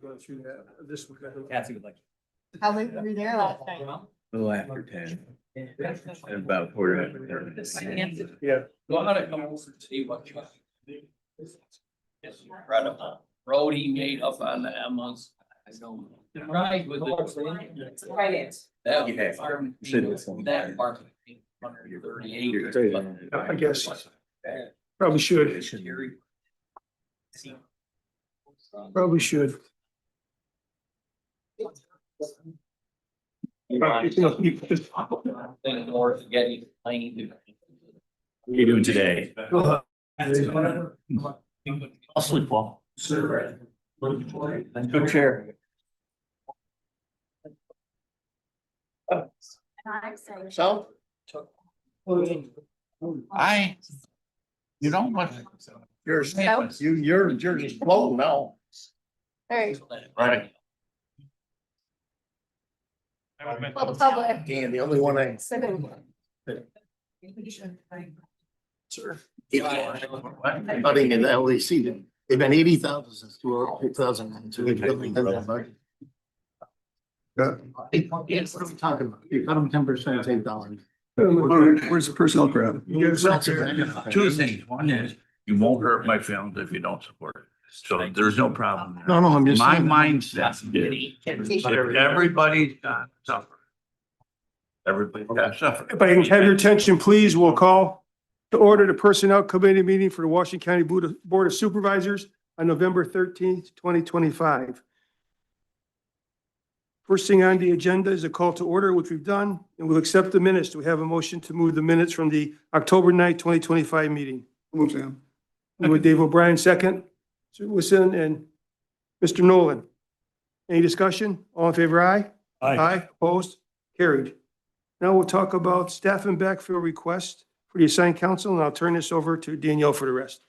Go through that, this week. Kathy would like. How late were you there last night? A little after 10. About 40. Yeah. Go ahead and come over and see what you. It's incredible. Road he made up on the Emmons. Right with It's finance. that. Yeah. That part. 138. I guess. Probably should. Probably should. Thing north getting plain. What are you doing today? I'll sleep well. Good chair. So? You don't want. You're just floating now. Alright, Right. well, the public. And the only one I. Sir. Cutting in the LEC, they've been 80,000 since 2002. Yes, what are we talking about? You cut them 10%, it's $8. Where's the personnel crowd? Two things. One is, you won't hurt my feelings if you don't support it. So there's no problem there. No, I'm just. My saying. mindset is, if everybody's got to suffer. Everybody's got to suffer. If I can have your attention, please, we'll call to order the Personnel Committee meeting for the Washington County Board of Supervisors on November 13th, 2025. First thing on the agenda is a call to order, which we've done, and we'll accept the minutes. Do we have a motion to move the minutes from the October 9th, 2025 meeting? Move Sam. With Dave O'Brien, second. Mr. Wilson and Mr. Nolan. Any discussion? All in favor, aye? Aye, opposed, carried. Now we'll talk about staff and backfill request for the assigned council, and I'll turn this over to Danielle for the rest.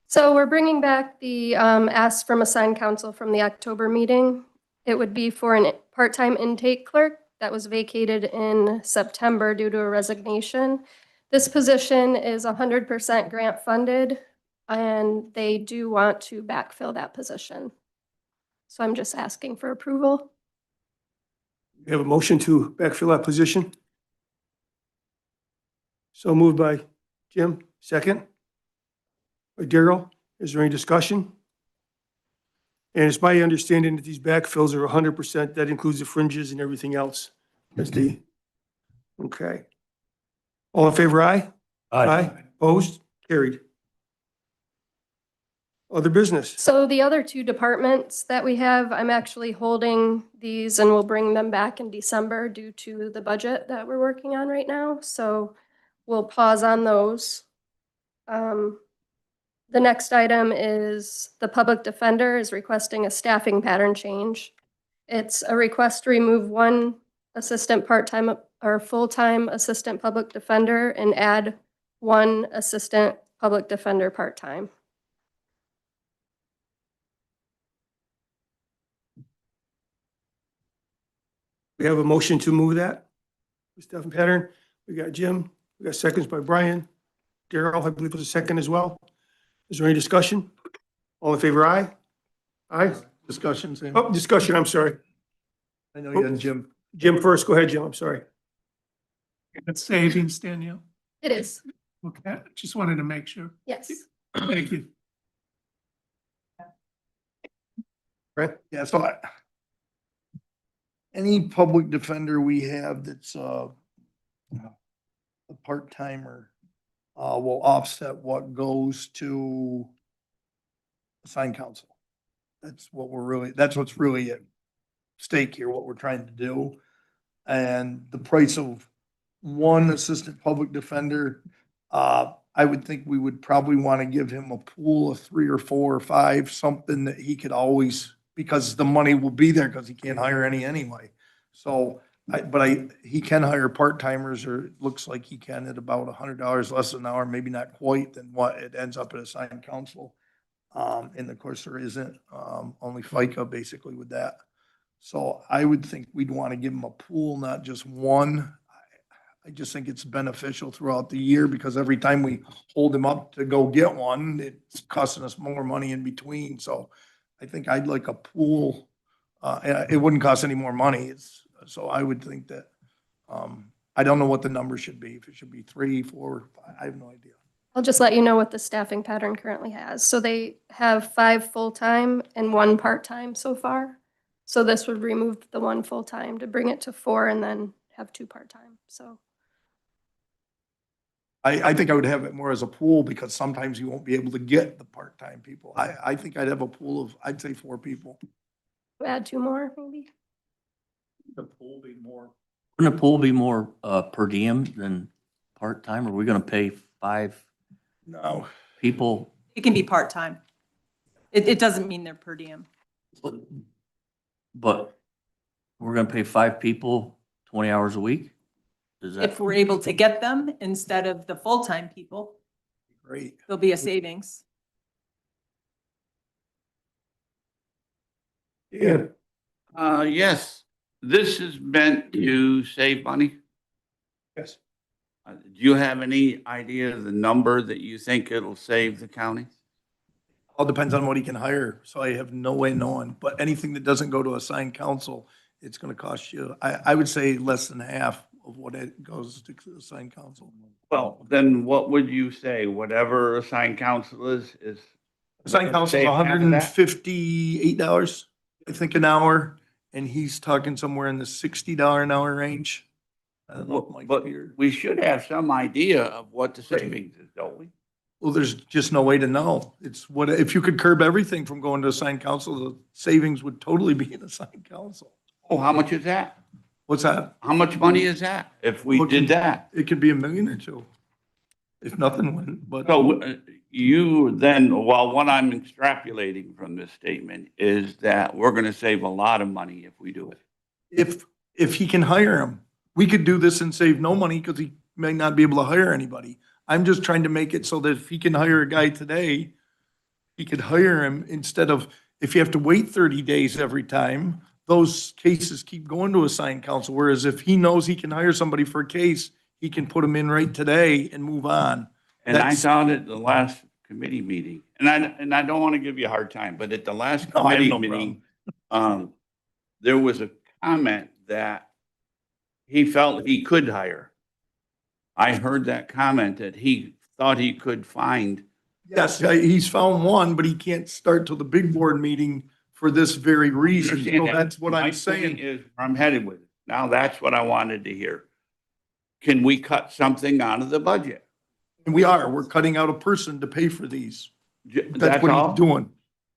So we're bringing back the ask from assigned council from the October meeting. It would be for a part-time intake clerk that was vacated in September due to a resignation. This position is 100% grant funded, and they do want to backfill that position. So I'm just asking for approval. We have a motion to backfill that position. So moved by Jim, second. By Daryl, is there any discussion? And it's my understanding that these backfills are 100%, that includes the fringes and everything else. That's the, okay. All in favor, aye? Opposed? Carried. Other business? So the other two departments that we have, I'm actually holding these and we'll bring them back in December due to the budget that we're working on right now. So we'll pause on those. The next item is the public defender is requesting a staffing pattern change. It's a request to remove one assistant part-time or full-time assistant public defender and add one assistant public defender part-time. We have a motion to move that. Staffing pattern. We got Jim. We got seconds by Brian. Daryl, I believe was a second as well. Is there any discussion? All in favor, aye? Aye? Discussion, Sam. Oh, discussion, I'm sorry. I know you and Jim. Jim first. Go ahead, Jim. I'm sorry. It's savings, Danielle. It is, Okay, just wanted to make sure. yes. Thank you. Right? Yeah, so any public defender we have that's a part-timer will offset what goes to assigned council. That's what's really at stake here, what we're trying to do. And the price of one assistant public defender, I would think we would probably want to give him a pool of 3 or 4 or 5, something that he could always, because the money will be there because he can't hire any anyway. So, he can hire part-timers, or it looks like he can at about $100 less an hour, maybe not quite than what it ends up at assigned council. And of course, there isn't, only FICA basically with that. So I would think we'd want to give him a pool, not just one. I just think it's beneficial throughout the year, because every time we hold him up to go get one, it's costing us more money in between. So I think I'd like a pool. It wouldn't cost any more money. So I would think that, I don't know what the number should be. If it should be 3, 4, I have no idea. I'll just let you know what the staffing pattern currently has. So they have 5 full-time and 1 part-time so far. So this would remove the 1 full-time to bring it to 4 and then have 2 part-time, so. I think I would have it more as a pool because sometimes you won't be able to get the part-time people. I think I'd have a pool of, I'd say 4 people. Add 2 more, maybe? The pool be more. Wouldn't the pool be more, per diem than part-time? Are we gonna pay 5 No, people? It can be part-time. It doesn't mean they're per diem. But we're gonna pay 5 people 20 hours a week? Is that? If we're able to get them instead of the full-time people, great. there'll be a savings. Yeah, Yes, this is meant to save money. yes. Do you have any idea of the number that you think it'll save the county? All depends on what he can hire, so I have no way knowing, but anything that doesn't go to assigned counsel, it's gonna cost you, I would say less than half of what it goes to assigned counsel. Well, then what would you say? Whatever assigned counsel is. Assigned counsel is Save half of $158, I think, an hour, and he's talking somewhere in the $60 an hour range. I don't know if Mike's But here. we should have some idea of what the savings is, don't we? Well, there's just no way to know. It's what, if you could curb everything from going to assigned counsel, the savings would totally be in assigned counsel. Oh, how much is that? What's that? How much money is that if we did that? It could be $1 million or $2 million, if nothing went, but. So you then, well, what I'm extrapolating from this statement is that we're going to save a lot of money if we do it. If he can hire him, we could do this and save no money because he may not be able to hire anybody. I'm just trying to make it so that if he can hire a guy today, he could hire him instead of, if you have to wait 30 days every time, those cases keep going to assigned counsel. Whereas if he knows he can hire somebody for a case, he can put him in right today and move on. And I That's- thought at the last committee meeting, and I don't want to give you a hard time, but at the last No, I have committee no meeting, there was a comment that he felt he could hire. I heard that comment that he thought he could find. Yes, he's found one, but he can't start till the big board meeting for this very reason. So Understand that. that's what My I'm point saying. is where I'm headed with it. Now, that's what I wanted to hear. Can we cut something out of the budget? And we're cutting out a person to pay for these. That's That's what all? he's doing.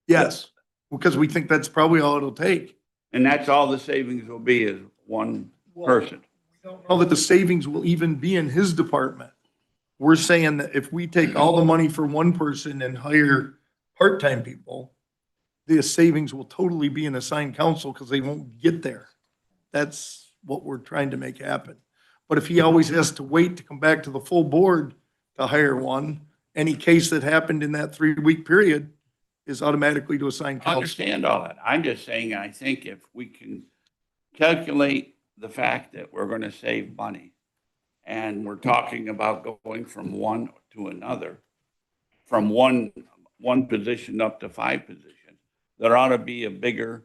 Yes, because we think that's probably all it'll take. And that's all the savings will be is one person. All that the savings will even be in his department. We're saying that if we take all the money for one person and hire part-time people, the savings will totally be in assigned counsel because they won't get there. That's what we're trying to make happen. But if he always has to wait to come back to the full board to hire one, any case that happened in that 3-week period is automatically to assigned I counsel. understand all that. I'm just saying, I think if we can calculate the fact that we're going to save money and we're talking about going from one to another, from one position up to 5 positions, there ought to be a bigger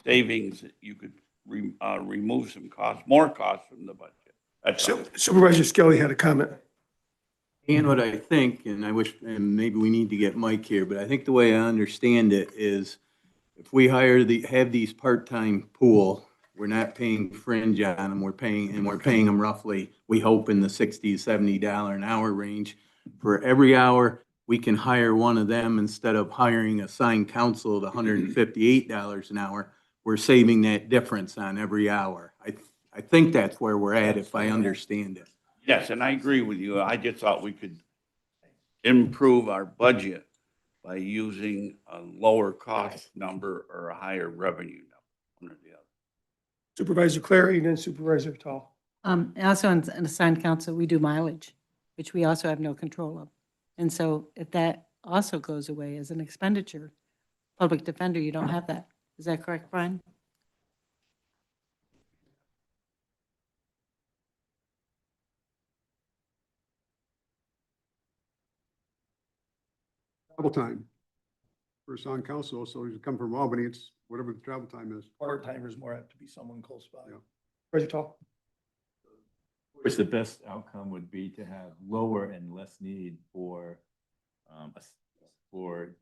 savings that you could remove some costs, more costs from the budget. That's all. Supervisor Skelly had a comment. And what I think, and I wish, and maybe we need to get Mike here, but I think the way I understand it is if we have these part-time pool, we're not paying fringe on them, we're paying them roughly, we hope in the $60, $70 an hour range. For every hour, we can hire one of them instead of hiring assigned counsel at $158 an hour. We're saving that difference on every hour. I think that's where we're at, if I understand it. Yes, and I agree with you. I just thought we could improve our budget by using a lower cost number or a higher revenue number, one or the other. Supervisor Clary and then Supervisor Tall. And also in assigned counsel, we do mileage, which we also have no control of. And so if that also goes away as an expenditure, public defender, you don't have that. Is that correct, Brian? Travel time. for sign council, so if you come from Albany, it's whatever the travel time is. Part-timers more have to be someone close by. Yeah. President Tall? Of course, the best outcome would be to have lower and less need for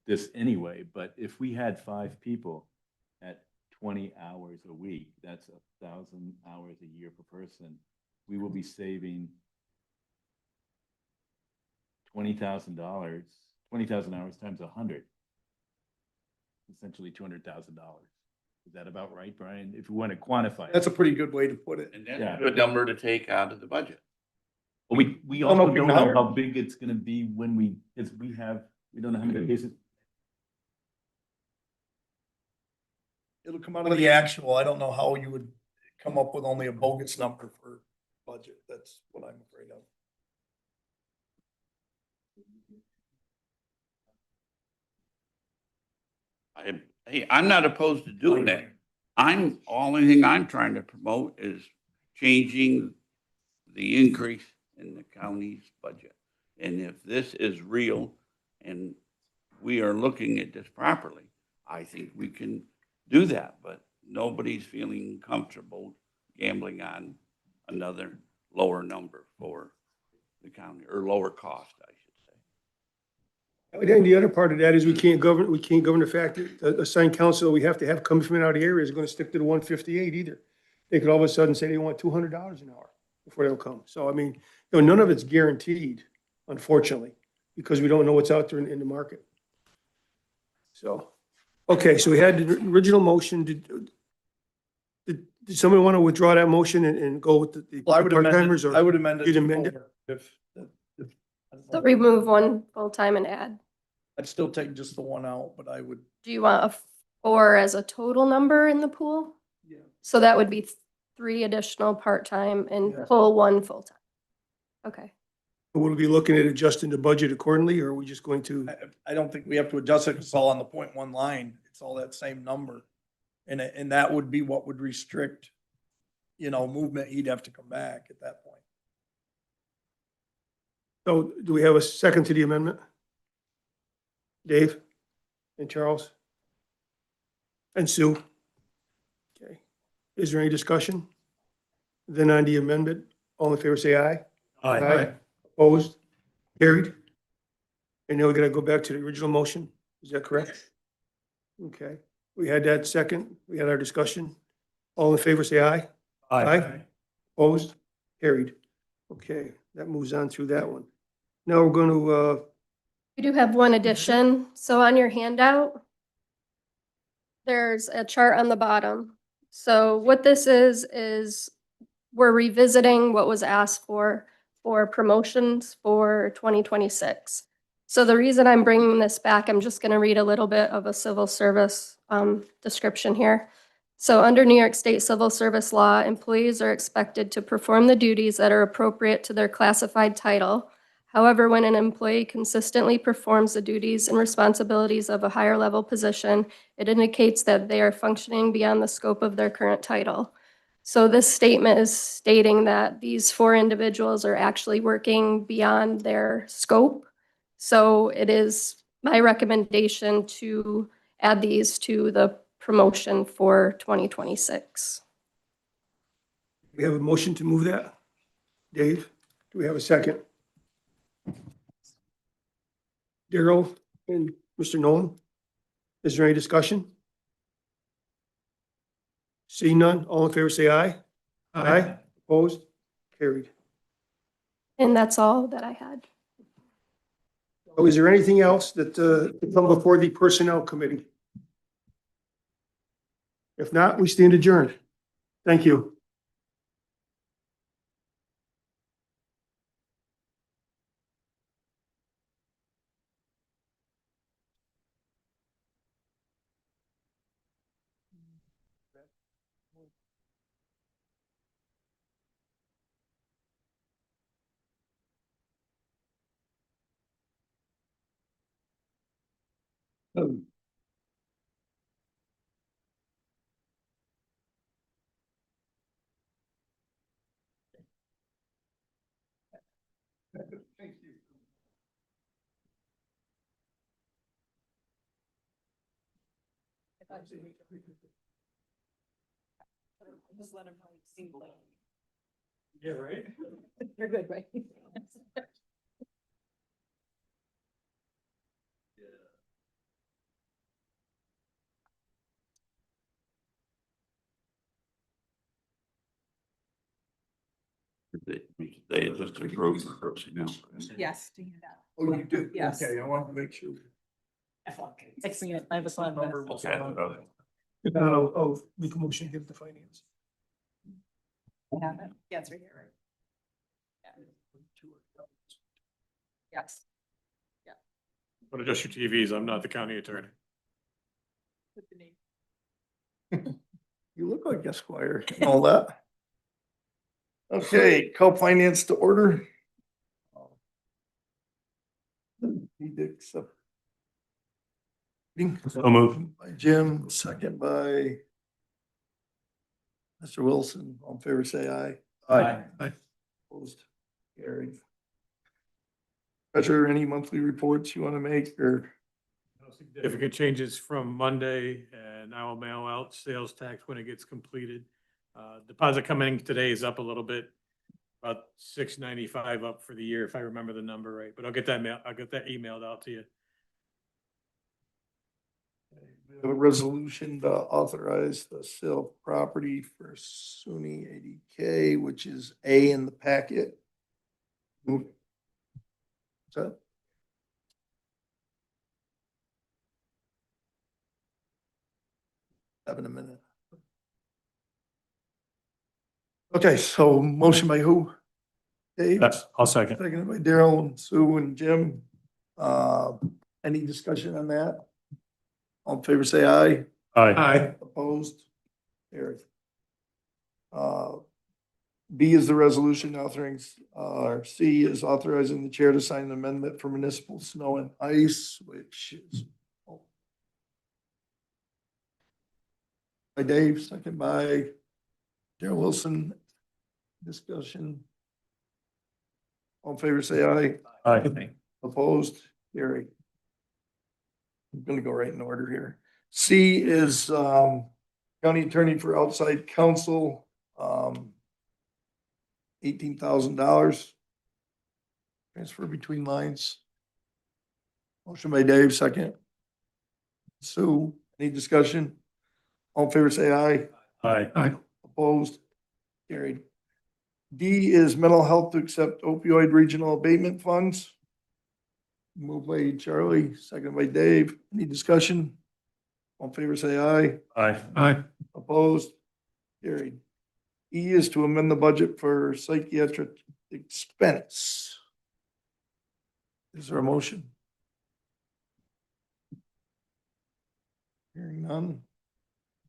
this anyway, but if we had 5 people at 20 hours a week, that's 1,000 hours a year per person. We will be saving $20,000, 20,000 hours times 100. Essentially $200,000. Is that about right, Brian? If you want to quantify it. That's a pretty good way to put it. And that's Yeah. a good number to take out of the budget. But we Come also up don't with know 100. how big it's gonna be when we don't know how many cases. It'll come out of the actual. I don't know how you would come up with only a bogus number for budget. That's what I'm afraid of. I'm not opposed to doing that. Only thing I'm trying to promote is changing the increase in the county's budget. And if this is real and we are looking at this properly, I think we can do that, but nobody's feeling comfortable gambling on another lower number for the county, or lower cost, I should say. And the other part of that is we can't govern the fact that the assigned council we have to have coming from out of the area is gonna stick to the 158 either. They could all of a sudden say they want $200 an hour before they'll come. So I mean, none of it's guaranteed, unfortunately, because we don't know what's out there in the market. So, okay, so we had the original motion. Did somebody want to withdraw that motion and go with the Well, I would part-timers? amend it. Or I would amend it. you'd to amend it? over if- I don't So know. remove one full-time and add. I'd still take just the one out, but I would. Do you want a 4 as a total number in the pool? Yeah. So that would be 3 additional part-time and Yeah. pull 1 full-time. Okay. Will we be looking at adjusting the budget accordingly, or are we just going to? I don't think we have to adjust it. It's all on the 0.1 line. It's all that same number. And that would be what would restrict, movement. He'd have to come back at that point. So do we have a second to the amendment? Dave and Charles? And Sue? Okay. Is there any discussion? Then on the amendment, all in favor, say aye. Aye. Opposed? Carried? And now we gotta go back to the original motion. Is that correct? Okay. We had that second. We had our discussion. All in favor, say aye. Aye. Opposed? Carried. Okay, that moves on through that one. Now we're going to, We do have one addition. So on your handout, there's a chart on the bottom. So what this is we're revisiting what was asked for promotions for 2026. So the reason I'm bringing this back, I'm just going to read a little bit of a civil service description here. So under New York State Civil Service law, employees are expected to perform the duties that are appropriate to their classified title. However, when an employee consistently performs the duties and responsibilities of a higher level position, it indicates that they are functioning beyond the scope of their current title. So this statement is stating that these 4 individuals are actually working beyond their scope. So it is my recommendation to add these to the promotion for 2026. we have a motion to move that. Dave, do we have a second? Daryl and Mr. Nolan? Is there any discussion? See none, all in favor, say aye. Aye. Opposed? Carried. And that's all that I had. So is there anything else that, to come before the Personnel Committee? If not, we stand adjourned. Thank you. Just let him know he's single. Yeah, right? You're good, right? They just approved the personnel. Yes. to hand out. Oh, you do? Yes. Okay, I want to make sure. Text me at 5 o'clock. Okay. If not, I'll make a motion to give it to finance. Yeah, it's right here, right? Yes. But adjust your TVs. I'm not the county attorney. Put the name. You look like Esquire and all that. Okay, call finance to order. Need to accept. So moved. By Jim, second by Mr. Wilson. All in favor, say aye. Aye. Opposed, carried. Treasurer, any monthly reports you want to make or? No significant changes from Monday, and I will mail out sales tax when it gets completed. Deposit coming today is up a little bit, about $695 up for the year, if I remember the number right, but I'll get that emailed out to you. We have a resolution to authorize the sale of property for SUNY 80K, which is A in the packet. What's that? Have in a minute. Okay, so motion by who? Dave? I'll second. Seconded by Daryl and Sue and Jim. Any discussion on that? All in favor, say aye. Aye. Opposed? Carried. B is the resolution authorizing, C is authorizing the chair to sign an amendment for municipal snow and ice, which is by Dave, second by Daryl Wilson. Discussion. All in favor, say aye. Aye. Opposed? Carried. I'm gonna go right in order here. C is county attorney for outside counsel, $18,000. Transfer between lines. Motion by Dave, second. Sue, any discussion? All in favor, say aye. Aye. Opposed? Carried. D is mental health to accept opioid regional abatement funds. Moved by Charlie, second by Dave. Any discussion? All in favor, say aye. Aye. Opposed? Carried. E is to amend the budget for psychiatric expense. Is there a motion? Hearing none.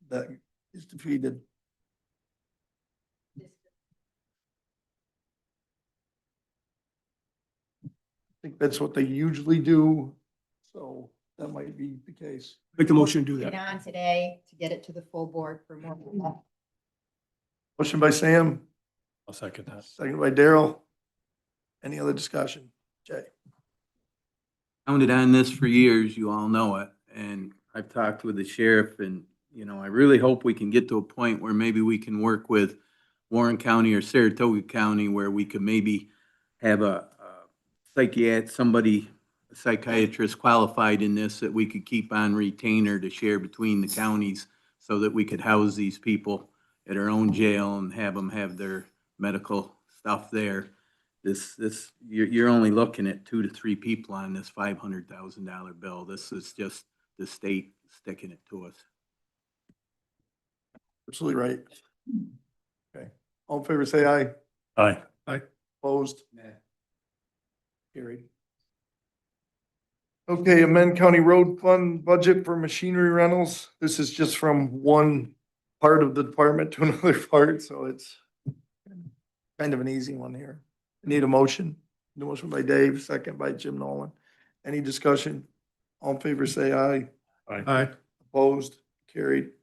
That is defeated. I think that's what they usually do, so that might be the case. Make the motion to do Get that. on today to get it to the full board for more. Motion by Sam, I'll second that. second by Daryl. Any other discussion? Jay? Counted on this for years, you all know it, and I've talked with the sheriff and, I really hope we can get to a point where maybe we can work with Warren County or Saratoga County where we could maybe have a psychiatrist qualified in this that we could keep on retainer to share between the counties so that we could house these people at our own jail and have them have their medical stuff there. You're only looking at 2 to 3 people on this $500,000 bill. This is just the state sticking it to us. Absolutely right. Okay, all in favor, say aye. Aye. Opposed? Carried. Okay, amend county road fund budget for machinery rentals. This is just from one part of the department to another part, so it's kind of an easy one here. Need a motion. The motion by Dave, second by Jim Nolan. Any discussion? All in favor, say aye. Aye. Opposed? Carried.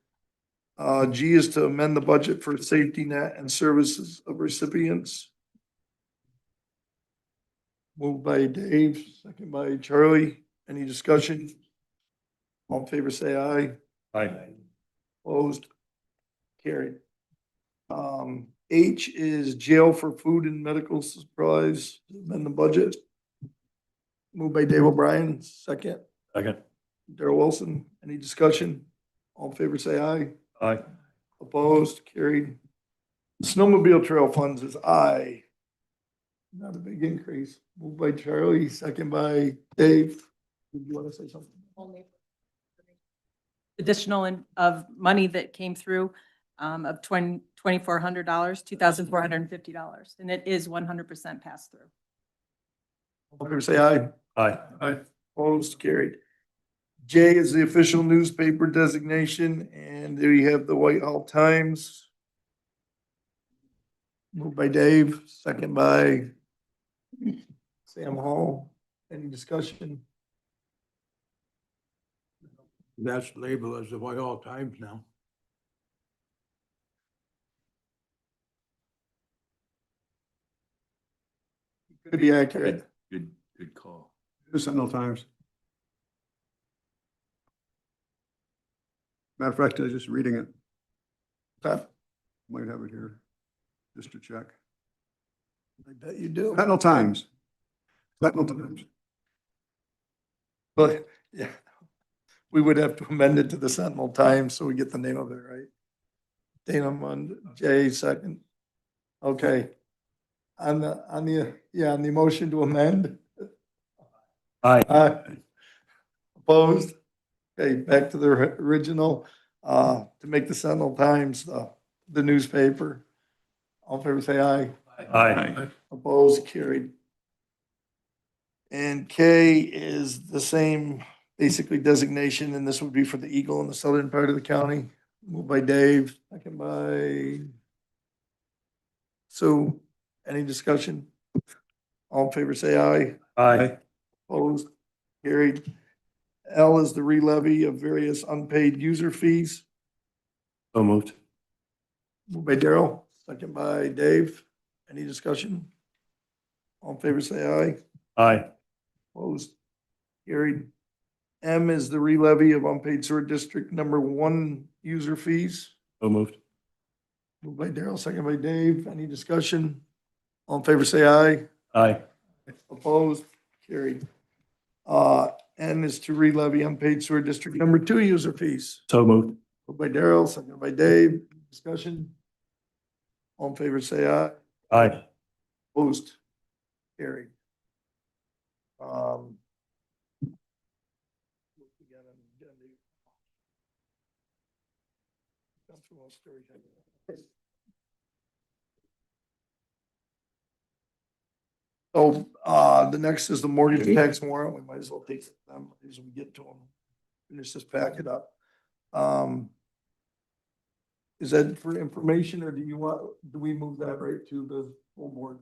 G is to amend the budget for safety net and services of recipients. Moved by Dave, second by Charlie. Any discussion? All in favor, say aye. Aye. Opposed? Carried. H is jail for food and medical supplies, amend the budget. Moved by Dave O'Brien, second. Second. Darrell Wilson, any discussion? All in favor, say aye. Aye. Opposed, carried. Snowmobile trail funds is I. Not a big increase. Moved by Charlie, second by Dave. Did you want to say something? Additional of money that came through of $2,400, $2,450. And it is 100% pass through. All in favor, say aye. Aye. Aye. Opposed, carried. J is the official newspaper designation, and there you have the Whitehall Times. Moved by Dave, second by Sam Hall. Any discussion? That's labeled as the Whitehall Times now. Could be accurate. Good call. The Sentinel Times. Matter of fact, I was just reading it. Might have it here, just to check. I bet you do. Sentinel Times. Sentinel Times. But, yeah, we would have to amend it to the Sentinel Times so we get the name of it right. Dana Mund, Jay, second. Okay. On the motion to amend. Aye. Opposed? Okay, back to the original, to make the Sentinel Times the newspaper. All in favor, say aye. Aye. Opposed, carried. And K is the same, basically designation, and this would be for the Eagle in the southern part of the county. Moved by Dave, second by Sue. Any discussion? All in favor, say aye. Aye. Opposed, carried. L is the re-levy of various unpaid user fees. So moved. Moved by Daryl, second by Dave. Any discussion? All in favor, say aye. Aye. Opposed, carried. M is the re-levy of unpaid sewer district number 1 user fees. So moved. Moved by Daryl, second by Dave. Any discussion? All in favor, say aye. Aye. Opposed, carried. N is to re-levy unpaid sewer district number 2 user fees. So moved. Moved by Daryl, second by Dave. Discussion? All in favor, say aye. Aye. Opposed, carried. So, the next is the mortgage tax warrant. We might as well take them as we get to them. Finish this packet up. Is that for information, or do we move that right to the full board?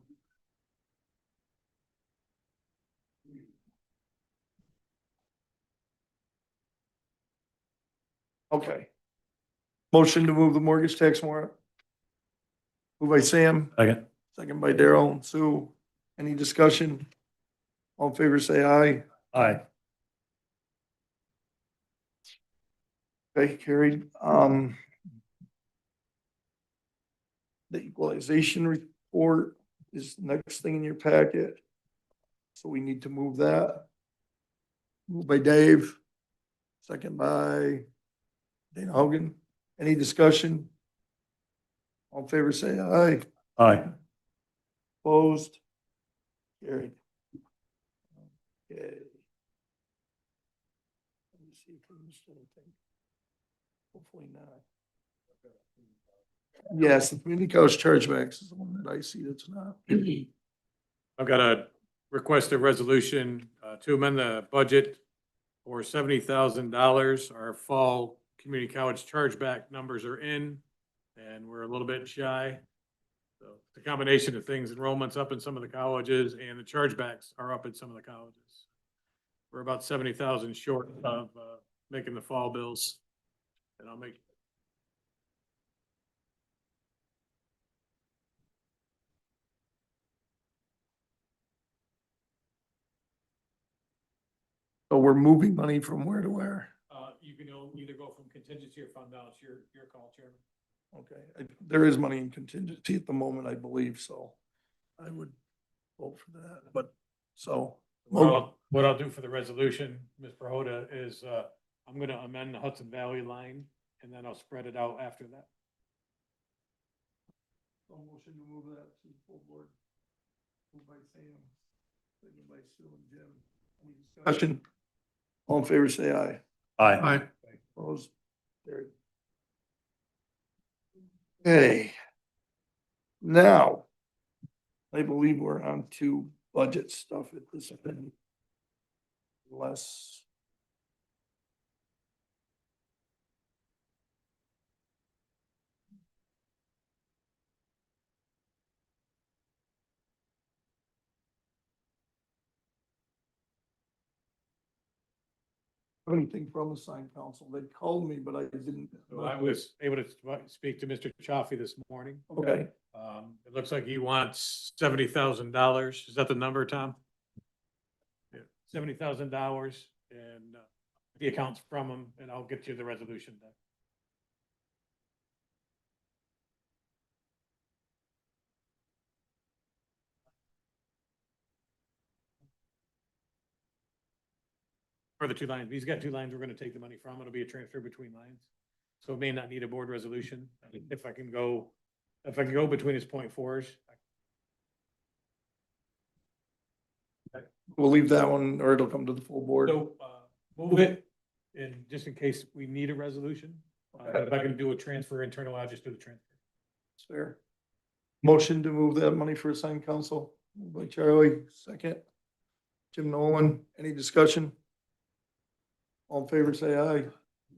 Okay. Motion to move the mortgage tax warrant. Moved by Sam, Second. second by Daryl and Sue. Any discussion? All in favor, say aye. Aye. Okay, carried. The equalization report is the next thing in your packet. So we need to move that. Moved by Dave, second by Dana Hogan. Any discussion? All in favor, say aye. Aye. Opposed? Carried. Okay. Let me see if I missed anything. Hopefully not. Yes, the community college chargebacks is the one that I see that's not. I've got a request a resolution to amend the budget for $70,000. Our fall community college chargeback numbers are in, and we're a little bit shy. So it's a combination of things, enrollment's up in some of the colleges and the chargebacks are up in some of the colleges. We're about 70,000 short of making the fall bills. And I'll make. So we're moving money from where to where? you can either go from contingency or fund balance, your call, Chairman. Okay, there is money in contingency at the moment, I believe, so I would vote for that, but, so. What I'll do for the resolution, Ms. Prohoda, is, I'm gonna amend the Hudson Valley line, and then I'll spread it out after that. Motion to move that to the full board. Moved by Sam, seconded by Sue and Jim. Any discussion? All in favor, say aye. Aye. Opposed? Carried. Okay. Now, I believe we're on to budget stuff at this point. Less. Anything from the sign council. They called me, but I didn't. So I was able to speak to Mr. Chaffee this morning. Okay, It looks like he wants $70,000. Is that the number, Tom? Yeah, $70,000 and the accounts from him, and I'll get you the resolution then. For the two lines, he's got two lines we're gonna take the money from. It'll be a transfer between lines. So it may not need a board resolution. If I can go between his point fours. we'll leave that one, or it'll come to the full board. So, move it, and just in case we need a resolution, if I can do a transfer internal, I'll just do the transfer. It's fair. Motion to move that money for a sign council, moved by Charlie, second. Jim Nolan, any discussion? All in favor, say aye.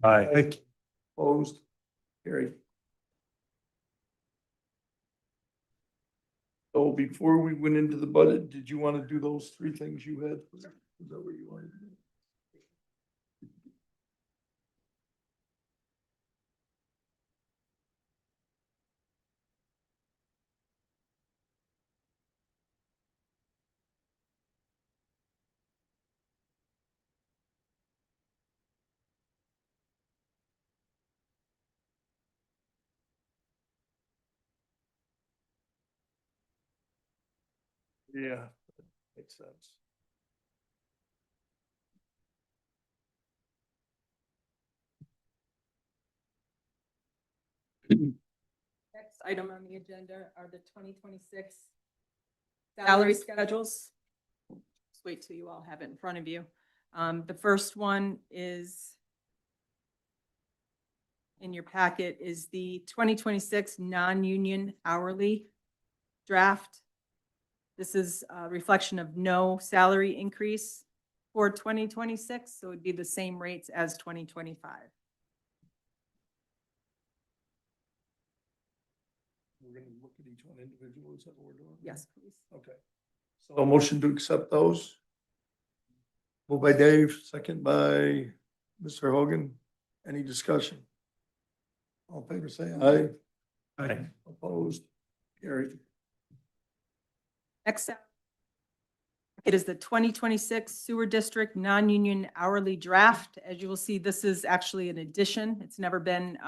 Aye. Opposed? Carried. So before we went into the budget, did you want to do those three things you had? Is that what you wanted to do? Yeah, makes sense. Next item on the agenda are the 2026 salary schedules. Just wait till you all have it in front of you. The first one is in your packet is the 2026 non-union hourly draft. This is a reflection of no salary increase for 2026, so it'd be the same rates as 2025. We're gonna look at each one individually, is that what we're doing? Yes, please. Okay. So a motion to accept those. Moved by Dave, second by Mr. Hogan. Any discussion? All in favor, say aye. Aye. Opposed? Carried. Next, it is the 2026 Sewer District Non-Union Hourly Draft. As you will see, this is actually an addition. It's never been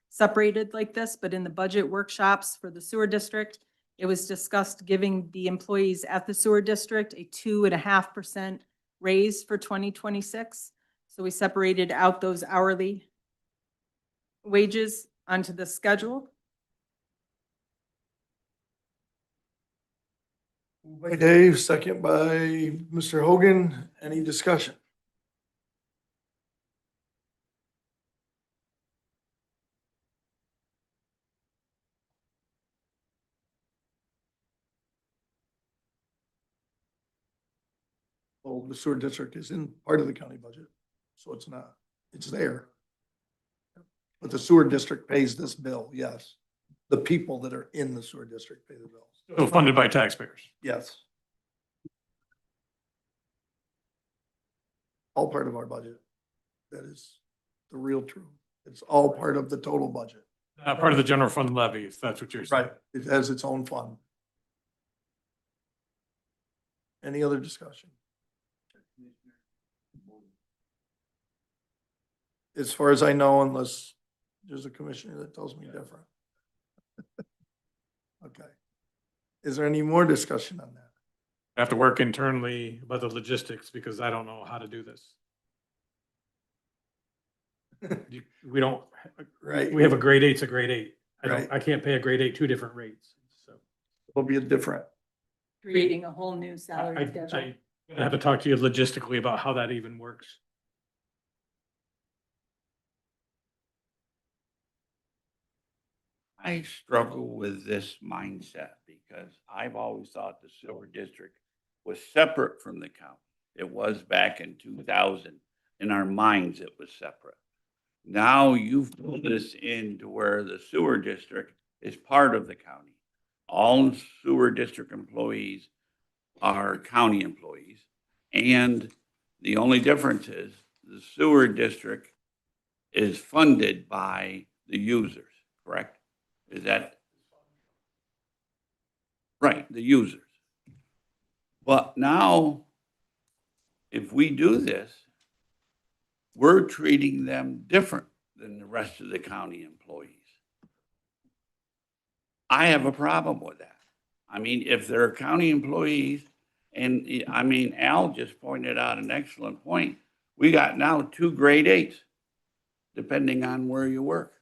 separated like this, but in the budget workshops for the sewer district, it was discussed giving the employees at the sewer district a 2.5% raise for 2026. So we separated out those hourly wages onto the schedule. Moved by Dave, second by Mr. Hogan. Any discussion? Well, the sewer district is in part of the county budget, so it's not, it's there. But the sewer district pays this bill, yes. The people that are in the sewer district pay the bills. So funded by taxpayers. Yes. All part of our budget. That is the real truth. It's all part of the total budget. Part of the general fund levy, if that's what you're saying. Right. It has its own fund. Any other discussion? as far as I know, unless there's a commissioner that tells me different. Okay. Is there any more discussion on that? I have to work internally about the logistics because I don't know how to do this. We don't, Right. we have a grade eight's a grade eight. Right. I can't pay a grade eight two different rates, so. It'll be a different, Creating a whole new salary I schedule. have to talk to you logistically about how that even works. I struggle with this mindset because I've always thought the sewer district was separate from the county. It was back in 2000. In our minds, it was separate. Now you've put this into where the sewer district is part of the county. All sewer district employees are county employees. And the only difference is the sewer district is funded by the users, correct? Is that right? The users. But now, if we do this, we're treating them different than the rest of the county employees. I have a problem with that. I mean, if they're county employees, and I mean, Al just pointed out an excellent point. We got now 2 grade eights, depending on where you work.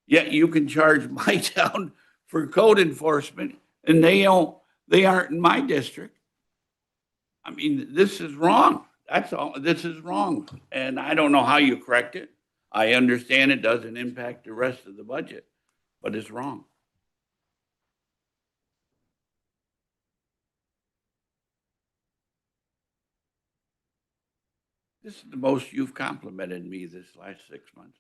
Yet you can charge my town for code enforcement, and they aren't in my district. I mean, this is wrong. That's all. This is wrong. And I don't know how you correct it. I understand it doesn't impact the rest of the budget, but it's wrong. This is the most you've complimented me this last 6 months.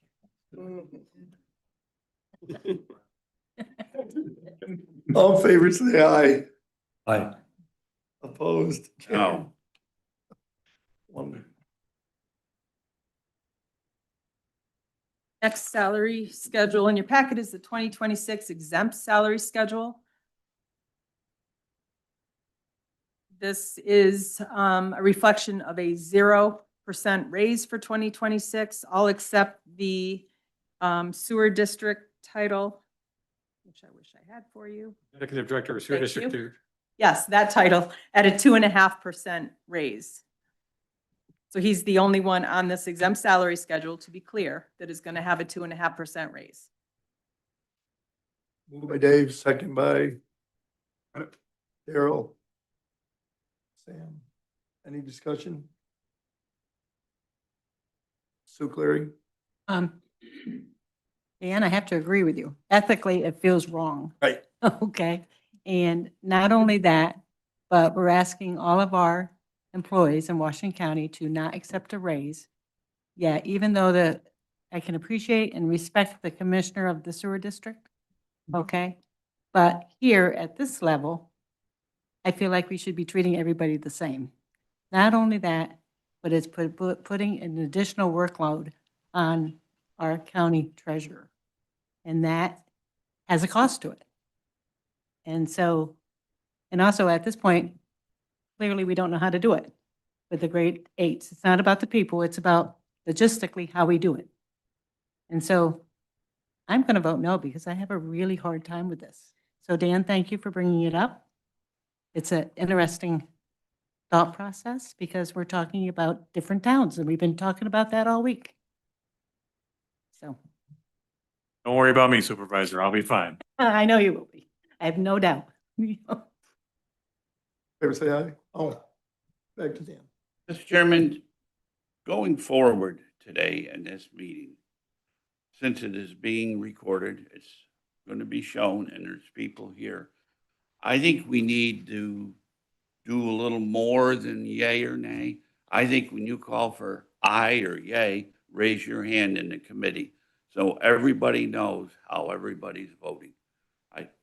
all in favor, say aye. Aye. Opposed? No. One. Next salary schedule in your packet is the 2026 exempt salary schedule. This is a reflection of a 0% raise for 2026, all except the sewer district title, which I wish I had for you. Executive Director of Sewer Thank District you. 2. Yes, that title at a 2.5% raise. So he's the only one on this exempt salary schedule, to be clear, that is going to have a 2.5% raise. Moved by Dave, second by Daryl. Sam, any discussion? Sue Clary? Dan, I have to agree with you. Ethically, it feels wrong. Right. Okay. And not only that, but we're asking all of our employees in Washington County to not accept a raise. Yeah, even though I can appreciate and respect the commissioner of the sewer district. Okay. But here at this level, I feel like we should be treating everybody the same. Not only that, but it's putting an additional workload on our county treasurer. And that has a cost to it. And so, and also at this point, clearly we don't know how to do it with the grade eights. It's not about the people, it's about logistically how we do it. And so I'm going to vote no because I have a really hard time with this. So Dan, thank you for bringing it up. It's an interesting thought process because we're talking about different towns and we've been talking about that all week. So Don't worry about me, Supervisor. I'll be fine. I know you will be. I have no doubt. Favor say aye. Oh, back to Dan. Mr. Chairman, going forward today in this meeting, since it is being recorded, it's going to be shown and there's people here. I think we need to do a little more than yay or nay. I think when you call for aye or yay, raise your hand in the committee so everybody knows how everybody's voting.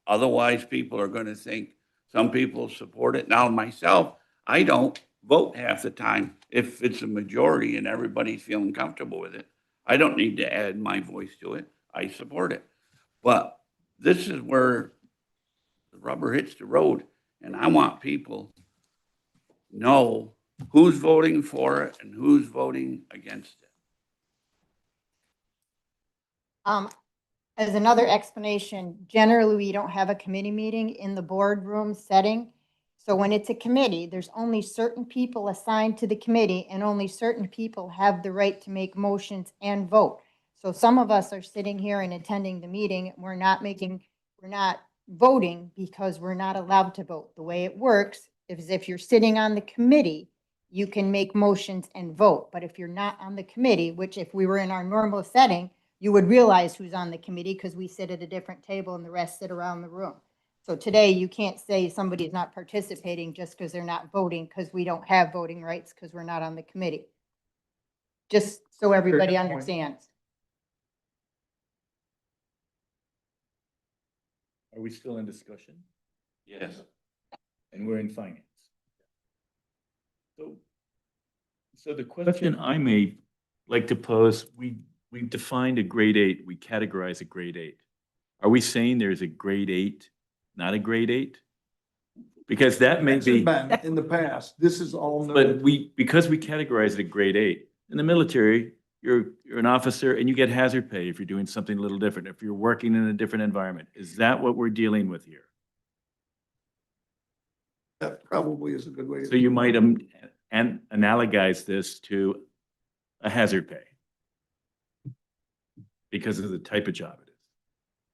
Otherwise, people are going to think some people support it. Now, myself, I don't vote half the time if it's a majority and everybody's feeling comfortable with it. I don't need to add my voice to it. I support it. But this is where the rubber hits the road, and I want people to know who's voting for it and who's voting against it. As another explanation, generally, we don't have a committee meeting in the boardroom setting. So when it's a committee, there's only certain people assigned to the committee and only certain people have the right to make motions and vote. So some of us are sitting here and attending the meeting. We're not voting because we're not allowed to vote. The way it works is if you're sitting on the committee, you can make motions and vote. But if you're not on the committee, which if we were in our normal setting, you would realize who's on the committee because we sit at a different table and the rest sit around the room. So today you can't say somebody's not participating just because they're not voting because we don't have voting rights because we're not on the committee. Just so everybody understands. Are we still in discussion? Yes. And we're in finance. So the question I may like to pose, we defined a grade 8, we categorize a grade 8. Are we saying there's a grade 8, not a grade 8? Because that may be, Been in the past, this is all new. but because we categorize it a grade 8, in the military, you're an officer and you get hazard pay if you're doing something a little different, if you're working in a different environment. Is that what we're dealing with here? That probably is a good way. So you might analogize this to a hazard pay because of the type of job it is.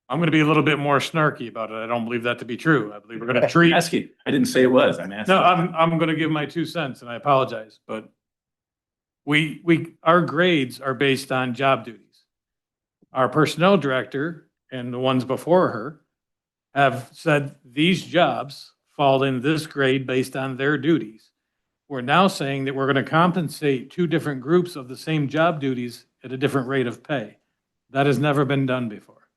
I'm gonna be a little bit more snarky about it. I don't believe that to be true. I believe we're gonna treat. Asking, I didn't say it was, I'm asking. No, I'm gonna give my 2 cents and I apologize, but our grades are based on job duties. Our personnel director and the ones before her have said these jobs fall in this grade based on their duties. We're now saying that we're gonna compensate 2 different groups of the same job duties at a different rate of pay. That has never been done before.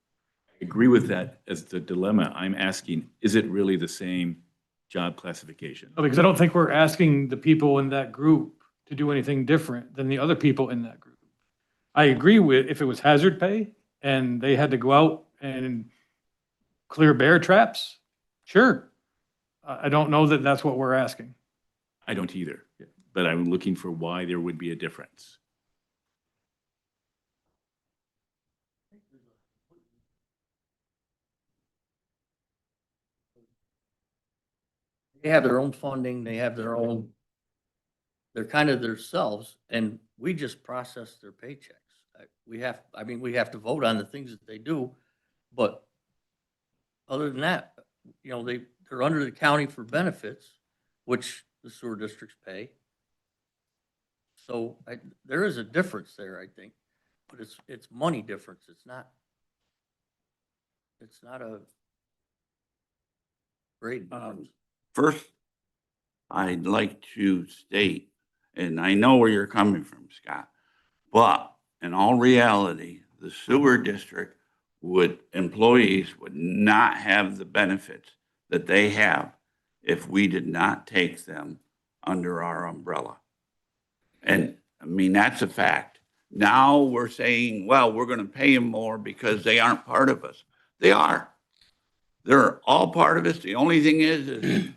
I agree with that as the dilemma. I'm asking, is it really the same job classification? No, because I don't think we're asking the people in that group to do anything different than the other people in that group. I agree with if it was hazard pay and they had to go out and clear bear traps, sure. I don't know that that's what we're asking. I don't either, but I'm looking for why there would be a difference. They have their own funding, they have their own, they're kind of themselves, and we just process their paychecks. We have to vote on the things that they do, but other than that, they're under the county for benefits, which the sewer districts pay. So there is a difference there, I think, but it's money difference. It's not a grade difference. First, I'd like to state, and I know where you're coming from, Scott, but in all reality, the sewer district employees would not have the benefits that they have if we did not take them under our umbrella. And I mean, that's a fact. Now we're saying, well, we're going to pay them more because they aren't part of us. They are. They're all part of us. The only thing is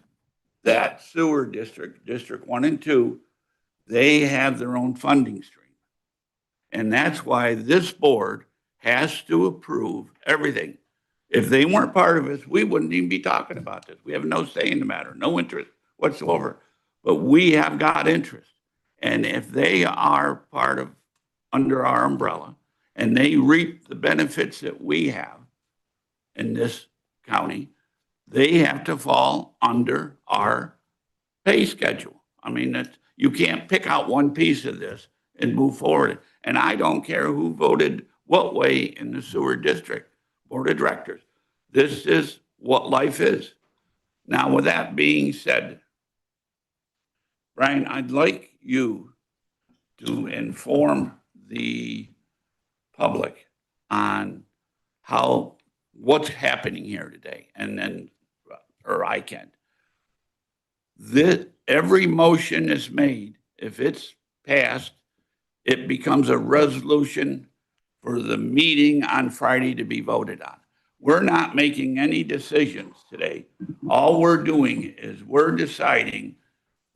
that sewer district, District 1 and 2, they have their own funding stream. And that's why this board has to approve everything. If they weren't part of us, we wouldn't even be talking about this. We have no say in the matter, no interest whatsoever. But we have got interest. And if they are part of, under our umbrella, and they reap the benefits that we have in this county, they have to fall under our pay schedule. I mean, you can't pick out one piece of this and move forward. And I don't care who voted what way in the sewer district board of directors. This is what life is. Now, with that being said, Brian, I'd like you to inform the public on what's happening here today, and then, or I can. Every motion is made. If it's passed, it becomes a resolution for the meeting on Friday to be voted on. We're not making any decisions today. All we're doing is we're deciding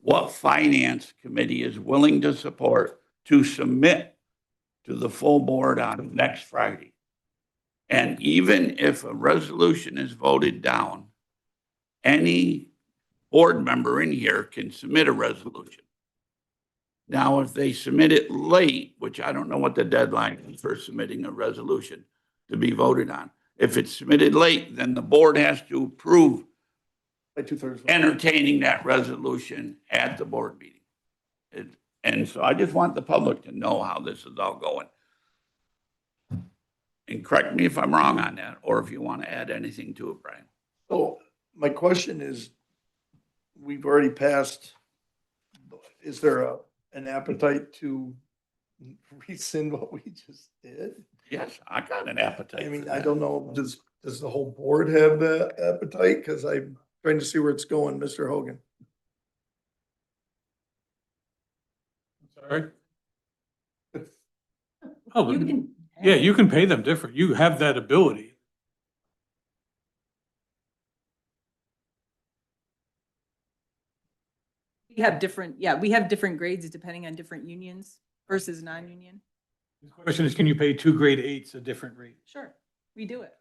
what finance committee is willing to support to submit to the full board on next Friday. And even if a resolution is voted down, any board member in here can submit a resolution. Now, if they submit it late, which I don't know what the deadline is for submitting a resolution to be voted on. If it's submitted late, then the board has to approve By 2/3. entertaining that resolution at the board meeting. And so I just want the public to know how this is all going. And correct me if I'm wrong on that, or if you want to add anything to it, Brian. So my question is, we've already passed, is there an appetite to rescind what we just did? Yes, I got an appetite. I mean, for I that. don't know, does the whole board have the appetite? Because I'm trying to see where it's going, Mr. Hogan. Sorry? Oh, You but- can. yeah, you can pay them different. You have that ability. We have different, yeah, we have different grades depending on different unions versus non-union. The question is, can you pay 2 grade 8s a different rate? Sure, we do it.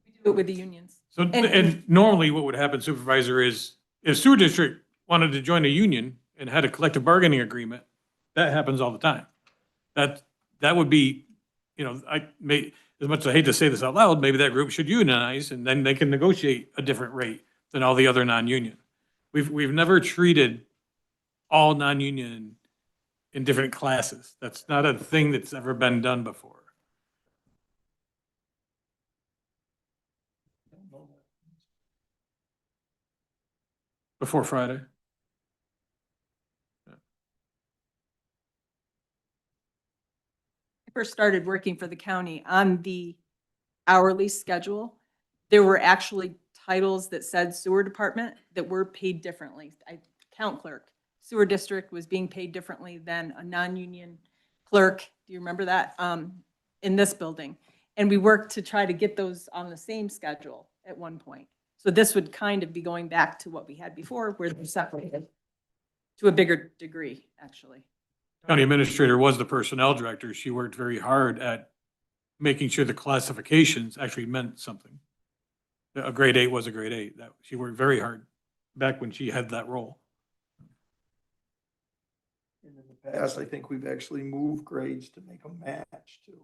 We do it with the unions. So, And- and normally what would happen, Supervisor, is if sewer district wanted to join a union and had a collective bargaining agreement, that happens all the time. That would be, as much as I hate to say this out loud, maybe that group should unionize and then they can negotiate a different rate than all the other non-union. We've never treated all non-union in different classes. That's not a thing that's ever been done before. Before Friday. I first started working for the county on the hourly schedule, there were actually titles that said sewer department that were paid differently. Account clerk, sewer district was being paid differently than a non-union clerk. Do you remember that? In this building. And we worked to try to get those on the same schedule at one point. So this would kind of be going back to what we had before, where they're separated to a bigger degree, actually. County administrator was the personnel director. She worked very hard at making sure the classifications actually meant something. A grade 8 was a grade 8. That, she worked very hard back when she had that role. And in the past, I think we've actually moved grades to make them match too.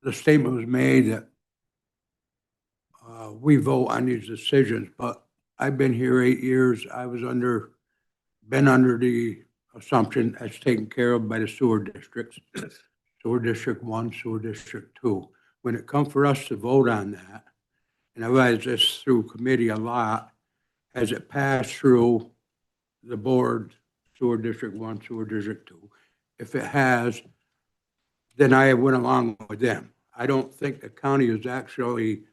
The statement was made that we vote on these decisions, but I've been here 8 years. I was been under the assumption that's taken care of by the sewer districts, sewer district 1, sewer district 2. When it come for us to vote on that, and I realize this through committee a lot, has it passed through the board, sewer district 1, sewer district 2? If it has, then I went along with them. I don't think the county has actually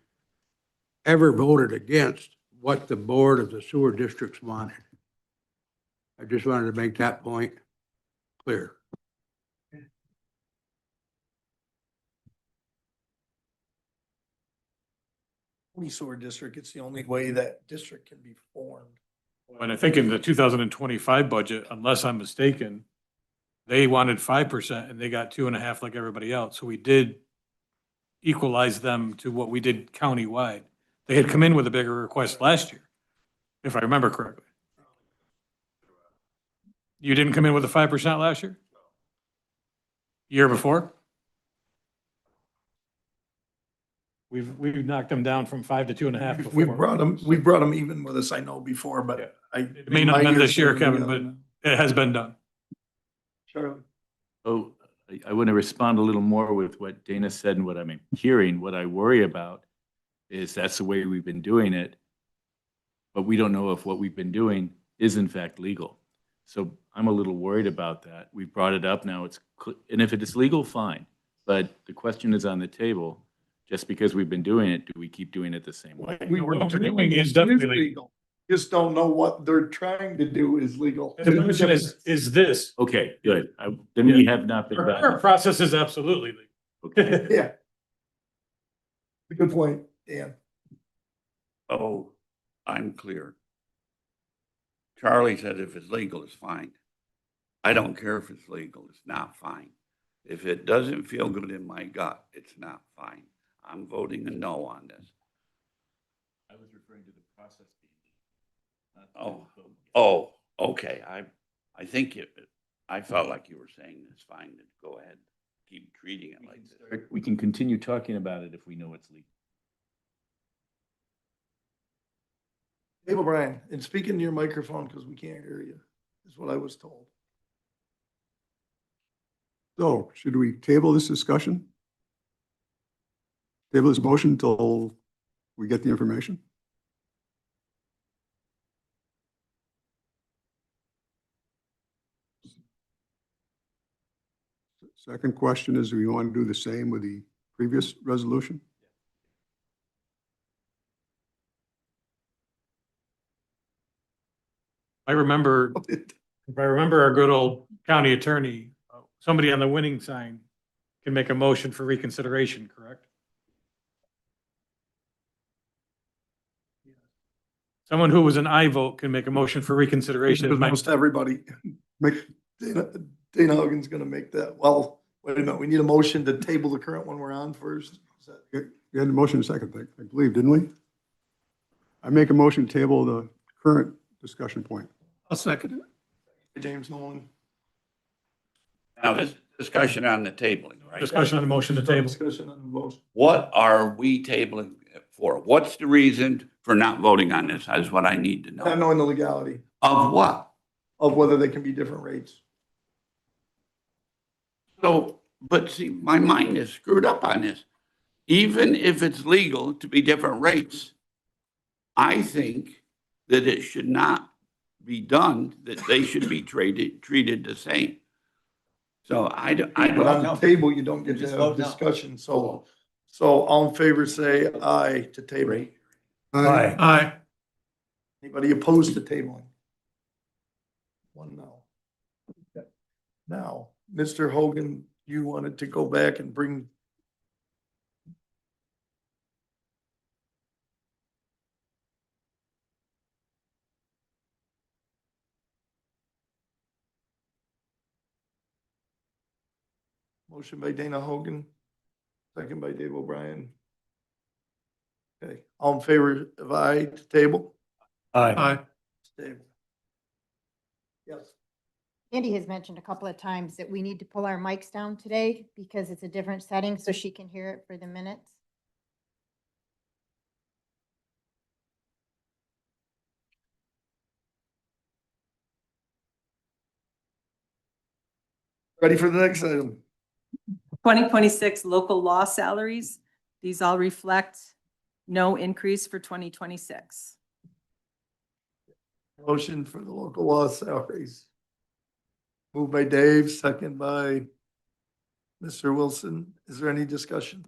ever voted against what the board of the sewer districts wanted. I just wanted to make that point clear. Any sewer district, it's the only way that district can be formed. And I think in the 2025 budget, unless I'm mistaken, they wanted 5% and they got 2.5 like everybody else. So we did equalize them to what we did countywide. They had come in with a bigger request last year, if I remember correctly. You didn't come in with a 5% last year? Year before? We've knocked them down from 5 to 2.5 before. We brought them even with us, I know before, Yeah. but I. It may not have been this year, Kevin, but it has been done. Charlie. Oh, I want to respond a little more with what Dana said and what I'm hearing. What I worry about is that's the way we've been doing it, but we don't know if what we've been doing is in fact legal. So I'm a little worried about that. We brought it up now. And if it is legal, fine. But the question is on the table. Just because we've been doing it, do we keep doing it the same way? We were What we're doing doing it is definitely legal. Just don't know what they're trying to do is legal. The question is this. Okay, good. Then we have not been Our back. current process is absolutely legal. Yeah. Good point, Dan. Oh, I'm clear. Charlie said if it's legal, it's fine. I don't care if it's legal, it's not fine. If it doesn't feel good in my gut, it's not fine. I'm voting a no on this. I was referring to the process being. not the Oh, vote. oh, okay, I think I felt like you were saying it's fine to go ahead, keep treating it We like can this. start- We can continue talking about it if we know it's legal. Dave O'Brien, and speak into your microphone because we can't hear you, is what I was told. So should we table this discussion? Table this motion until we get the information? Second question is, do we want to do the same with the previous resolution? I remember, if I remember our good old county attorney, somebody on the winning sign can make a motion for reconsideration, correct? Someone who was an aye vote can make a motion for reconsideration. It might- Almost everybody. Dana Hogan's gonna make that. Well, wait a minute, we need a motion to table the current one we're on first. Is that- We had the motion in second, I believe, didn't we? I make a motion to table the current discussion point. I'll second it. James Nolan. Now, this discussion on the tabling, right? Discussion on the motion to table. Discussion on the motion. What are we tabling it for? What's the reason for not voting on this? That's what I need to Not know. knowing the legality Of what? of whether they can be different rates. So, but see, my mind is screwed up on this. Even if it's legal to be different rates, I think that it should not be done, that they should be treated the same. So I But on don't the know. table, you don't get to Just have vote no. discussion, so all in favor say aye to table. Aye. Aye. Anybody opposed to tabling? One no. Now, Mr. Hogan, you wanted to go back and bring. Motion by Dana Hogan, second by Dave O'Brien. Okay, all in favor of aye to table? Aye. Table. Yes. Andy has mentioned a couple of times that we need to pull our mics down today because it's a different setting so she can hear it for the minutes. Ready for the next item? 2026 local law salaries. These all reflect no increase for 2026. Motion for the local law salaries. Moved by Dave, second by Mr. Wilson. Is there any discussion?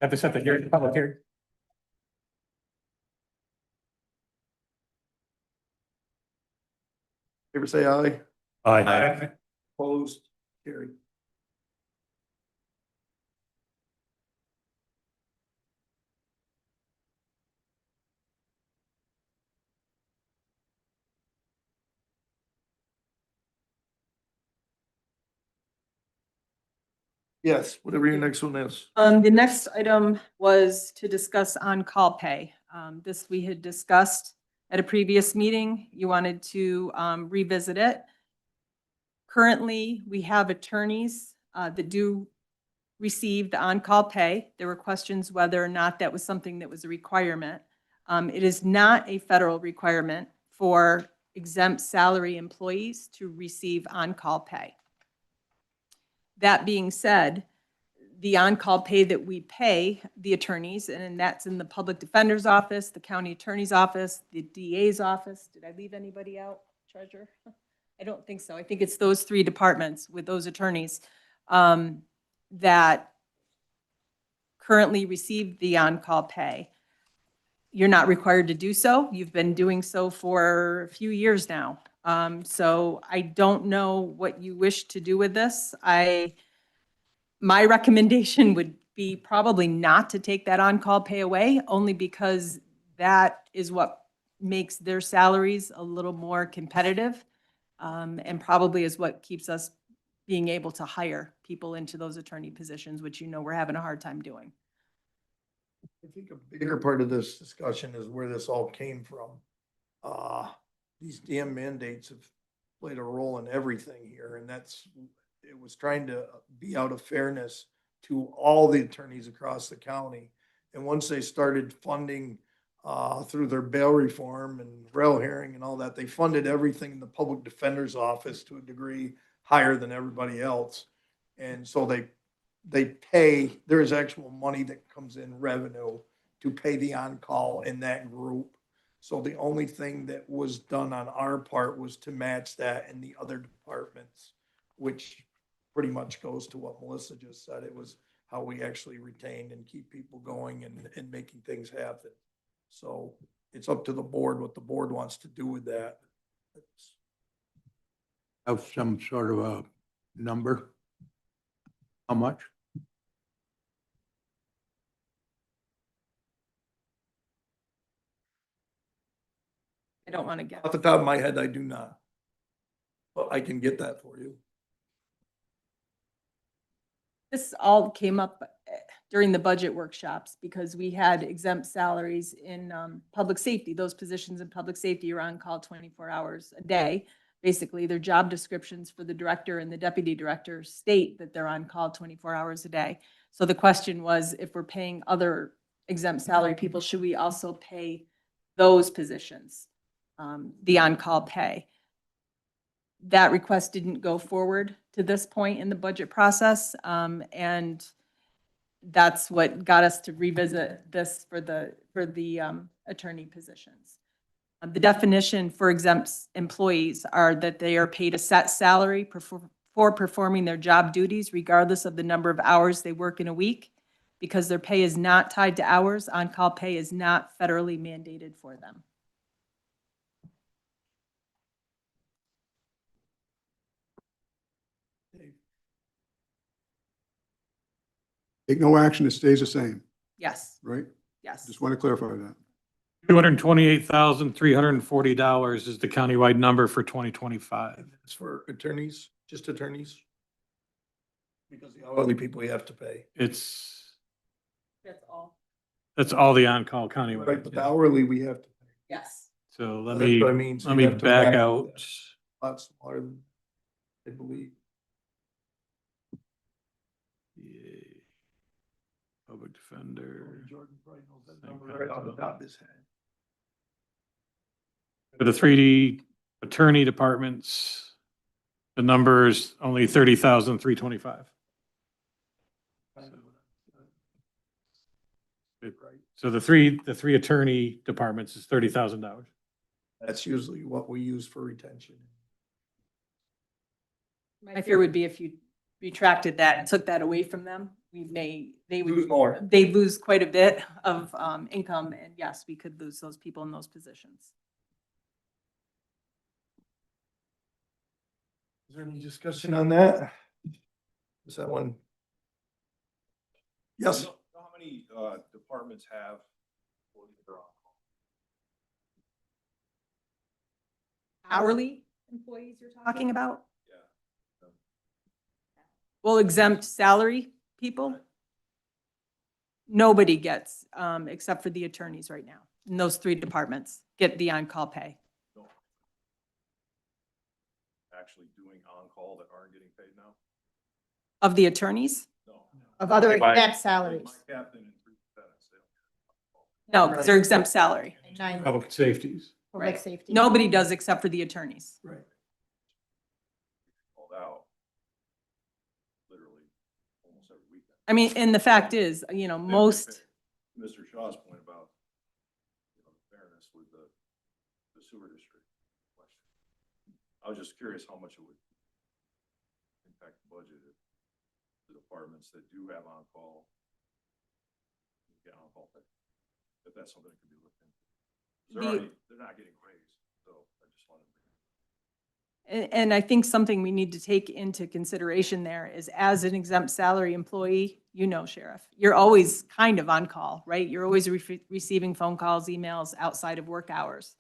Have to set the hearing, public hearing. Favor say aye. Aye. Opposed, carried. Yes, whatever your next one is. The next item was to discuss on-call pay. This we had discussed at a previous meeting. You wanted to revisit it. Currently, we have attorneys that do receive the on-call pay. There were questions whether or not that was something that was a requirement. It is not a federal requirement for exempt salary employees to receive on-call pay. That being said, the on-call pay that we pay the attorneys, and that's in the public defender's office, the county attorney's office, the DA's office. Did I leave anybody out, treasurer? I don't think so. I think it's those three departments with those attorneys that currently receive the on-call pay. You're not required to do so. You've been doing so for a few years now. So I don't know what you wish to do with this. My recommendation would be probably not to take that on-call pay away, only because that is what makes their salaries a little more competitive. And probably is what keeps us being able to hire people into those attorney positions, which we're having a hard time doing. I think a bigger part of this discussion is where this all came from. These damn mandates have played a role in everything here, and it was trying to be out of fairness to all the attorneys across the county. And once they started funding, through their bail reform and rail hearing and all that, they funded everything in the public defender's office to a degree higher than everybody else. And so they pay, there is actual money that comes in revenue to pay the on-call in that group. So the only thing that was done on our part was to match that in the other departments, which pretty much goes to what Melissa just said. It was how we actually retain and keep people going and making things happen. So it's up to the board, what the board wants to do with that. Have some sort of a number? How much? I don't want to get. Off the top of my head, I do not. But I can get that for you. This all came up during the budget workshops because we had exempt salaries in public safety. Those positions in public safety are on call 24 hours a day. Basically, their job descriptions for the director and the deputy director state that they're on call 24 hours a day. So the question was, if we're paying other exempt salary people, should we also pay those positions the on-call pay? That request didn't go forward to this point in the budget process. And that's what got us to revisit this for the attorney positions. The definition for exempt employees are that they are paid a set salary for performing their job duties regardless of the number of hours they work in a week. Because their pay is not tied to hours, on-call pay is not federally mandated for them. Take no action, it stays the same, Yes, right? yes. Just want to clarify that. $228,340 is the countywide number for 2025. It's for attorneys, just attorneys. Because the hourly people you have to pay. It's, That's all. that's all the on-call Right, countywide. but the hourly we have to pay. Yes. So That's what I mean. So let you me have to back whack out. a lot smaller than I believe. Yay. Public defender. Jordan probably knows that number right off the top of his head. For the 3D attorney departments, the number is only 30,325. So the three attorney departments is $30,000. That's usually what we use for retention. My fear would be if you retracted that and took that away from them, they would Lose more. They lose quite a bit of income, and yes, we could lose those people in those positions. Is there any discussion on that? Is that one? Yes. How many departments have employees that are on call? Hourly employees you're talking about? Yeah. Well, exempt salary people? Nobody gets, except for the attorneys right now, in those three departments, get the on-call pay. No. Actually doing on-call that aren't getting paid now? Of the attorneys? No. Of other By- exempt salaries. My captain and 3 lieutenants, No, because they're exempt salary. And 9 Public safeties. public safety. Nobody does except for the attorneys. Right. called out literally almost every weekend. I mean, and the fact is, most, Mr. Shaw's point about, fairness with the sewer district question. I was just curious how much it would impact the budget if the departments that do have on-call get on-call pay. If that's something that could be looked into. They're not getting raised, so I just wanted to. And I think something we need to take into consideration there is as an exempt salary employee, you know, Sheriff, you're always kind of on call, right? You're always receiving phone calls, emails outside of work hours.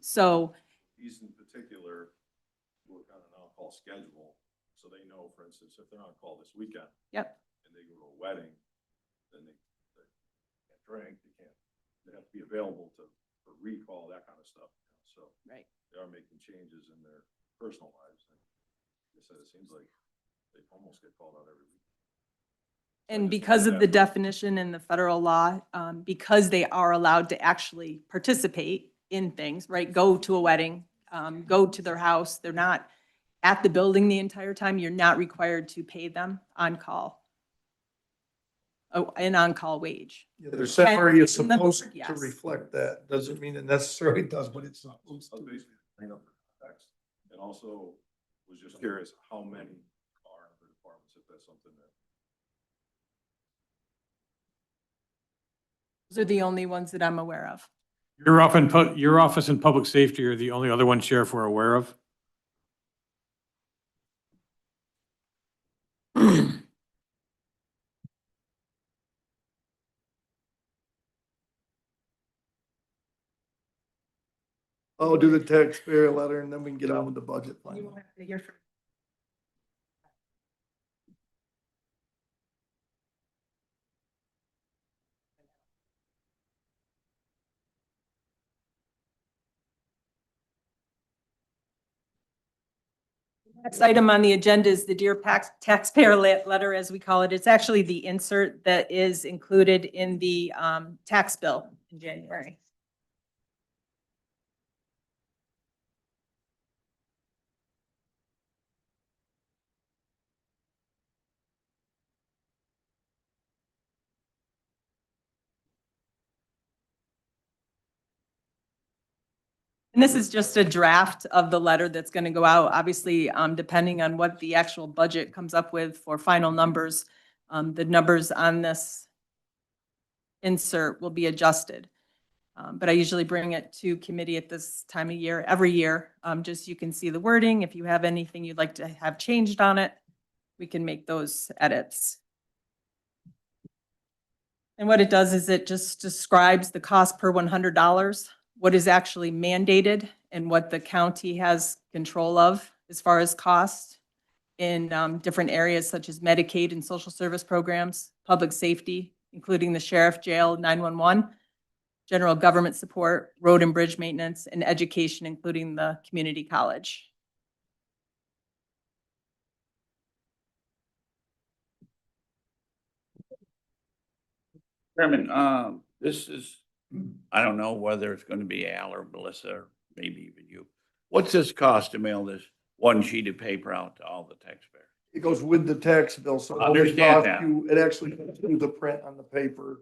So, These in particular work on an on-call schedule, so they know, for instance, if they're on call this weekend yep, and they go to a wedding, then they can't drink, they have to be available for recall, that kind of stuff. So right. they are making changes in their personal lives. And like I said, it seems like they almost get called out every week. And because of the definition in the federal law, because they are allowed to actually participate in things, right? Go to a wedding, go to their house. They're not at the building the entire time. You're not required to pay them on call. Oh, an on-call wage. Yeah, their salary is And the- supposed to yes. reflect that. Doesn't mean it necessarily does, but it's supposed I'll to. basically bring up the context. And also was just curious how many are in the departments, if that's something that. Those are the only ones that I'm aware of. Your office and public safety are the only other one, Sheriff, we're aware of? I'll do the taxpayer letter and then we can get on with the budget. finally. Next item on the agenda is the Dear Taxpayer Letter, as we call it. It's actually the insert that is included in the tax bill in January. And this is just a draft of the letter that's going to go out, obviously, depending on what the actual budget comes up with for final numbers. The numbers on this insert will be adjusted. But I usually bring it to committee at this time of year, every year, just so you can see the wording. If you have anything you'd like to have changed on it, we can make those edits. And what it does is it just describes the cost per $100, what is actually mandated and what the county has control of as far as cost in different areas such as Medicaid and social service programs, public safety, including the sheriff, jail, 911, general government support, road and bridge maintenance, and education, including the community college. Chairman, this is, I don't know whether it's going to be Al or Melissa, or maybe even you. What's this cost to mail this one sheet of paper out to all the taxpayers? It goes with the tax bill, so. it only Understand costs that. you- It actually goes through the print on the paper,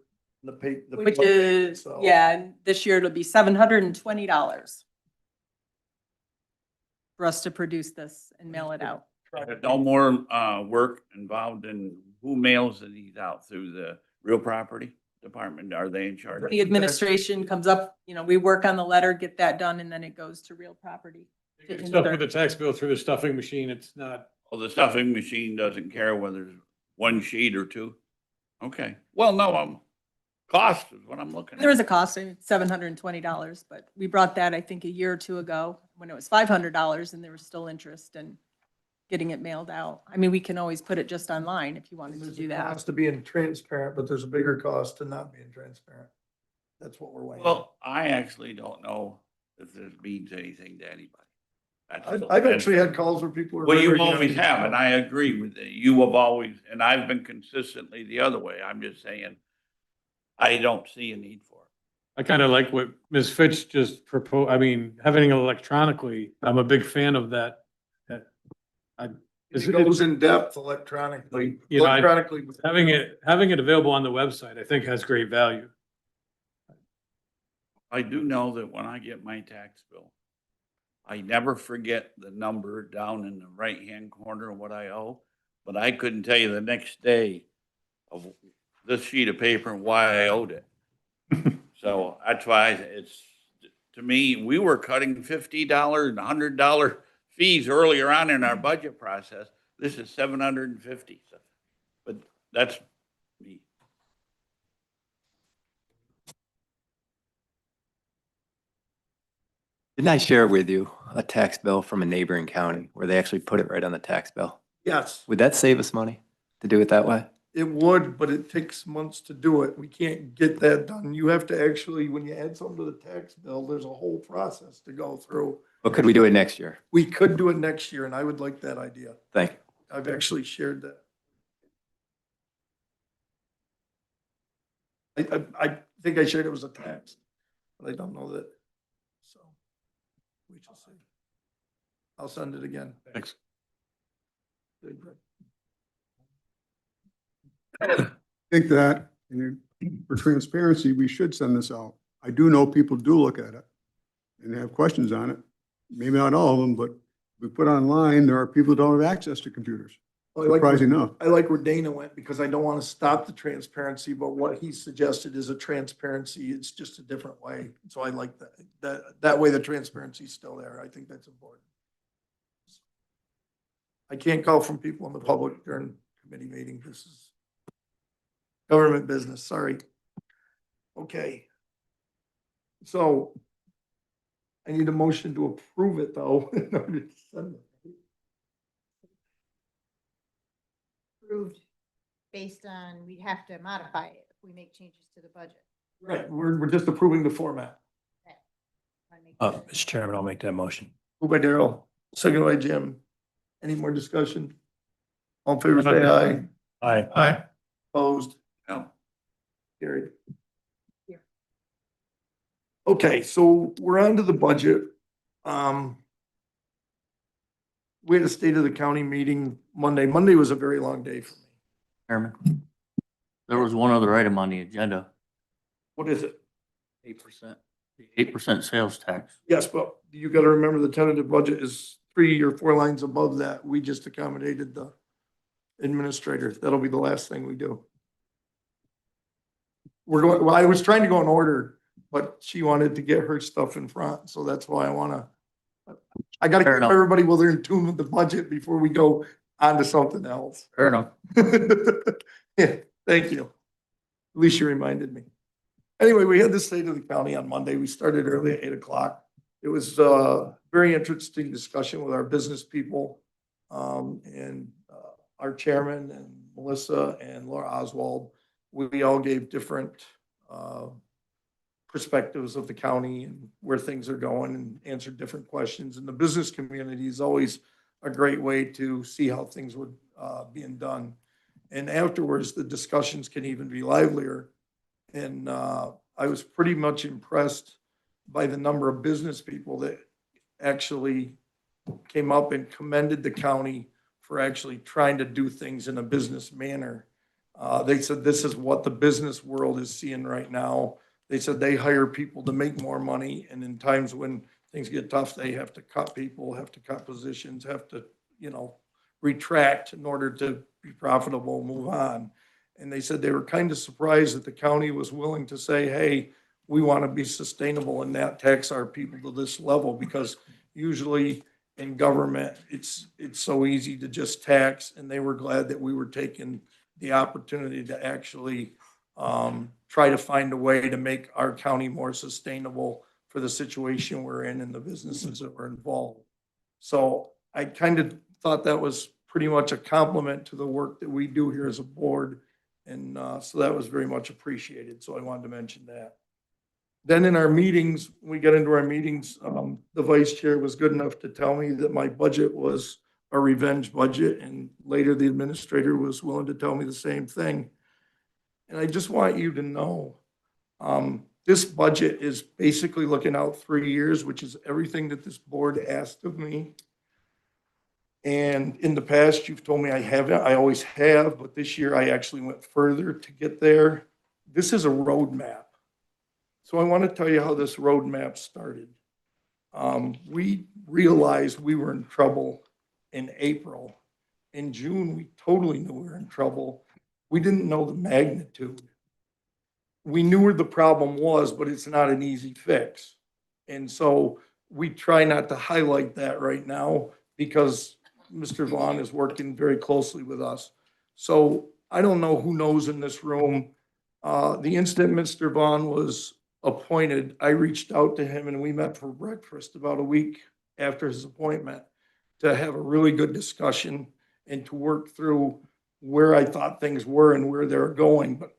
Which is, so. yeah, and this year it'll be $720 for us to produce this and mail it out. There's no more work involved in who mails these out through the real property department? Are they in charge? The administration comes up, we work on the letter, get that done, and then it goes to real property. You can stuff with the tax bill through the stuffing machine, it's not. Well, the stuffing machine doesn't care whether it's one sheet or two? Okay, well, no, cost is what I'm looking at. There is a cost, $720, but we brought that, I think, a year or two ago when it was $500 and there was still interest in getting it mailed out. I mean, we can always put it just online if you wanted to do that. Cost to being transparent, but there's a bigger cost to not being transparent. That's what we're weighing. Well, I actually don't know if this means anything to anybody. I've actually had calls where people are. Well, you very always happy. have, and I agree with it. You have always, and I've been consistently the other way. I'm just saying, I don't see a need for it. I kind of like what Ms. Fitch just proposed. I mean, having it electronically, I'm a big fan of that. It goes in depth electronically. You know, Electronically. Having it available on the website, I think has great value. I do know that when I get my tax bill, I never forget the number down in the right-hand corner of what I owe, but I couldn't tell you the next day of this sheet of paper and why I owed it. So that's why it's, to me, we were cutting $50 and $100 fees earlier on in our budget process. This is 750. But that's me. Didn't I share with you a tax bill from a neighboring county where they actually put it right on the tax bill? Yes, Would that save us money to do it that way? it would, but it takes months to do it. We can't get that done. You have to actually, when you add something to the tax bill, there's a whole process to go through. Or could we do it next year? We could do it next year, and I would like that idea. Thank you. I've actually shared that. I think I shared it was a tax, but I don't know that. So we shall see. I'll send it again. Thanks. Good, Greg. I think that, for transparency, we should send this out. I do know people do look at it and have questions on it. Maybe not all of them, but we put online, there are people who don't have access to computers. Surprising enough. I like where Dana went because I don't want to stop the transparency, but what he suggested is a transparency. It's just a different way. So I like that way the transparency is still there. I think that's important. I can't call from people in the public during committee meetings. This is government business, sorry. Okay. So I need a motion to approve it though. in order to send it. Approved based on, we'd have to modify it if we make changes to the budget. Right, we're just approving the format. Mr. Chairman, I'll make that motion. Moved by Daryl, second by Jim. Any more discussion? All in favor, say aye. Aye. Aye. Opposed? No. Carried. Okay, so we're on to the budget. We had a state of the county meeting Monday. Monday was a very long day for me. Chairman, there was one other item on the agenda, What is it? 8%, the 8% sales tax. Yes, but you gotta remember the tentative budget is 3 or 4 lines above that. We just accommodated the administrator. That'll be the last thing we do. Well, I was trying to go in order, but she wanted to get her stuff in front, so that's why I gotta Fair keep enough. everybody while they're in tune with the budget before we go on to something else. Fair enough. Yeah, thank you. At least you reminded me. Anyway, we had the state of the county on Monday. We started early at 8 o'clock. It was a very interesting discussion with our business people, and our chairman and Melissa and Laura Oswald. We all gave different perspectives of the county and where things are going and answered different questions. And the business community is always a great way to see how things were being done. And afterwards, the discussions can even be livelier. And I was pretty much impressed by the number of business people that actually came up and commended the county for actually trying to do things in a business manner. They said this is what the business world is seeing right now. They said they hire people to make more money, and in times when things get tough, they have to cut people, have to cut positions, have to, retract in order to be profitable, move on. And they said they were kind of surprised that the county was willing to say, hey, we want to be sustainable and not tax our people to this level, because usually in government, it's so easy to just tax, and they were glad that we were taking the opportunity to actually try to find a way to make our county more sustainable for the situation we're in and the businesses that were involved. So I kind of thought that was pretty much a compliment to the work that we do here as a board. And so that was very much appreciated. So I wanted to mention that. Then in our meetings, we got into our meetings, the vice chair was good enough to tell me that my budget was a revenge budget. And later the administrator was willing to tell me the same thing. And I just want you to know, this budget is basically looking out 3 years, which is everything that this board asked of me. And in the past, you've told me I haven't, I always have, but this year I actually went further to get there. This is a roadmap. So I want to tell you how this roadmap started. We realized we were in trouble in April. In June, we totally knew we were in trouble. We didn't know the magnitude. We knew where the problem was, but it's not an easy fix. And so we try not to highlight that right now, because Mr. Vaughn is working very closely with us. So I don't know who knows in this room. The instant Mr. Vaughn was appointed, I reached out to him and we met for breakfast about a week after his appointment to have a really good discussion and to work through where I thought things were and where they're going. But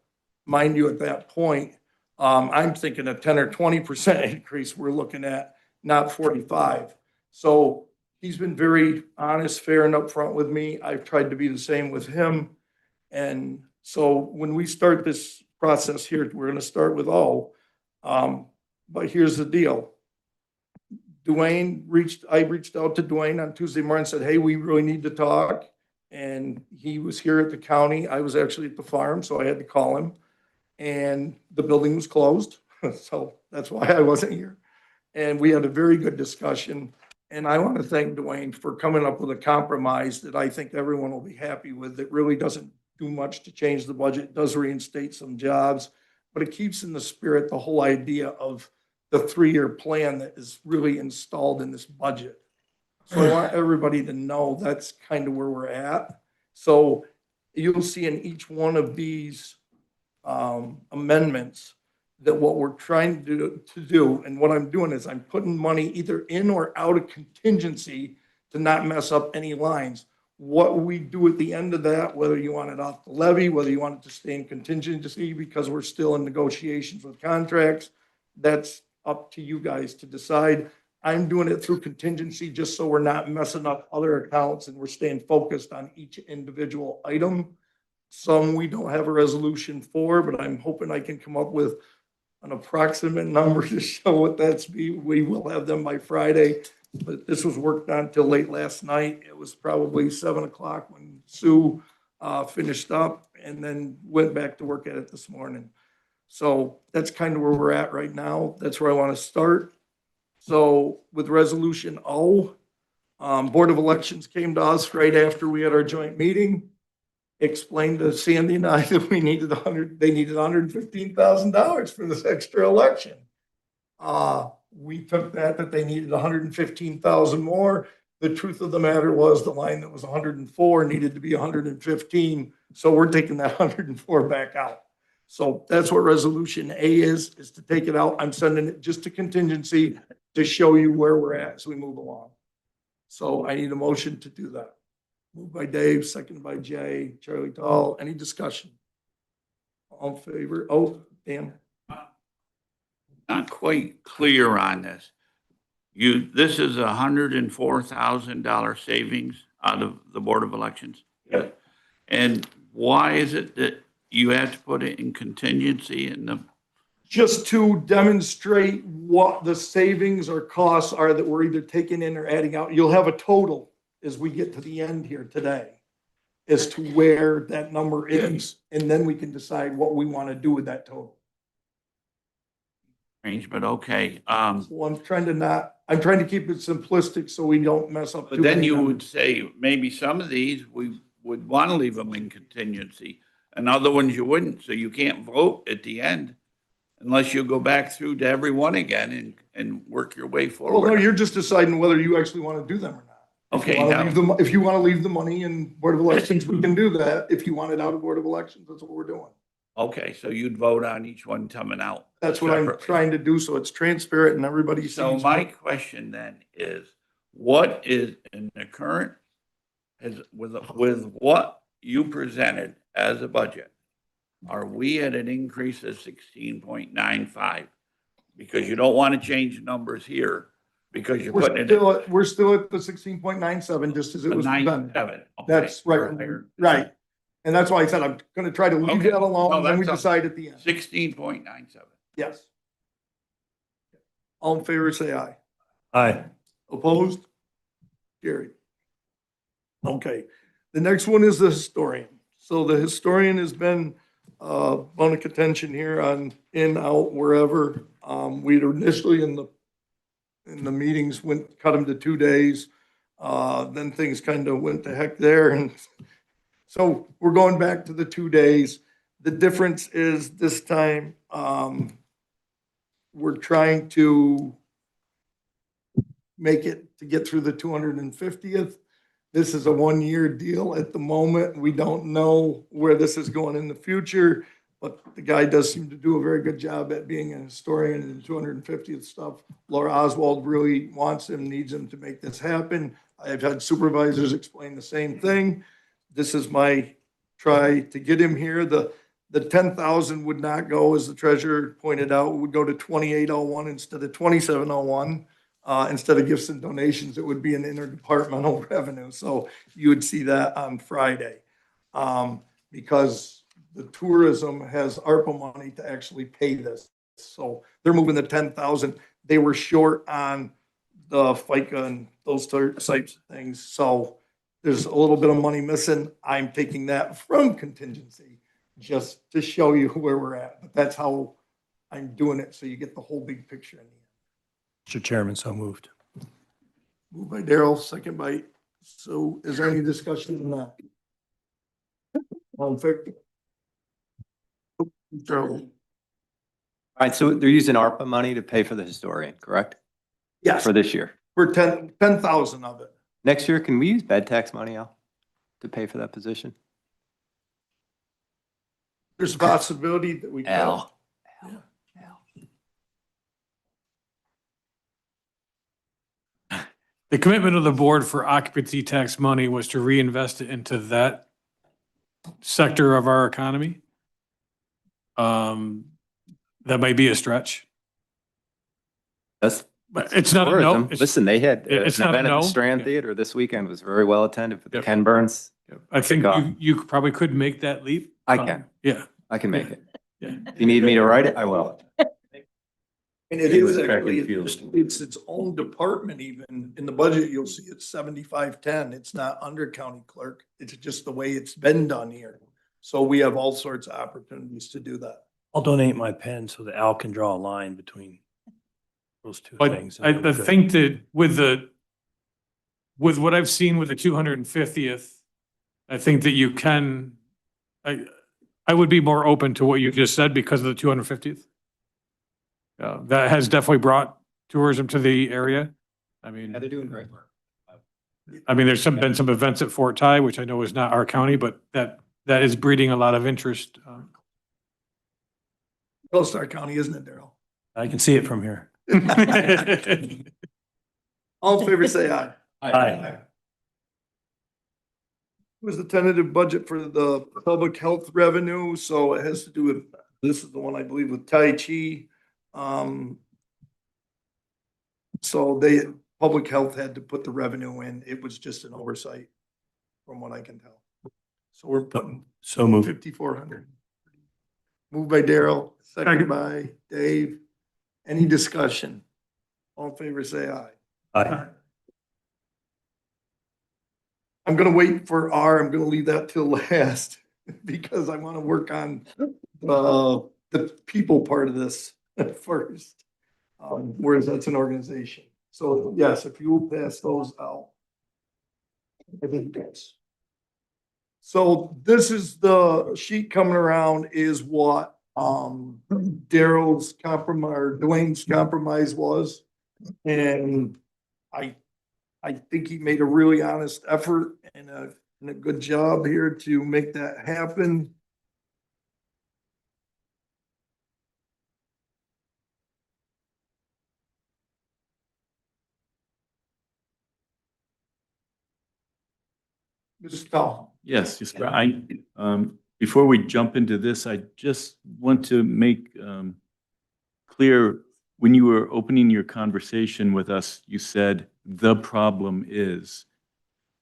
mind you, at that point, I'm thinking a 10 or 20% increase we're looking at, not 45. So he's been very honest, fair, and upfront with me. I've tried to be the same with him. And so when we start this process here, we're gonna start with O. But here's the deal. I reached out to Dwayne on Tuesday morning and said, hey, we really need to talk. And he was here at the county. I was actually at the farm, so I had to call him. And the building was closed. So that's why I wasn't here. And we had a very good discussion. And I want to thank Dwayne for coming up with a compromise that I think everyone will be happy with. It really doesn't do much to change the budget. It does reinstate some jobs, but it keeps in the spirit the whole idea of the 3-year plan that is really installed in this budget. So I want everybody to know that's kind of where we're at. So you'll see in each one of these amendments that what we're trying to do, and what I'm doing is I'm putting money either in or out of contingency to not mess up any lines. What we do at the end of that, whether you want it off the levy, whether you want it to stay in contingency because we're still in negotiations with contracts, that's up to you guys to decide. I'm doing it through contingency just so we're not messing up other accounts and we're staying focused on each individual item. Some we don't have a resolution for, but I'm hoping I can come up with an approximate number to show what that's be. We will have them by Friday, but this was worked on till late last night. It was probably 7 o'clock when Sue finished up and then went back to work at it this morning. So that's kind of where we're at right now. That's where I want to start. So with resolution O, Board of Elections came to us right after we had our joint meeting, explained to Sandy and I that they needed $115,000 for this extra election. We took that they needed 115,000 more. The truth of the matter was the line that was 104 needed to be 115. So we're taking that 104 back out. So that's what resolution A is to take it out. I'm sending it just to contingency to show you where we're at as we move along. So I need a motion to do that. Moved by Dave, seconded by Jay, Charlie Tall. Any discussion? All in favor? Oh, Dan. Not quite clear on this. This is $104,000 savings out of the Board of Elections? Yep. And why is it that you have to put it in contingency in the? Just to demonstrate what the savings or costs are that we're either taking in or adding out. You'll have a total as we get to the end here today as to where that number is. And then we can decide what we want to do with that total. Range, but okay. So I'm trying to keep it simplistic so we don't mess up. But then you would say maybe some of these we would want to leave them in contingency and other ones you wouldn't. So you can't vote at the end unless you go back through to everyone again and work your way forward. Well, no, you're just deciding whether you actually want to do them or not. Okay. If you want to leave the money in Board of Elections, we can do that. If you want it out of Board of Elections, that's what we're doing. Okay, so you'd vote on each one coming out. That's what I'm trying to do, so it's transparent and everybody sees. So my question then is, what is in the current, with what you presented as a budget, are we at an increase of 16.95? Because you don't want to change numbers here because you're putting it. We're still at the 16.97, just as it was done. 97. That's right, right. And that's why I said I'm going to try to leave that alone, and then we decide at the end. 16.97. Yes. All in favor, say aye. Aye. Opposed? Carried. Okay. The next one is the historian. So the historian has been bone of contention here on in, out, wherever. We'd initially in the meetings cut them to 2 days. Then things kind of went to heck there. And so we're going back to the 2 days. The difference is this time, we're trying to make it to get through the 250th. This is a 1-year deal at the moment. We don't know where this is going in the future, but the guy does seem to do a very good job at being a historian and 250th stuff. Laura Oswald really wants him, needs him to make this happen. I've had supervisors explain the same thing. This is my try to get him here. The 10,000 would not go, as the treasurer pointed out, would go to 2801 instead of 2701. Instead of gifts and donations, it would be an interdepartmental revenue. So you would see that on Friday. Because the tourism has ARPA money to actually pay this. So they're moving the 10,000. They were short on the FICA and those types of things. So there's a little bit of money missing. I'm taking that from contingency just to show you where we're at. But that's how I'm doing it. So you get the whole big picture in the end. Mr. Chairman, so moved. Moved by Daryl, second by, so is there any discussion on that? All in favor? Daryl? All right, so they're using ARPA money to pay for the historian, correct? Yes, For this year. for 10,000 of it. Next year, can we use bed tax money, Al, to pay for that position? There's a possibility that we. Al. The commitment of the board for occupancy tax money was to reinvest it into that sector of our economy. That might be a stretch, That's but it's not a no. tourism. It's- Listen, they had an it's not a event at the no. Strand Yeah. Theater this weekend, was very well attended for the Yep. Ken Burns. I think kickoff. you probably could make that leap. I can. Yeah. I can make it. Yeah. If you need me to write it, I will. And it See is what the actually, traffic feels. it's its own department even. In the budget, you'll see it's 7510. It's not under county clerk. It's just the way it's been done here. So we have all sorts of opportunities to do that. I'll donate my pen so that Al can draw a line between those two But things. I think that with what I've seen with the 250th, I think that you can, I would be more open to what you just said because of the 250th. That has definitely brought tourism to the area. I mean, Yeah, they're doing great work. there's been some events at Fort Ty, which I know is not our county, but that is breeding a lot of interest. Coast County, isn't it, Daryl? I can see it from here. All in favor, say aye. Aye. Was the tentative budget for the public health revenue, so it has to do with, this is the one I believe with Tai Chi. So public health had to put the revenue in, it was just an oversight, from what I can tell. So we're putting So moved. 5,400. Moved by Daryl, second by Dave. Any discussion? All in favor, say aye. Aye. I'm gonna wait for R, I'm gonna leave that till last, because I wanna work on the people part of this first. Whereas that's an organization. So yes, if you will pass those out. I think that's. So this is the sheet coming around is what, Daryl's compromise, or Dwayne's compromise was. And I think he made a really honest effort and a good job here to make that happen. Mr. Stahl. Yes, yes, but before we jump into this, I just want to make clear, when you were opening your conversation with us, you said, "The problem is,"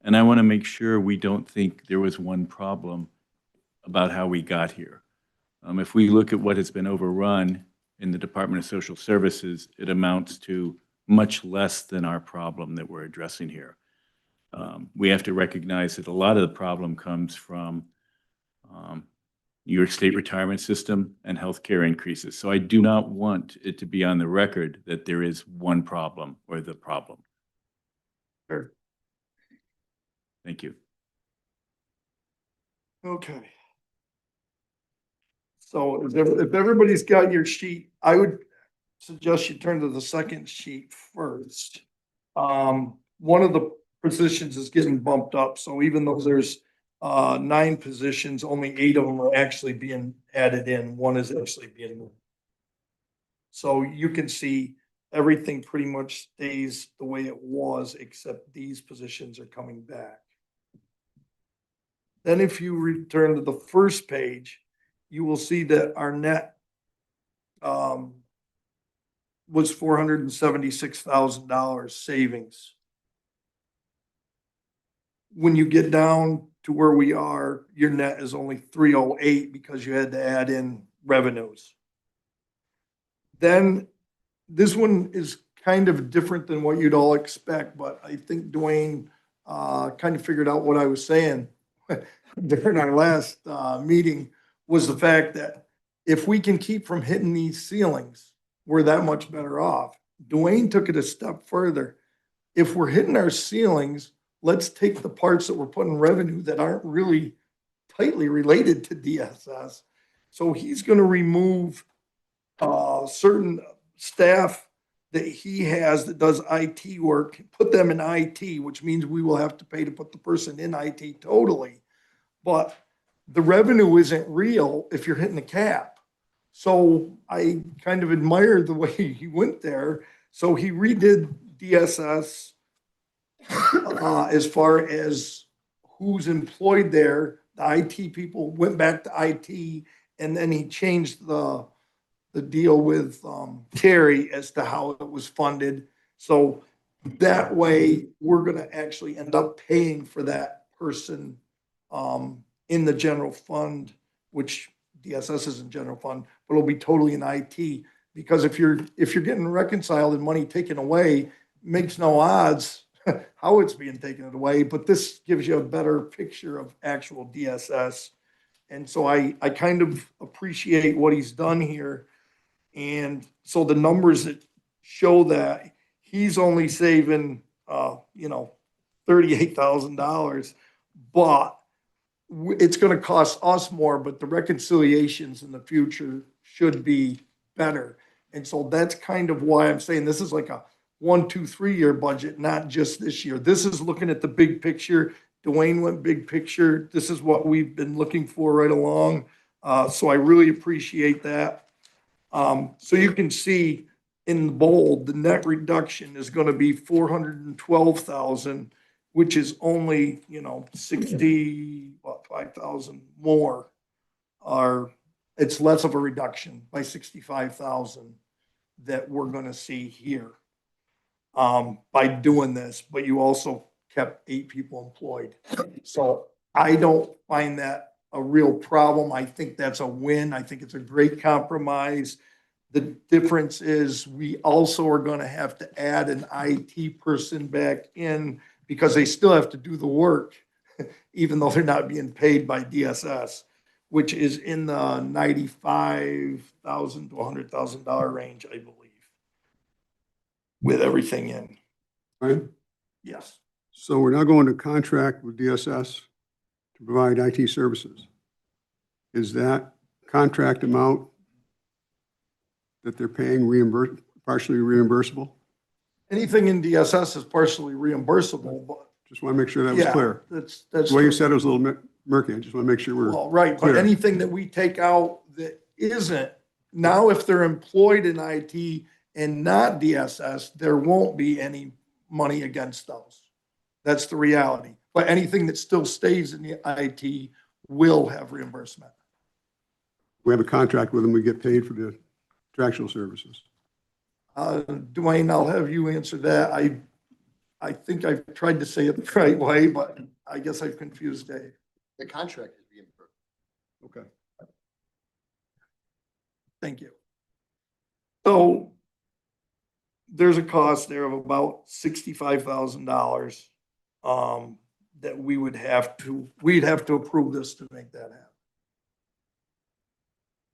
and I want to make sure we don't think there was one problem about how we got here. If we look at what has been overrun in the Department of Social Services, it amounts to much less than our problem that we're addressing here. We have to recognize that a lot of the problem comes from New York State retirement system and healthcare increases. So I do not want it to be on the record that there is one problem or the problem. Sure. Thank you. Okay. So if everybody's got your sheet, I would suggest you turn to the second sheet first. one of the positions is getting bumped up. So even though there's 9 positions, only 8 of them are actually being added in. One is actually being moved. So you can see everything pretty much stays the way it was, except these positions are coming back. Then if you return to the first page, you will see that our net was $476,000 savings. When you get down to where we are, your net is only 308 because you had to add in revenues. Then this one is kind of different than what you'd all expect, but I think Dwayne kind of figured out what I was saying during our last meeting, was the fact that if we can keep from hitting these ceilings, we're that much better off. Dwayne took it a step further. If we're hitting our ceilings, let's take the parts that we're putting revenue that aren't really tightly related to DSS. So he's going to remove certain staff that he has that does IT work, put them in IT, which means we will have to pay to put the person in IT totally. But the revenue isn't real if you're hitting the cap. So I kind of admire the way he went there. So he redid DSS as far as who's employed there. The IT people went back to IT, and then he changed the deal with Terry as to how it was funded. So that way, we're gonna actually end up paying for that person in the general fund, which DSS is in general fund, but it'll be totally in IT. Because if you're getting reconciled and money taken away, makes no odds how it's being taken away, but this gives you a better picture of actual DSS. And so I kind of appreciate what he's done here. And so the numbers that show that he's only saving, $38,000, but it's going to cost us more, but the reconciliations in the future should be better. And so that's kind of why I'm saying this is like a 1, 2, 3 year budget, not just this year. This is looking at the big picture. Dwayne went big picture. This is what we've been looking for right along. So I really appreciate that. So you can see in bold, the net reduction is going to be 412,000, which is only, 5,000 more. It's less of a reduction by 65,000 that we're going to see here by doing this, but you also kept 8 people employed. So I don't find that a real problem. I think that's a win. I think it's a great compromise. The difference is we also are going to have to add an IT person back in because they still have to do the work, even though they're not being paid by DSS, which is in the $95,000 to $100,000 range, I believe, with everything in. Right? Yes. So we're now going to contract with DSS to provide IT services. Is that contract amount that they're paying partially reimbursable? Anything in DSS is partially reimbursable, but Just want to make sure that was yeah, clear. that's. The way you said it was a little murky. I just want to make sure we're Well, right, but clear. anything that we take out that isn't, now if they're employed in IT and not DSS, there won't be any money against those. That's the reality. But anything that still stays in the IT will have reimbursement. We have a contract with them, we get paid for the contractual services. Dwayne, I'll have you answer that. I think I've tried to say it the right way, but I guess I've confused Dave. The contract is being approved. Okay. Thank you. So there's a cost there of about $65,000 that we'd have to approve this to make that happen.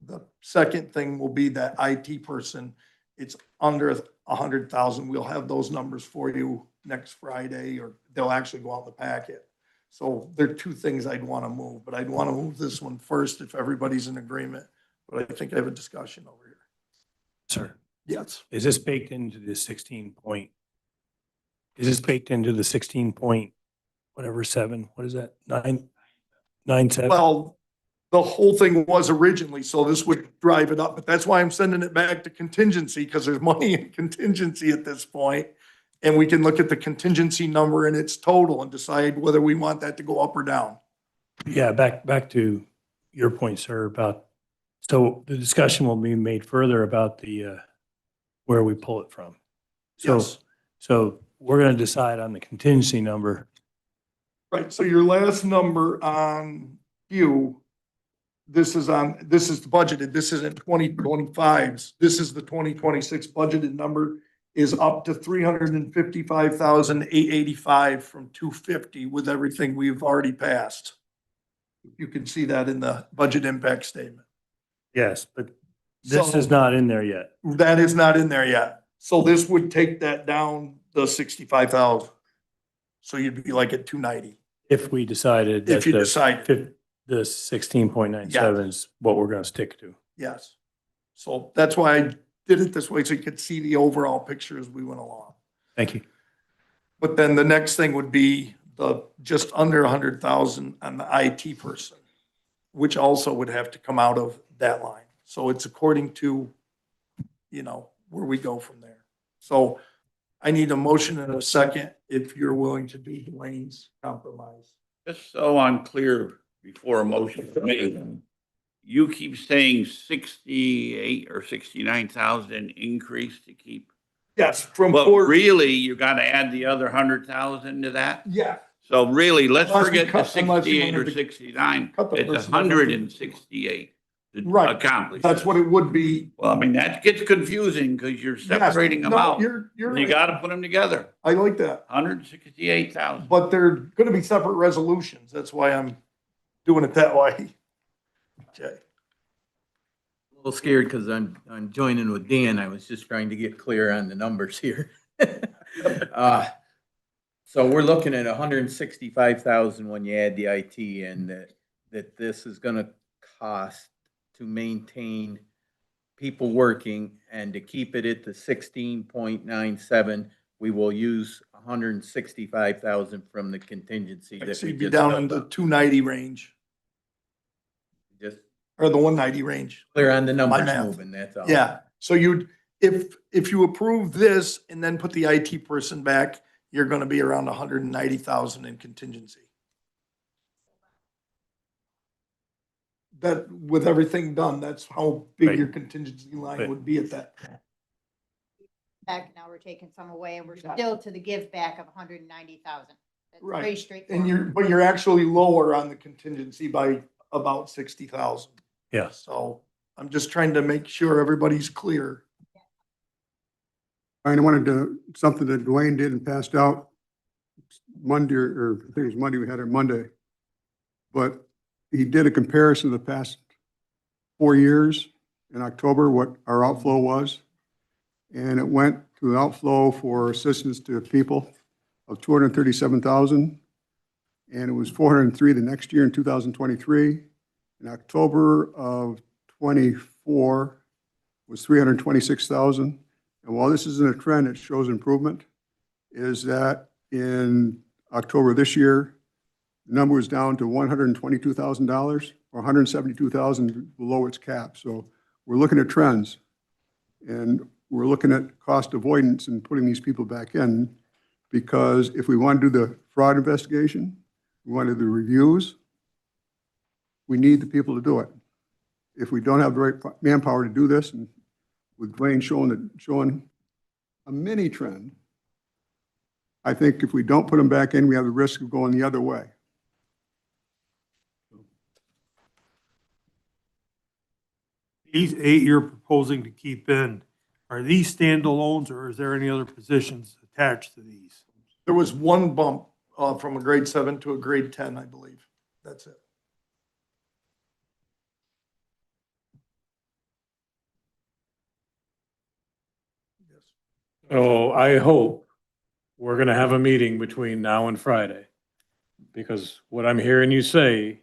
The second thing will be that IT person. It's under 100,000. We'll have those numbers for you next Friday, or they'll actually go out in the packet. So there are 2 things I'd want to move, but I'd want to move this one first if everybody's in agreement. But I think I have a discussion over here. Sir, Yes. is this baked into the 16 point Is this baked into the 16 point, whatever, 7, what is that, 9.97? Well, the whole thing was originally, so this would drive it up, but that's why I'm sending it back to contingency, because there's money in contingency at this point. And we can look at the contingency number and its total and decide whether we want that to go up or down. Yeah, back to your point, sir, about, so the discussion will be made further about the, where we pull it from. So, Yes. so we're gonna decide on the contingency number. Right, so your last number on you, this is the budgeted, this isn't 2025's, this is the 2026 budgeted number is up to 355,885 from 250 with everything we've already passed. You can see that in the budget impact statement. Yes, but this So- is not in there yet. That is not in there yet. So this would take that down the 65,000. So you'd be like at 290. If we decided that If you decided. the 16.97 is what we're gonna stick to. Yes. So that's why I did it this way, so you could see the overall picture as we went along. Thank you. But then the next thing would be the just under 100,000 on the IT person, which also would have to come out of that line. So it's according to, where we go from there. So I need a motion and a second if you're willing to do Dwayne's compromise. Just so I'm clear before a motion is made, you keep saying 68 or 69,000 increase to keep. Yes, from But four. really, you gotta add the other 100,000 to that? Yeah. So really, let's Unless we forget the cut- unless you 68 or wanted to 69. cut the It's person. 168 to Right. accomplish. That's this. what it would be. Well, I mean, that gets confusing because you're Yes, separating them no, out. You're You right. gotta put them together. I like that. 168,000. But they're gonna be separate resolutions. That's why I'm doing it that way. Okay. A little scared because I'm joining with Dan. I was just trying to get clear on the numbers here. So we're looking at 165,000 when you add the IT and that this is gonna cost to maintain people working and to keep it at the 16.97, we will use 165,000 from the contingency that So we you'd be just down filled in the up. 290 range Just or the 190 range. clear on the numbers math. moving, that's all. Yeah. So if you approve this and then put the IT person back, you're gonna be around 190,000 in contingency. That, with everything done, that's how big Right. your contingency line Right. would be at that. Back, now we're taking some away and we're still to the give back of 190,000. That's Right. very And straightforward. but you're actually lower on the contingency by about 60,000. Yeah. So I'm just trying to make sure everybody's clear. I wanted to, something that Dwayne did and passed out Monday, or I think it was Monday, we had it Monday. But he did a comparison of the past 4 years in October, what our outflow was. And it went to an outflow for assistance to people of 237,000. And it was 403 the next year in 2023. In October of 24 was 326,000. And while this isn't a trend, it shows improvement, is that in October this year, the number was down to $122,000 or 172,000 below its cap. So we're looking at trends. And we're looking at cost avoidance and putting these people back in, because if we want to do the fraud investigation, we want to do the reviews, we need the people to do it. If we don't have the right manpower to do this, and with Dwayne showing a mini trend, I think if we don't put them back in, we have the risk of going the other way. These 8 you're proposing to keep in, are these standalones or is there any other positions attached to these? There was one bump from a grade 7 to a grade 10, I believe. That's it. Yes. So I hope we're gonna have a meeting between now and Friday. Because what I'm hearing you say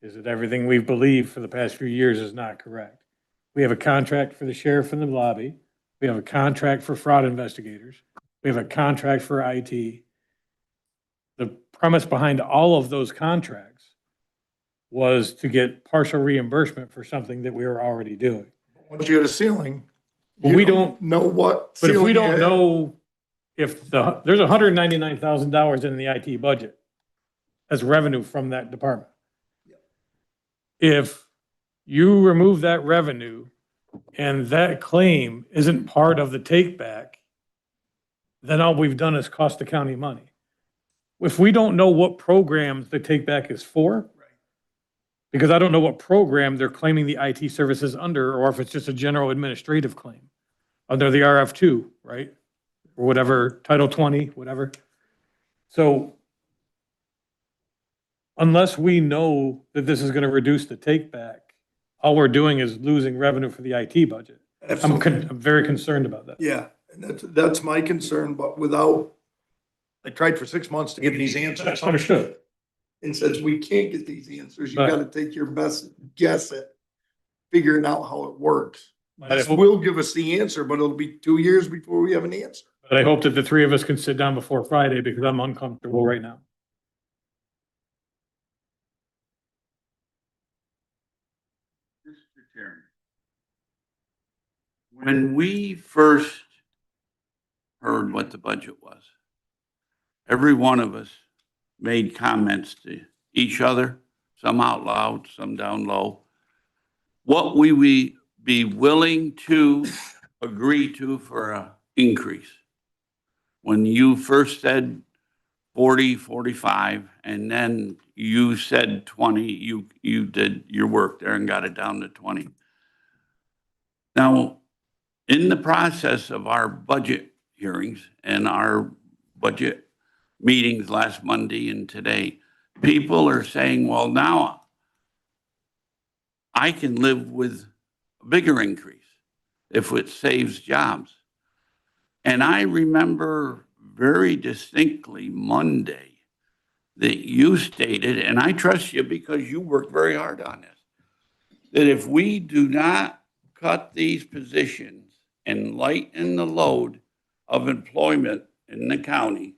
is that everything we've believed for the past few years is not correct. We have a contract for the sheriff in the lobby. We have a contract for fraud investigators. We have a contract for IT. The premise behind all of those contracts was to get partial reimbursement for something that we were already doing. Once you hit a ceiling, But you we don't, know what. but if we ceiling you don't hit. know if there's $199,000 in the IT budget as revenue from that department. If you remove that revenue and that claim isn't part of the take back, then all we've done is cost the county money. If we don't know what programs the take back is for, because I don't know what program they're claiming the IT services under, or if it's just a general administrative claim under the RF2, right? Or whatever, Title 20, whatever. So unless we know that this is going to reduce the take back, all we're doing is losing revenue for the IT budget. I'm very concerned about that. Yeah, and that's my concern, but I tried for 6 months to get these answers. That's understood. And since we can't get these answers, you But- gotta take your best guess at figuring out how it works. But I This hope- will give us the answer, but it'll be 2 years before we have an answer. But I hope that the three of us can sit down before Friday because I'm uncomfortable right now. Mr. Chairman, when we first heard what the budget was, every one of us made comments to each other, some out loud, some down low. What we be willing to agree to for an increase. When you first said 40, 45, and then you said 20, you did your work there and got it down to 20. Now, in the process of our budget hearings and our budget meetings last Monday and today, people are saying, well, now I can live with a bigger increase if it saves jobs. And I remember very distinctly Monday that you stated, and I trust you because you worked very hard on this, that if we do not cut these positions and lighten the load of employment in the county,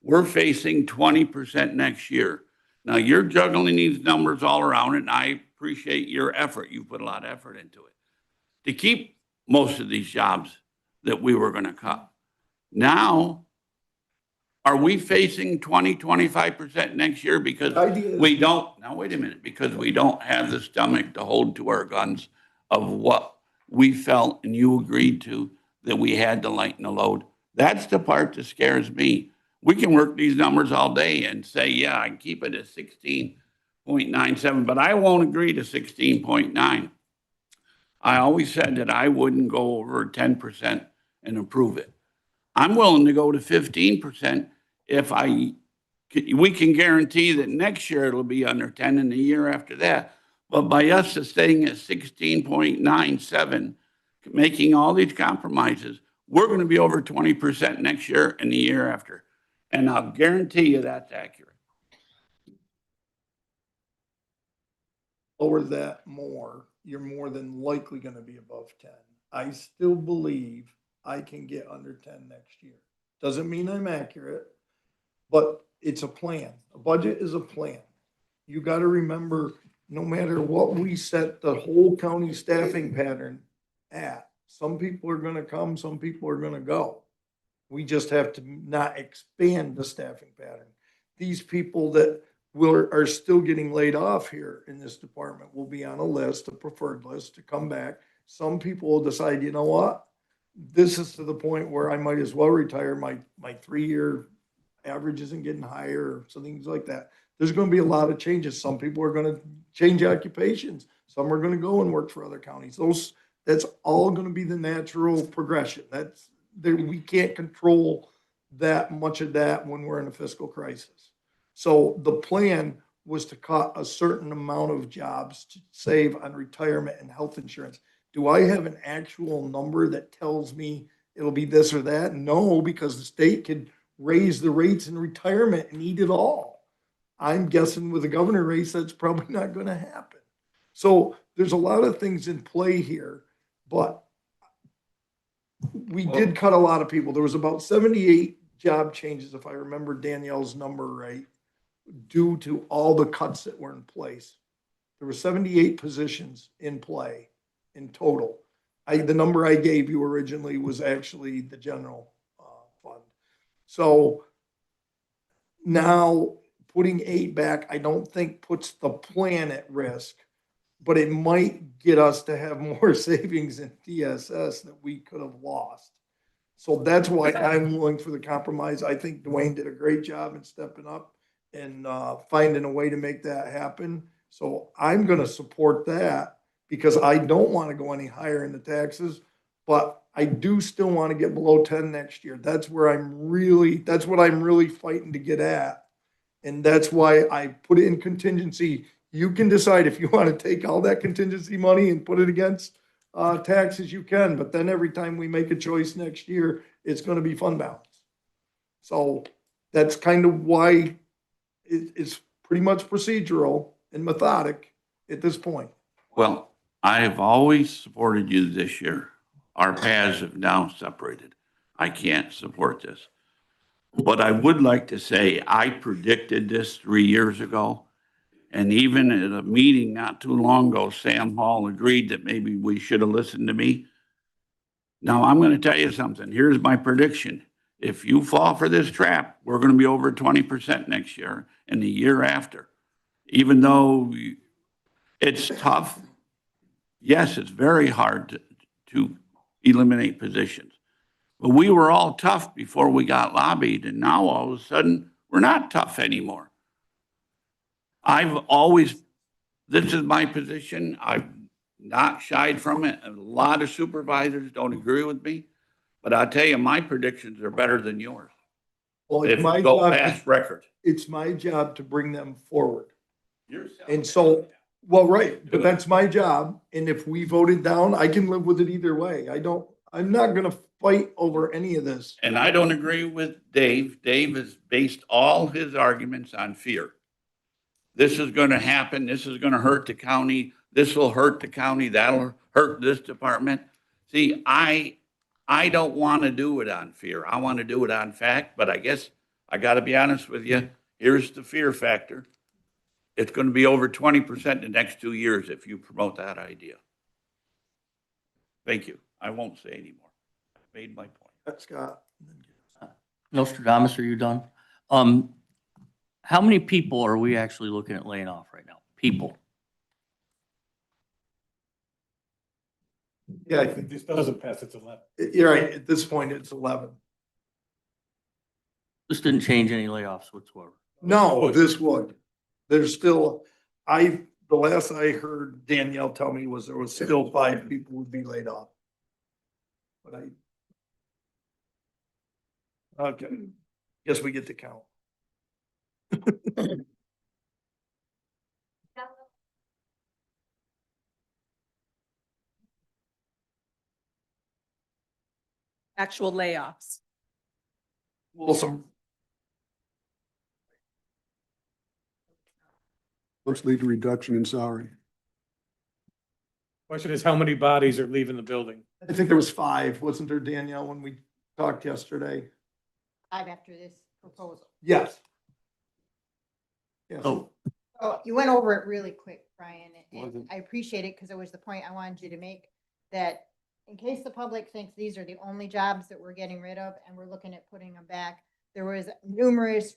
we're facing 20% next year. Now, you're juggling these numbers all around, and I appreciate your effort. You put a lot of effort into it to keep most of these jobs that we were going to cut. Now, are we facing 20, 25% next year because we don't, now wait a minute, because we don't have the stomach to hold to our guns of what we felt and you agreed to that we had to lighten the load? That's the part that scares me. We can work these numbers all day and say, yeah, I can keep it at 16.97, but I won't agree to 16.9. I always said that I wouldn't go over 10% and improve it. I'm willing to go to 15% if we can guarantee that next year it'll be under 10 and the year after that. But by us staying at 16.97, making all these compromises, we're going to be over 20% next year and the year after. And I'll guarantee you that's accurate. Lower that more, you're more than likely gonna be above 10. I still believe I can get under 10 next year. Doesn't mean I'm accurate, but it's a plan. A budget is a plan. You gotta remember, no matter what we set the whole county staffing pattern at, some people are gonna come, some people are gonna go. We just have to not expand the staffing pattern. These people that are still getting laid off here in this department will be on a list, a preferred list to come back. Some people will decide, you know what? This is to the point where I might as well retire. My 3-year average isn't getting higher, so things like that. There's gonna be a lot of changes. Some people are gonna change occupations. Some are gonna go and work for other counties. That's all gonna be the natural progression. We can't control that much of that when we're in a fiscal crisis. So the plan was to cut a certain amount of jobs to save on retirement and health insurance. Do I have an actual number that tells me it'll be this or that? No, because the state could raise the rates in retirement and eat it all. I'm guessing with the governor race, that's probably not going to happen. So there's a lot of things in play here, but we did cut a lot of people. There was about 78 job changes, if I remember Danielle's number right, due to all the cuts that were in place. There were 78 positions in play in total. The number I gave you originally was actually the general fund. So now putting 8 back, I don't think puts the plan at risk, but it might get us to have more savings in DSS that we could have lost. So that's why I'm willing for the compromise. I think Dwayne did a great job in stepping up and finding a way to make that happen. So I'm gonna support that because I don't want to go any higher in the taxes, but I do still want to get below 10 next year. That's what I'm really fighting to get at. And that's why I put it in contingency. You can decide if you want to take all that contingency money and put it against taxes, you can, but then every time we make a choice next year, it's going to be fund balance. So that's kind of why it's pretty much procedural and methodic at this point. Well, I have always supported you this year. Our paths have now separated. I can't support this. But I would like to say I predicted this 3 years ago. And even at a meeting not too long ago, Sam Hall agreed that maybe we should have listened to me. Now, I'm going to tell you something. Here's my prediction. If you fall for this trap, we're going to be over 20% next year and the year after. Even though it's tough, yes, it's very hard to eliminate positions. But we were all tough before we got lobbied, and now all of a sudden, we're not tough anymore. I've always, this is my position. I've not shied from it. A lot of supervisors don't agree with me, but I'll tell you, my predictions are better than yours. Well, If you go past record. it's my job to bring them forward. Yours. And so, well, right, but that's my job. And if we voted down, I can live with it either way. I'm not gonna fight over any of this. And I don't agree with Dave. Dave has based all his arguments on fear. This is going to happen. This is going to hurt the county. This will hurt the county. That'll hurt this department. See, I don't want to do it on fear. I want to do it on fact, but I guess I got to be honest with you. Here's the fear factor. It's going to be over 20% the next 2 years if you promote that idea. Thank you. I won't say anymore. I made my point. Scott. Nostradamus, are you done? How many people are we actually looking at laying off right now? People. Yeah, I If think this doesn't pass, it's 11. you're right. At this point, it's 11. This didn't change any layoffs whatsoever. No, this would. There's still, the last I heard Danielle tell me was there was still 5 people would be laid off. But okay, guess we get to count. Actual layoffs. Well, Let's lead to reduction in salary. Question is, how many bodies are leaving the building? I think there was 5, wasn't there, Danielle, when we talked yesterday? 5 after this proposal. Yes. Yes. Oh, Oh, you went over it really quick, Brian, and Wasn't- I appreciate it because it was the point I wanted you to make, that in case the public thinks these are the only jobs that we're getting rid of and we're looking at putting them back, there was numerous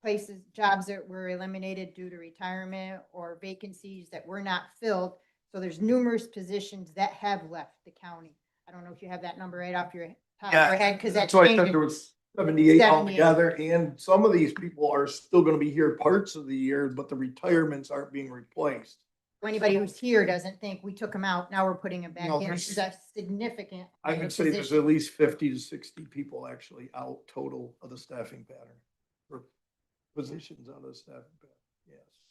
places, jobs that were eliminated due to retirement or vacancies that were not filled. So there's numerous positions that have left the county. I don't know if you have that number right off your top of your head, because that's So I said changing. there was 78 78. altogether, and some of these people are still gonna be here parts of the year, but the retirements aren't being replaced. Anybody who's here doesn't think we took them out, now we're putting them back No, in. there's- It's a significant. I number would of say there's positions. at least 50 to 60 people actually out total of the staffing pattern. Or positions out of the staffing pattern, yes.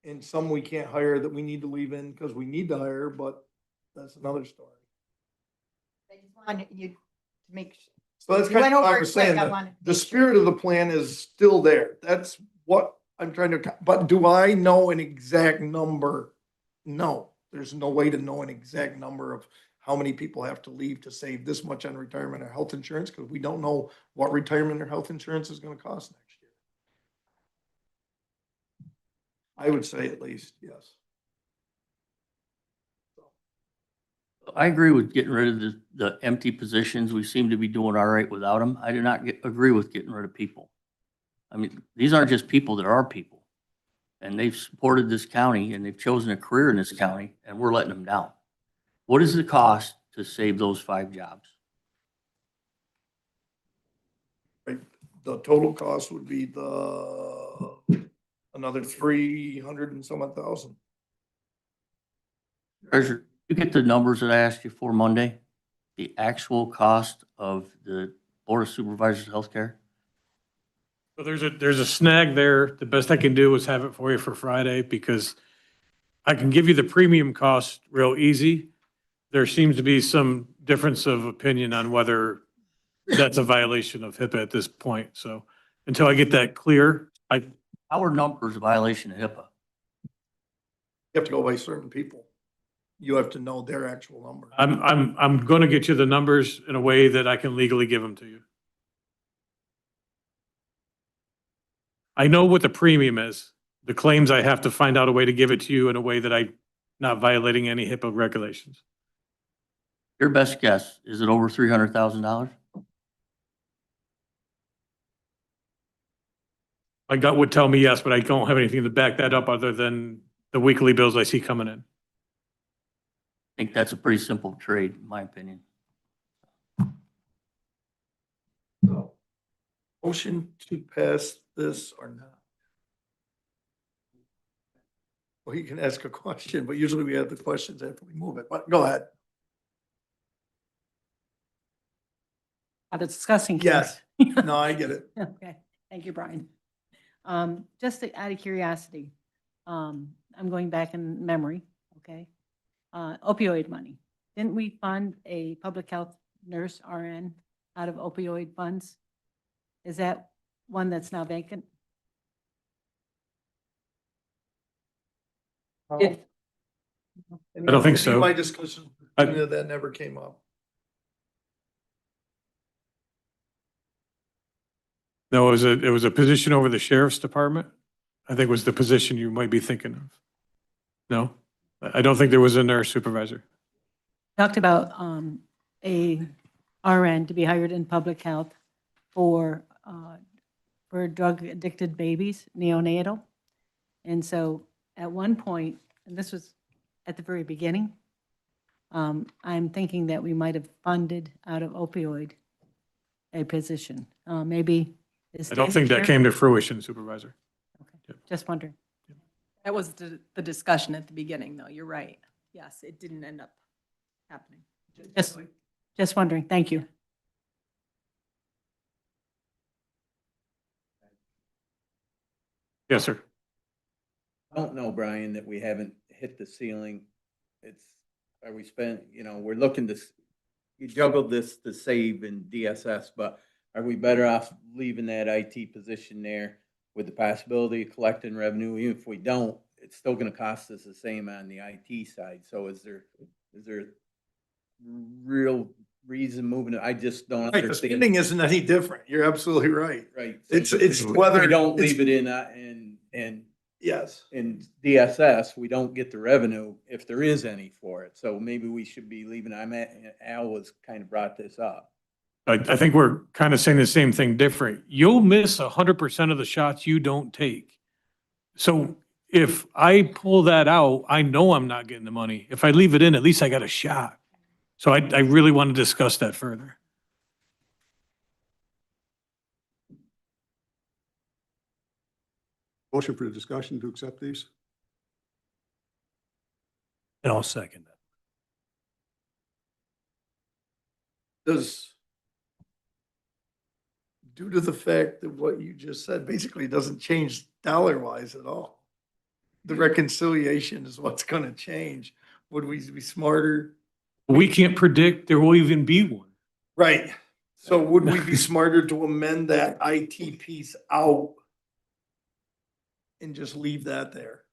And some we can't hire that we need to leave in because we need to hire, but that's another story. I just wanted you to make. So that's You kind went of what over I it was quick, saying, I that wanted to the make sure. spirit of the plan is still there. That's what I'm trying to, but do I know an exact number? No, there's no way to know an exact number of how many people have to leave to save this much on retirement or health insurance, because we don't know what retirement or health insurance is gonna cost next year. I would say at least, yes. I agree with getting rid of the empty positions. We seem to be doing all right without them. I do not agree with getting rid of people. I mean, these aren't just people, there are people. And they've supported this county and they've chosen a career in this county and we're letting them down. What is the cost to save those 5 jobs? Right, the total cost would be another 300 and some odd thousand. Treasurer, you get the numbers that I asked you for Monday? The actual cost of the Board of Supervisors Healthcare? So there's a snag there. The best I can do is have it for you for Friday because I can give you the premium cost real easy. There seems to be some difference of opinion on whether that's a violation of HIPAA at this point. So until I get that clear, Our numbers a violation of HIPAA. You have to go by certain people. You have to know their actual number. I'm going to get you the numbers in a way that I can legally give them to you. I know what the premium is. The claims, I have to find out a way to give it to you in a way that I'm not violating any HIPAA regulations. Your best guess, is it over $300,000? My gut would tell me yes, but I don't have anything to back that up other than the weekly bills I see coming in. I think that's a pretty simple trade, in my opinion. So, motion to pass this or not? Well, you can ask a question, but usually we have the questions after we move it, but go ahead. Discussing. Yes, no, I get it. Okay, thank you, Brian. Just out of curiosity, I'm going back in memory, okay? Opioid money. Didn't we fund a public health nurse RN out of opioid funds? Is that one that's now vacant? I don't think so. My discussion, that never came up. No, it was a position over the sheriff's department. I think was the position you might be thinking of. No, I don't think there was a nurse supervisor. Talked about a RN to be hired in public health for drug addicted babies, neonatal. And so at one point, and this was at the very beginning, I'm thinking that we might have funded out of opioid a position. Maybe. I don't think that came to fruition, Supervisor. Okay. Just wondering. That was the discussion at the beginning, though. You're right. Yes, it didn't end up happening. Just wondering. Thank you. Yes, sir. I don't know, Brian, that we haven't hit the ceiling. Are we we're looking to, you juggled this to save in DSS, but are we better off leaving that IT position there with the possibility of collecting revenue? Even if we don't, it's still gonna cost us the same on the IT side. So is there real reason moving it? I just don't Right, the understand. spending isn't any different. You're absolutely right. Right. It's If whether. we don't it's- leave it in Yes. in DSS, we don't get the revenue if there is any for it. So maybe we should be leaving, Al was kind of brought this up. I think we're kind of saying the same thing different. You'll miss 100% of the shots you don't take. So if I pull that out, I know I'm not getting the money. If I leave it in, at least I got a shot. So I really want to discuss that further. Motion for the discussion to accept these? And I'll second that. Due to the fact that what you just said basically doesn't change dollar wise at all. The reconciliation is what's gonna change. Would we be smarter? We can't predict there will even be one. Right. So would we be smarter to amend that IT piece out and just leave that there?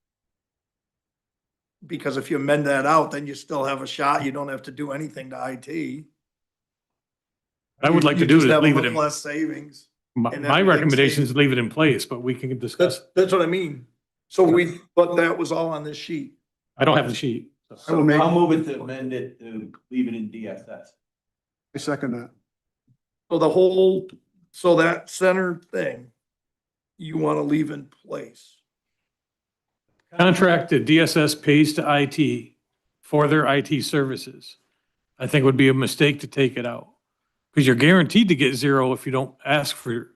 because if you amend that out, then you still have a shot. You don't have to do anything to IT. I would like to You do just is have a leave it little in, less savings. my and my everything recommendation is stays- leave it in place, but we can discuss. That's what I mean. So but that was all on this sheet. I don't have the sheet. so. I will make, I'll move it to amend it to leave it in DSS. I second that. So that center thing, you want to leave in place. Contract that DSS pays to IT for their IT services, I think would be a mistake to take it out. Because you're guaranteed to get zero if you don't ask for your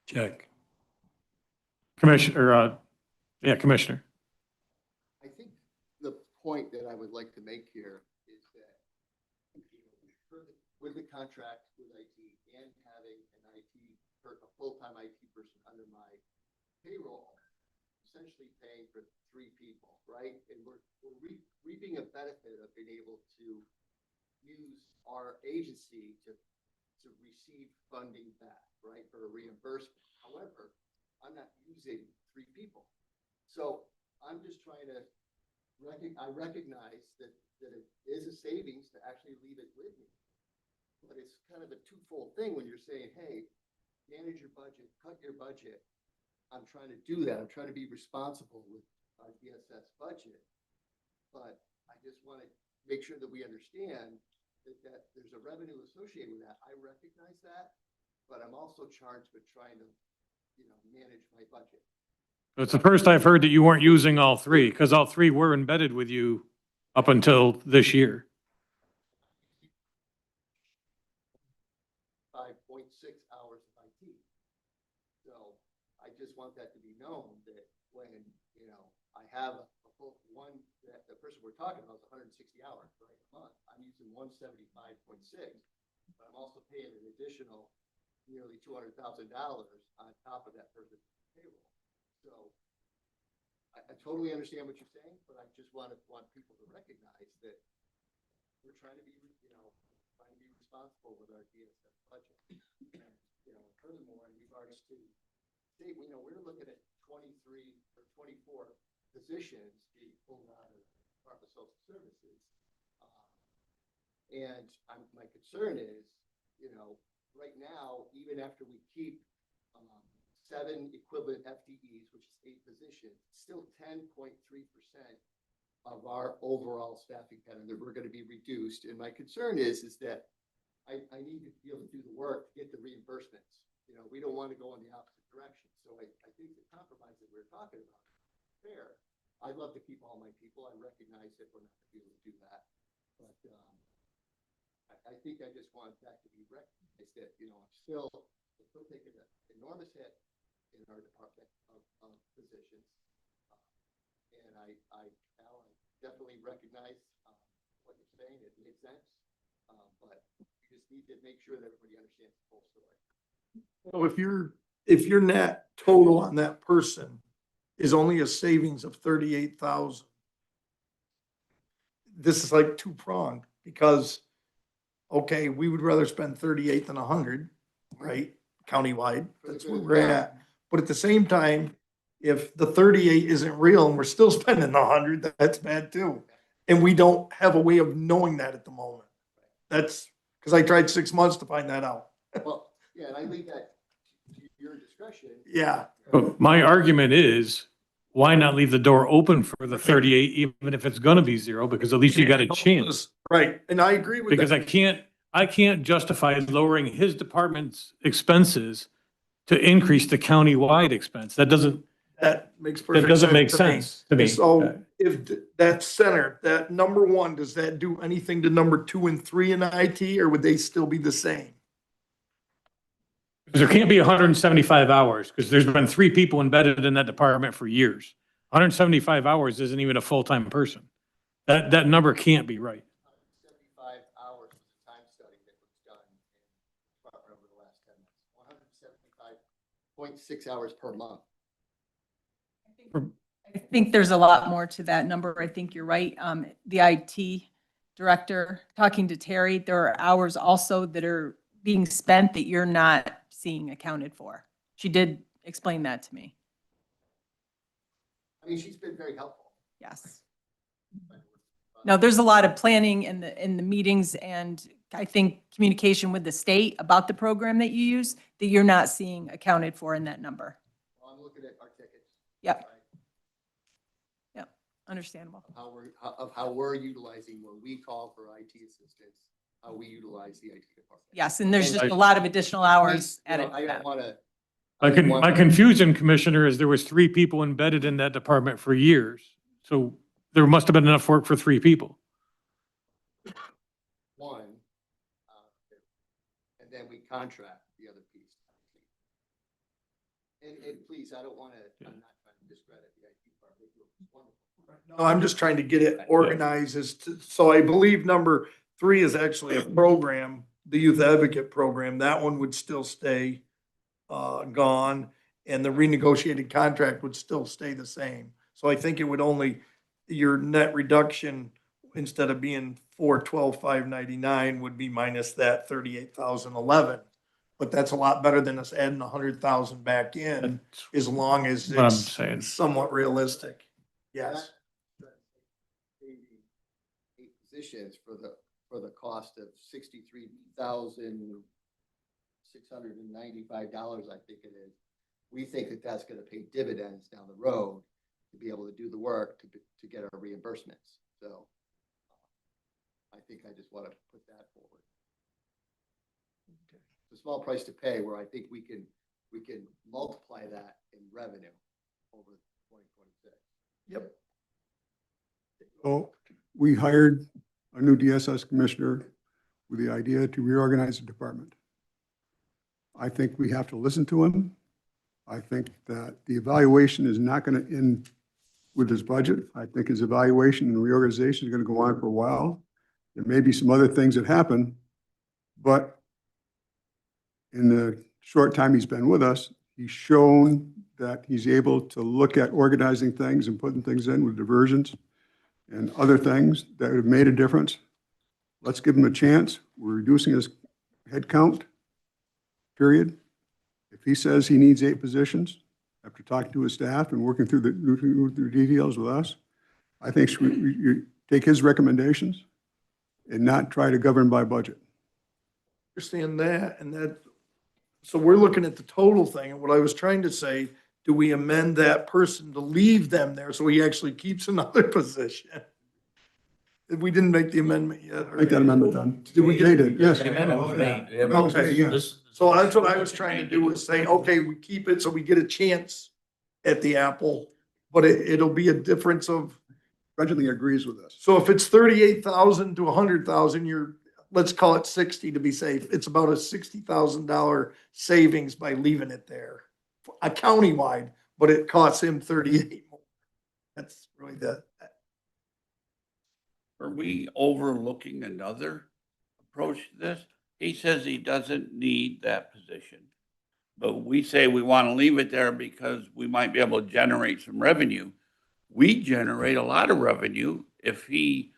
check. Commissioner, Commissioner. I think the point that I would like to make here is that with the contract with IT and having a full-time IT person under my payroll, essentially paying for 3 people, right? And we're reaping a benefit of being able to use our agency to receive funding back, right, for a reimbursement. However, I'm not using 3 people. So I'm just trying to I recognize that it is a savings to actually leave it with me. But it's kind of a twofold thing when you're saying, hey, manage your budget, cut your budget. I'm trying to do that. I'm trying to be responsible with our DSS budget. But I just want to make sure that we understand that there's a revenue associated with that. I recognize that, but I'm also charged with trying to, manage my budget. It's the first I've heard that you weren't using all 3, because all 3 were embedded with you up until this year. 5.6 hours of IT. So I just want that to be known that when, I have a full one, that the person we're talking about is 160 hours, right, a month. I'm using 175.6, but I'm also paying an additional nearly $200,000 on top of that person's payroll. So I totally understand what you're saying, but I just want people to recognize that we're trying to be, trying to be responsible with our DSS budget. And, furthermore, in regards to state, we're looking at 23 or 24 positions being pulled out of Department of Social Services. And my concern is, right now, even after we keep 7 equivalent FTEs, which is 8 positions, still 10.3% of our overall staffing pattern that we're going to be reduced. And my concern is that I need to be able to do the work to get the reimbursements. We don't want to go in the opposite direction. So I think the compromise that we're talking about is fair. I'd love to keep all my people. I recognize that we're not going to be able to do that. But I think I just want that to be recognized that, I'm still taking an enormous hit in our department of positions. And I definitely recognize what you're saying. It makes sense. But you just need to make sure that everybody understands the full story. So if your net total on that person is only a savings of 38,000, this is like 2-pronged because, okay, we would rather spend 38 than 100, right? Countywide, that's where we're at. But at the same time, if the 38 isn't real and we're still spending 100, that's bad too. And we don't have a way of knowing that at the moment. That's because I tried 6 months to find that out. Well, yeah, and I leave that to your discretion. Yeah. But my argument is, why not leave the door open for the 38, even if it's gonna be 0, because at least you got a chance. Right, and I agree with that. Because I can't justify lowering his department's expenses to increase the countywide expense. That doesn't makes perfect That doesn't make sense to me. sense to me. So if that center, that number 1, does that do anything to number 2 and 3 in IT, or would they still be the same? There can't be 175 hours because there's been 3 people embedded in that department for years. 175 hours isn't even a full-time person. That number can't be right. 75 hours was a time study that was done in over the last 10 months. 175.6 hours per month. I think there's a lot more to that number. I think you're right. The IT director, talking to Terry, there are hours also that are being spent that you're not seeing accounted for. She did explain that to me. I mean, she's been very helpful. Yes. No, there's a lot of planning in the meetings and I think communication with the state about the program that you use that you're not seeing accounted for in that number. Well, I'm looking at our tickets. Yep. right, Yep, understandable. Of how we're utilizing when we call for IT assistance, how we utilize the IT department. Yes, and there's just a lot of additional hours You know, added. I to don't that. want to. My confusion, Commissioner, is there was 3 people embedded in that department for years. So there must have been enough work for 3 people. One, and then we contract the other piece. And please, I don't want to, I'm not trying to discredit the IT department. It's wonderful. No, I'm just trying to get it organized so I believe number 3 is actually a program, the Youth Advocate Program. That one would still stay gone, and the renegotiated contract would still stay the same. So I think it would only, your net reduction, instead of being 412,599 would be minus that 38,011. But that's a lot better than us adding 100,000 back in, as long as What I'm it's saying. somewhat realistic. Yes. Eight positions for the cost of $63,695, I think it is. We think that that's going to pay dividends down the road to be able to do the work to get our reimbursements. So I think I just want to put that forward. It's a small price to pay where I think we can multiply that in revenue over 2026. Yep. So we hired a new DSS commissioner with the idea to reorganize the department. I think we have to listen to him. I think that the evaluation is not going to end with his budget. I think his evaluation and reorganization is going to go on for a while. There may be some other things that happen, but in the short time he's been with us, he's shown that he's able to look at organizing things and putting things in with diversions and other things that have made a difference. Let's give him a chance. We're reducing his head count, period. If he says he needs 8 positions, after talking to his staff and working through the details with us, I think you take his recommendations and not try to govern by budget. Understand that, and that, so we're looking at the total thing, and what I was trying to say, do we amend that person to leave them there so he actually keeps another position? We didn't make the amendment yet. Make that amendment done. Did we They get did, yes. The amendment was made. Okay, yeah. So that's what I was trying to do, was say, okay, we keep it so we get a chance at the apple, but it'll be a difference of, Reggie agrees with us. so if it's 38,000 to 100,000, let's call it 60 to be safe. It's about a $60,000 savings by leaving it there. A countywide, but it costs him 38 more. That's really Are we overlooking another approach to this? He says he doesn't need that position. But we say we want to leave it there because we might be able to generate some revenue. We generate a lot of revenue if we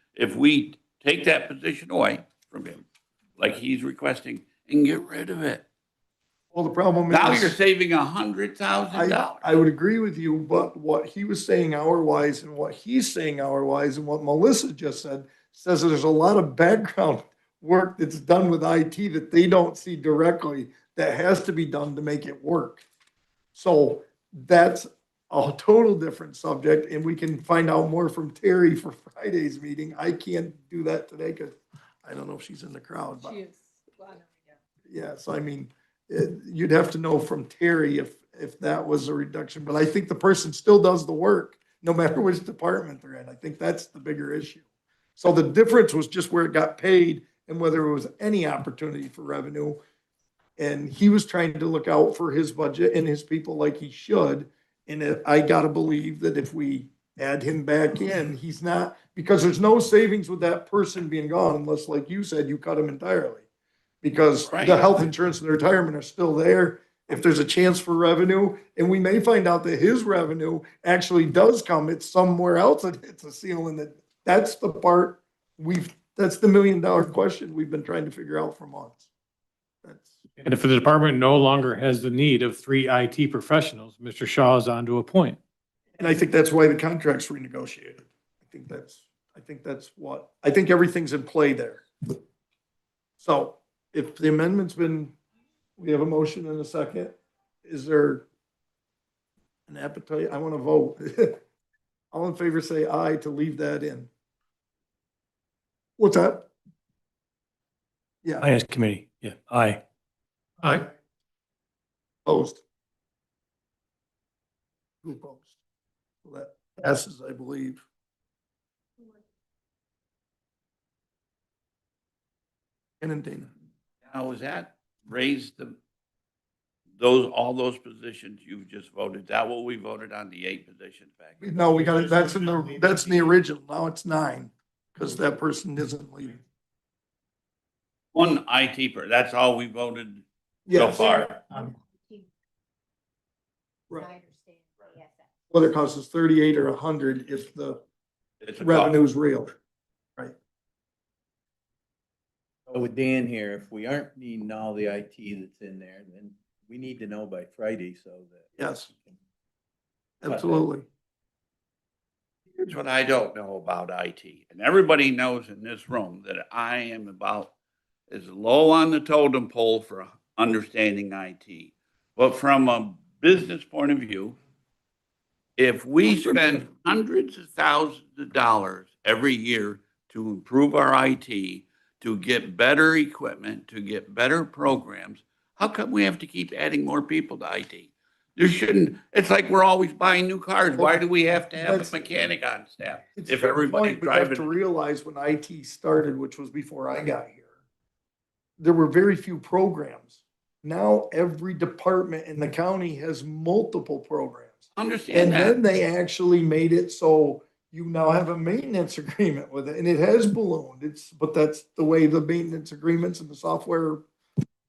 take that position away from him, like he's requesting, and get rid of it. Well, the problem is. Now you're saving $100,000. I would agree with you, but what he was saying hour-wise and what he's saying hour-wise and what Melissa just said, says that there's a lot of background work that's done with IT that they don't see directly that has to be done to make it work. So that's a total different subject, and we can find out more from Terry for Friday's meeting. I can't do that today because I don't know if she's in the crowd, but. She is. Yeah, so I mean, you'd have to know from Terry if that was a reduction, but I think the person still does the work, no matter which department they're in. I think that's the bigger issue. So the difference was just where it got paid and whether it was any opportunity for revenue. And he was trying to look out for his budget and his people like he should. And I gotta believe that if we add him back in, he's not, because there's no savings with that person being gone unless, like you said, you cut him entirely. Because Right. the health insurance and the retirement are still there. If there's a chance for revenue, and we may find out that his revenue actually does come, it's somewhere else that hits a ceiling. That's the part that's the $1 million question we've been trying to figure out for months. And if the department no longer has the need of 3 IT professionals, Mr. Shaw is on to a point. And I think that's why the contract's renegotiated. I think everything's in play there. So if the amendment's been, we have a motion and a second, is there an appetite? I want to vote. All in favor, say aye to leave that in. What's that? Yeah. Finance Committee, yeah, aye. Aye. Opposed? Who opposed? Well, that passes, I believe. Ken and Dana. Now, was that raised all those positions you've just voted? Is that what we voted on, the 8 positions back? No, we got it, that's in the original, now it's 9, because that person isn't leaving. One IT that's all we voted so Yes. far. Right. Whether it costs us 38 or 100 if the It's a revenue's real. Right. So with Dan here, if we aren't needing all the IT that's in there, then we need to know by Friday so that. Yes. Absolutely. Here's what I don't know about IT, and everybody knows in this room that I am about as low on the totem pole for understanding IT. But from a business point of view, if we spend hundreds of thousands of dollars every year to improve our IT, to get better equipment, to get better programs, how come we have to keep adding more people to IT? There shouldn't, it's like we're always buying new cars. Why do we have to have a mechanic on staff if everybody's We have to driving? realize when IT started, which was before I got here, there were very few programs. Now every department in the county has multiple programs. Understand And then that. they actually made it so you now have a maintenance agreement with it, and it has ballooned. But that's the way the maintenance agreements and the software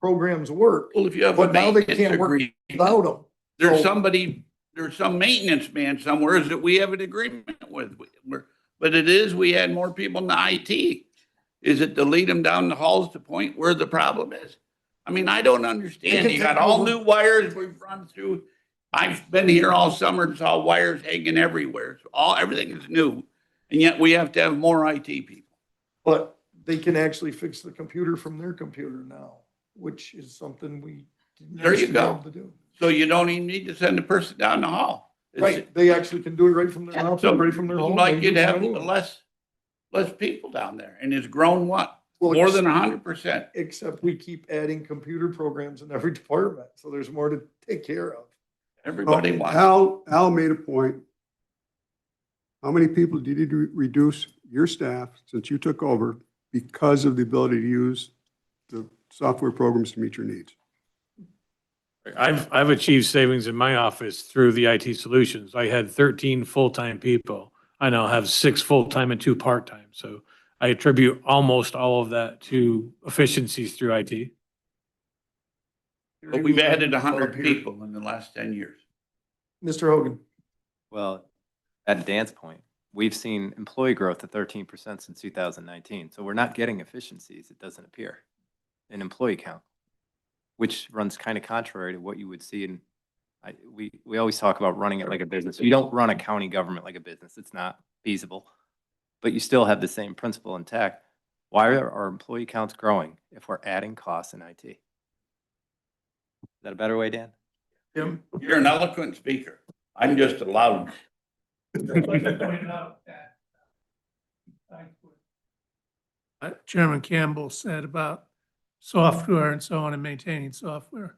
programs work. Well, if you have a But now they maintenance can't work agreement, without them. there's So- there's some maintenance man somewhere that we have an agreement with. But we had more people in the IT. Is it to lead them down the halls to point where the problem is? I mean, I don't understand. You got all new wires we've run through. I've been here all summer and saw wires hanging everywhere. So everything is new. And yet we have to have more IT people. But they can actually fix the computer from their computer now, which is something we didn't There you used to be able go. to do. So you don't even need to send a person down the hall. Right, they actually can do it right from their house, So right from their home. like They you'd do have it. less people down there, and it's grown what? Well, More than 100%. Except we keep adding computer programs in every department, so there's more to take care of. Everybody wants. Al made a point. How many people did you reduce your staff since you took over because of the ability to use the software programs to meet your needs? I've achieved savings in my office through the IT solutions. I had 13 full-time people. I now have 6 full-time and 2 part-time. So I attribute almost all of that to efficiencies through IT. But we've added 100 people in the last 10 years. Mr. Hogan. Well, at Dan's point, we've seen employee growth of 13% since 2019. So we're not getting efficiencies, it doesn't appear, in employee count, which runs kind of contrary to what you would see in, we always talk about running it like a business. You don't run a county government like a business. It's not feasible, but you still have the same principle intact. Why are our employee counts growing if we're adding costs in IT? Is that a better way, Dan? Jim? You're an eloquent speaker. I'm just a loud. Chairman Campbell said about software and so on and maintaining software.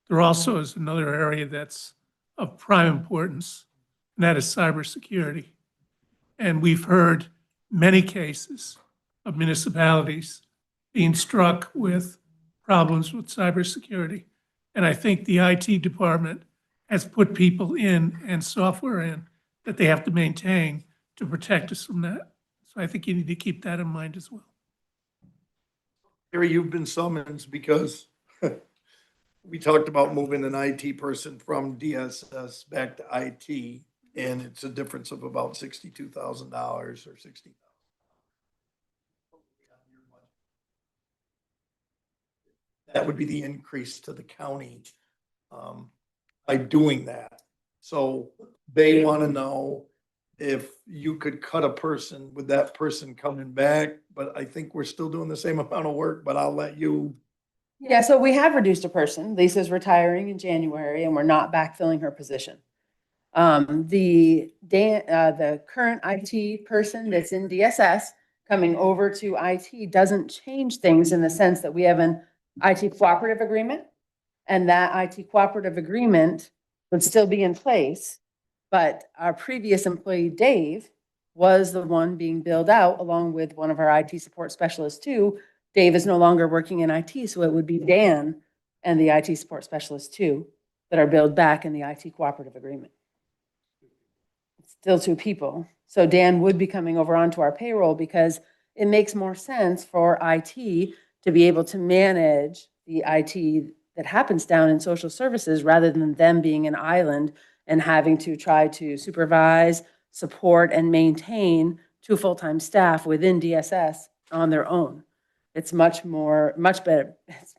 There also is another area that's of prime importance, and that is cybersecurity. And we've heard many cases of municipalities being struck with problems with cybersecurity. And I think the IT department has put people in and software in that they have to maintain to protect us from that. So I think you need to keep that in mind as well. Harry, you've been summoned because we talked about moving an IT person from DSS back to IT, and it's a difference of about $62,000 or $60,000. That would be the increase to the county by doing that. So they want to know if you could cut a person with that person coming back, but I think we're still doing the same amount of work, but I'll let you. Yeah, so we have reduced a person. Lisa's retiring in January and we're not backfilling her position. The current IT person that's in DSS coming over to IT doesn't change things in the sense that we have an IT cooperative agreement. And that IT cooperative agreement would still be in place. But our previous employee, Dave, was the one being billed out along with one of our IT support specialists too. Dave is no longer working in IT, so it would be Dan and the IT support specialist too that are billed back in the IT cooperative agreement. Still two people. So Dan would be coming over onto our payroll because it makes more sense for IT to be able to manage the IT that happens down in social services rather than them being an island and having to try to supervise, support, and maintain two full-time staff within DSS on their own. It's much better, it's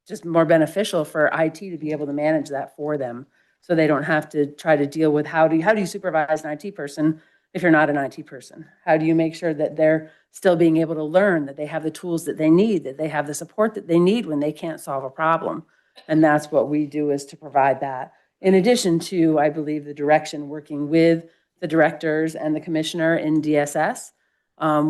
just more beneficial for IT to be able to manage that for them. So they don't have to try to deal with how do you supervise an IT person if you're not an IT person? How do you make sure that they're still being able to learn, that they have the tools that they need, that they have the support that they need when they can't solve a problem? And that's what we do, is to provide that. In addition to, I believe, the direction working with the directors and the commissioner in DSS.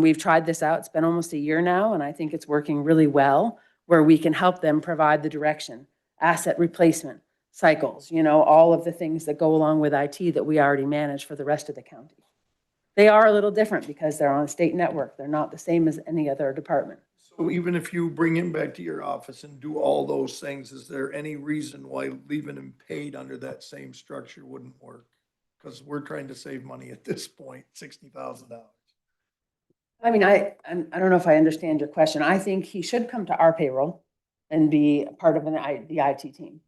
We've tried this out. It's been almost a year now, and I think it's working really well, where we can help them provide the direction, asset replacement, cycles, all of the things that go along with IT that we already manage for the rest of the county. They are a little different because they're on a state network. They're not the same as any other department. So even if you bring him back to your office and do all those things, is there any reason why leaving him paid under that same structure wouldn't work? Because we're trying to save money at this point, $60,000. I mean, I don't know if I understand your question. I think he should come to our payroll and be part of the IT team.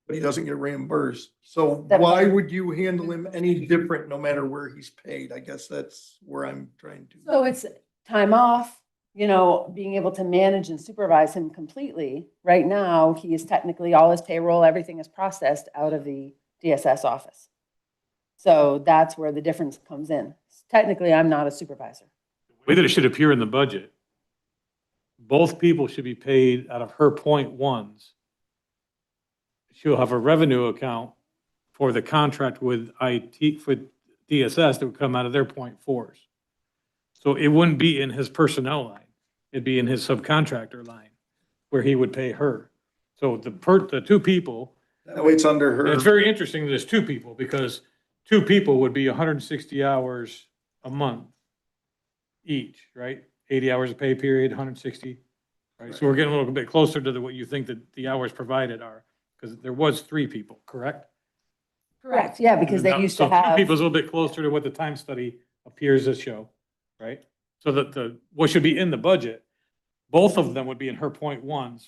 But he doesn't get reimbursed. So why would you handle him any different no matter where he's paid? I guess that's where I'm trying to. So it's time off, being able to manage and supervise him completely. Right now, he is technically, all his payroll, everything is processed out of the DSS office. So that's where the difference comes in. Technically, I'm not a supervisor. The way that it should appear in the budget, both people should be paid out of her .1s. She'll have a revenue account for the contract with IT, for DSS, that would come out of their .4s. So it wouldn't be in his personnel line. It'd be in his subcontractor line where he would pay her. So the two people. That way it's under her. It's very interesting that there's two people, because two people would be 160 hours a month each, right? 80 hours of pay period, 160. Right? So we're getting a little bit closer to what you think that the hours provided are. Because there was three people, correct? Correct, yeah, because they used to So two have. people's a little bit closer to what the time study appears to show, right? So that what should be in the budget, both of them would be in her .1s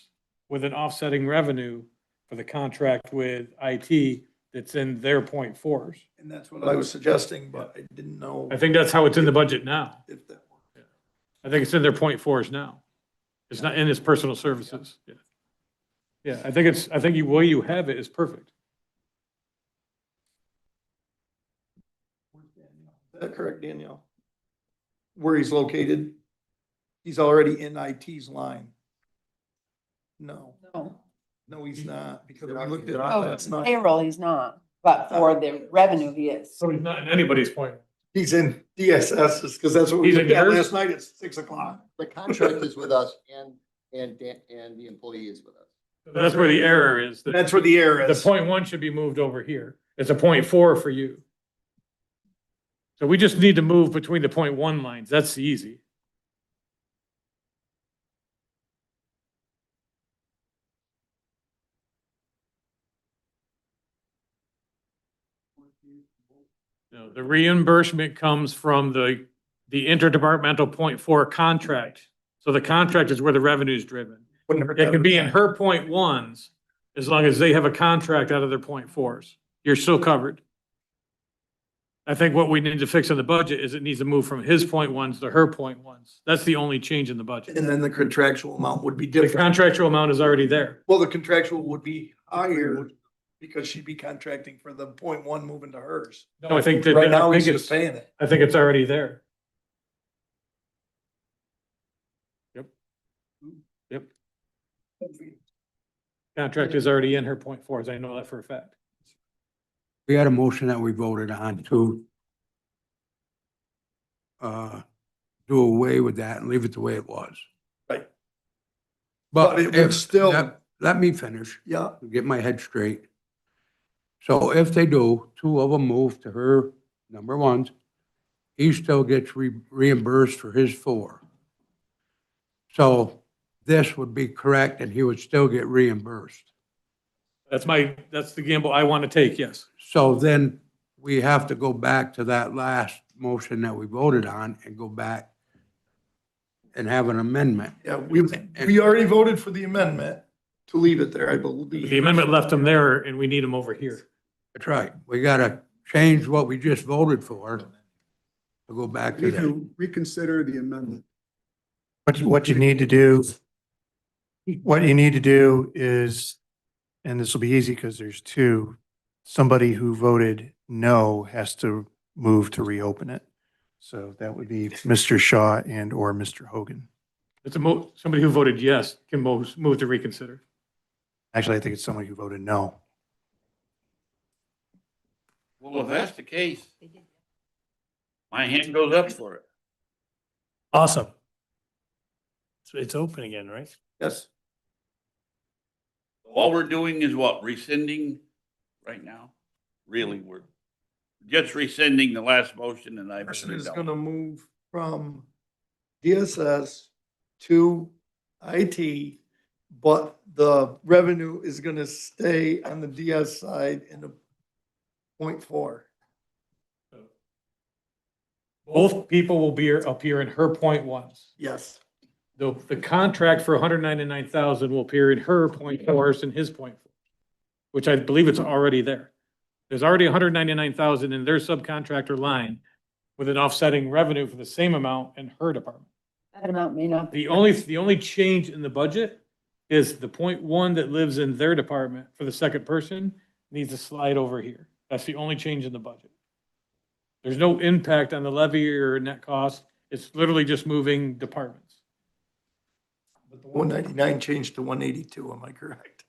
with an offsetting revenue for the contract with IT that's in their .4s. And that's what I was suggesting, but I didn't know. I think that's how it's in the budget now. If that works. I think it's in their .4s now. It's not in his personal services. Yeah. Yeah, I think the way you have it is perfect. Is that correct, Danielle? Where he's located? He's already in IT's line. No, No, he's not, because I looked at, oh, that's not, payroll, he's not, but for the revenue, he is. So he's not in anybody's point. he's in DSS's, because that's what we He's in looked at yours? last night at 6:00. The contract is with us and the employee is with us. That's where the error is. That's where the error The is. .1 should be moved over here. It's a .4 for you. So we just need to move between the .1 lines. That's easy. No, the reimbursement comes from the interdepartmental .4 contract. So the contract is where the revenue is driven. It can be in her .1s as long as they have a contract out of their .4s. You're still covered. I think what we need to fix in the budget is it needs to move from his .1s to her .1s. That's the only change in the budget. And then the contractual amount would be The different. contractual amount is already there. Well, the contractual would be higher because she'd be contracting for the .1 moving to hers. No, I think that, Right now, I he's think just it's, paying it. I think it's already there. Yep. Yep. Contract is already in her .4s. I know that for a fact. We had a motion that we voted on to do away with that and leave it the way it was. Right. But But it would if, still- let me finish, Yeah, get my head straight. So if they do, two of them move to her number ones, he still gets reimbursed for his 4. So this would be correct and he would still get reimbursed. That's the gamble I want to take, yes. So then we have to go back to that last motion that we voted on and go back and have an amendment. yeah, we already voted for the amendment to leave it there, I believe. The amendment left them there and we need them over here. That's right. We gotta change what we just voted for to go back to Need that. to reconsider the amendment. What you need to do, is, and this will be easy because there's two, somebody who voted no has to move to reopen it. So that would be Mr. Shaw and or Mr. Hogan. It's somebody who voted yes can move to reconsider. Actually, I think it's somebody who voted no. Well, if that's the case, my hand goes up for it. Awesome. So it's open again, right? Yes. All we're doing is what, rescinding right now? Really, we're just rescinding the last motion and I've. Person is gonna move from DSS to IT, but the revenue is gonna stay on the DS side in the .4. Both people will be appear in her .1s. Yes. The contract for 199,000 will appear in her .4s and his .4, which I believe it's already there. There's already 199,000 in their subcontractor line with an offsetting revenue for the same amount in her department. That amount may not. The only change in the budget is the .1 that lives in their department for the second person needs to slide over here. That's the only change in the budget. There's no impact on the levy or net cost. It's literally just moving departments. But the 199 changed to 182, am I correct?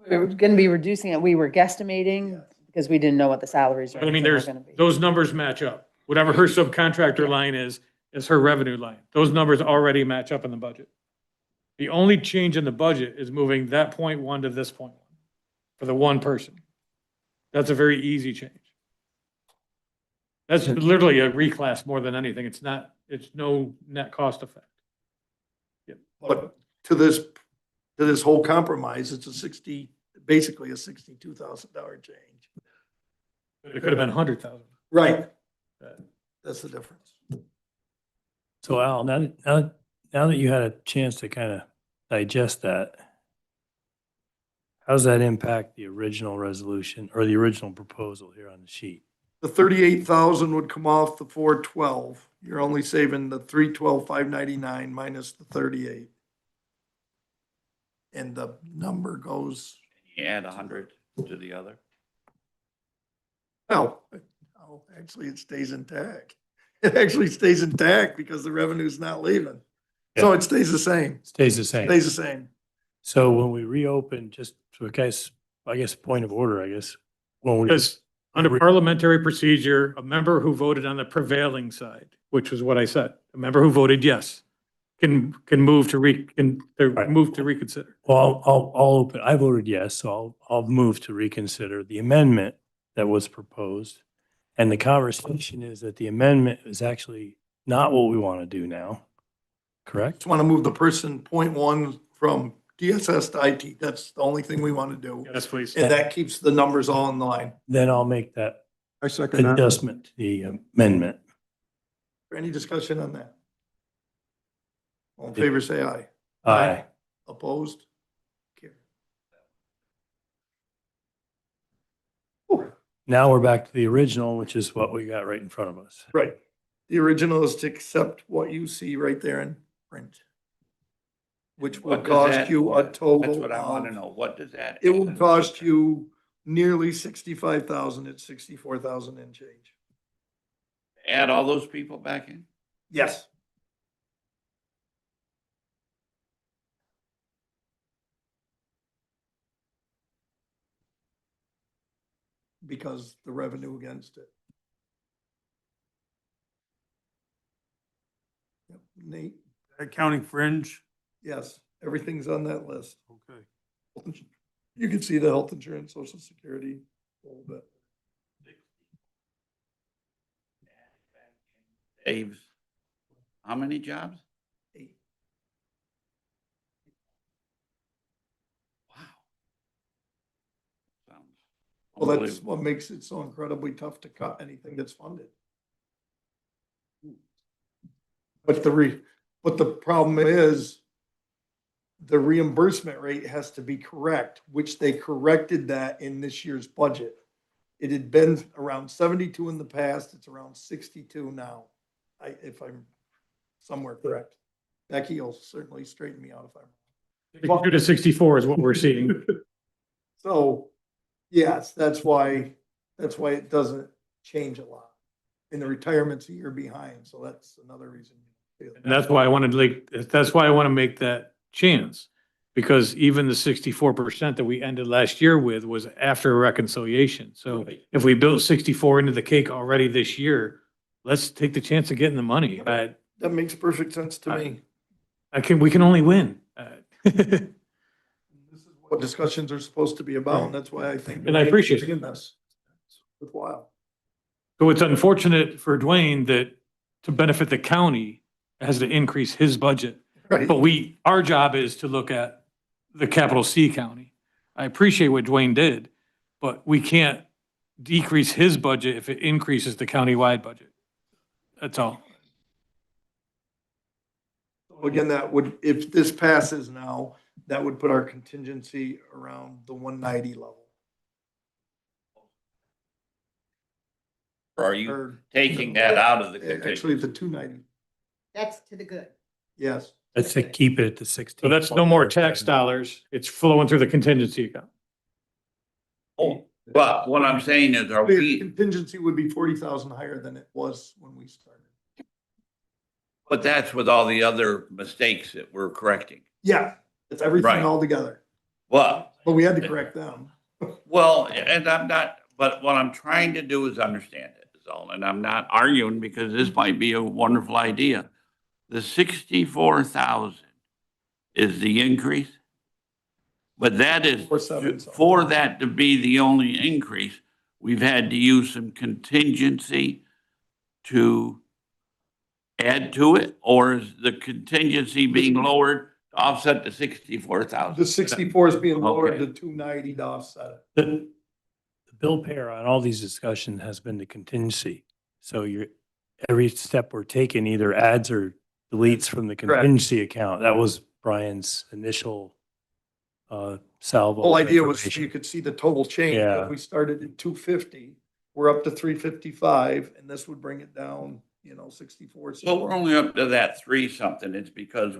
We're gonna be reducing it. We were guesstimating because we didn't know what the salaries But I mean, were there's, gonna be. those numbers match up. Whatever her subcontractor line is her revenue line. Those numbers already match up in the budget. The only change in the budget is moving that .1 to this .1 for the one person. That's a very easy change. That's literally a reclass more than anything. It's no net cost effect. But to this whole compromise, it's basically a $62,000 change. It could have been 100,000. Right. That's the difference. So Al, now that you had a chance to kind of digest that, how does that impact the original resolution or the original proposal here on the sheet? The 38,000 would come off the 412. You're only saving the 312,599 minus the 38. And the number goes, You add 100 to the other. no, actually it stays intact. It actually stays intact because the revenue's not leaving. So it stays the same. Stays the same. Stays the same. So when we reopen, just so I guess point of order, I guess. Because under parliamentary procedure, a member who voted on the prevailing side, which was what I said, a member who voted yes, can move to move to reconsider. Well, I'll open, I voted yes, so I'll move to reconsider the amendment that was proposed. And the conversation is that the amendment is actually not what we want to do now, correct? Just want to move the person .1 from DSS to IT. That's the only thing we want to do. Yes, please. And that keeps the numbers all in line. Then I'll make that I second that. adjustment to the amendment. Any discussion on that? All in favor, say aye. Aye. Opposed? Carry. Now we're back to the original, which is what we got right in front of us. Right. The original is to accept what you see right there in print. Which will What does cost that- you a total That's what I want to of, know. What does that? it will add? cost you nearly 65,000, it's 64,000 and change. Add all those people back in? Yes. Because the revenue against it. Yep, Nate, Accounting fringe. yes, everything's on that list. Okay. You can see the health insurance, social security, a little bit. Saves how many jobs? 8. Wow. Sounds Well, that's unbelievable. what makes it so incredibly tough to cut anything that's funded. But but the problem is the reimbursement rate has to be correct, which they corrected that in this year's budget. It had been around 72 in the past, it's around 62 now. If I'm somewhere correct. Becky will certainly straighten me out if I'm wrong. 62 to 64 is what we're seeing. So, yes, that's why it doesn't change a lot. And the retirement's a year behind, so that's another reason. And that's why I wanted to that's why I want to make that chance. Because even the 64% that we ended last year with was after a reconciliation. So if we built 64 into the cake already this year, let's take the chance of getting the money. That makes perfect sense to me. We can only win. This is what discussions are supposed to be about, and that's why I think. And I appreciate it. This. It's worthwhile. So it's unfortunate for Dwayne that to benefit the county has to increase his budget. Right. But our job is to look at the capital C county. I appreciate what Dwayne did, but we can't decrease his budget if it increases the countywide budget. That's all. Again, that would, if this passes now, that would put our contingency around the 190 level. Or are you Or- taking that out of the Actually, contingency? the 290, That's to the good. yes. Let's say keep it at the 16. So that's no more tax dollars. It's flowing through the contingency account. Oh, but what I'm saying is, are The we, contingency would be 40,000 higher than it was when we started. but that's with all the other mistakes that we're correcting. Yeah, it's everything Right. all together, Well, but we had to correct them. well, and I'm not, but what I'm trying to do is understand it, is all, and I'm not arguing because this might be a wonderful idea. The 64,000 is the increase, but that is, 4,700. for that to be the only increase, we've had to use some contingency to add to it, or is the contingency being lowered to offset the 64,000? The 64 is being lowered Okay. to 290 to offset it. The bill payer on all these discussions has been the contingency. So every step we're taking either adds or deletes from the Correct. contingency account. That was Brian's initial salvo. Whole of idea was information. you could see the total change. Yeah. If we started at 250, we're up to 355, and this would bring it down, 64. So we're only up to that 3 something. It's because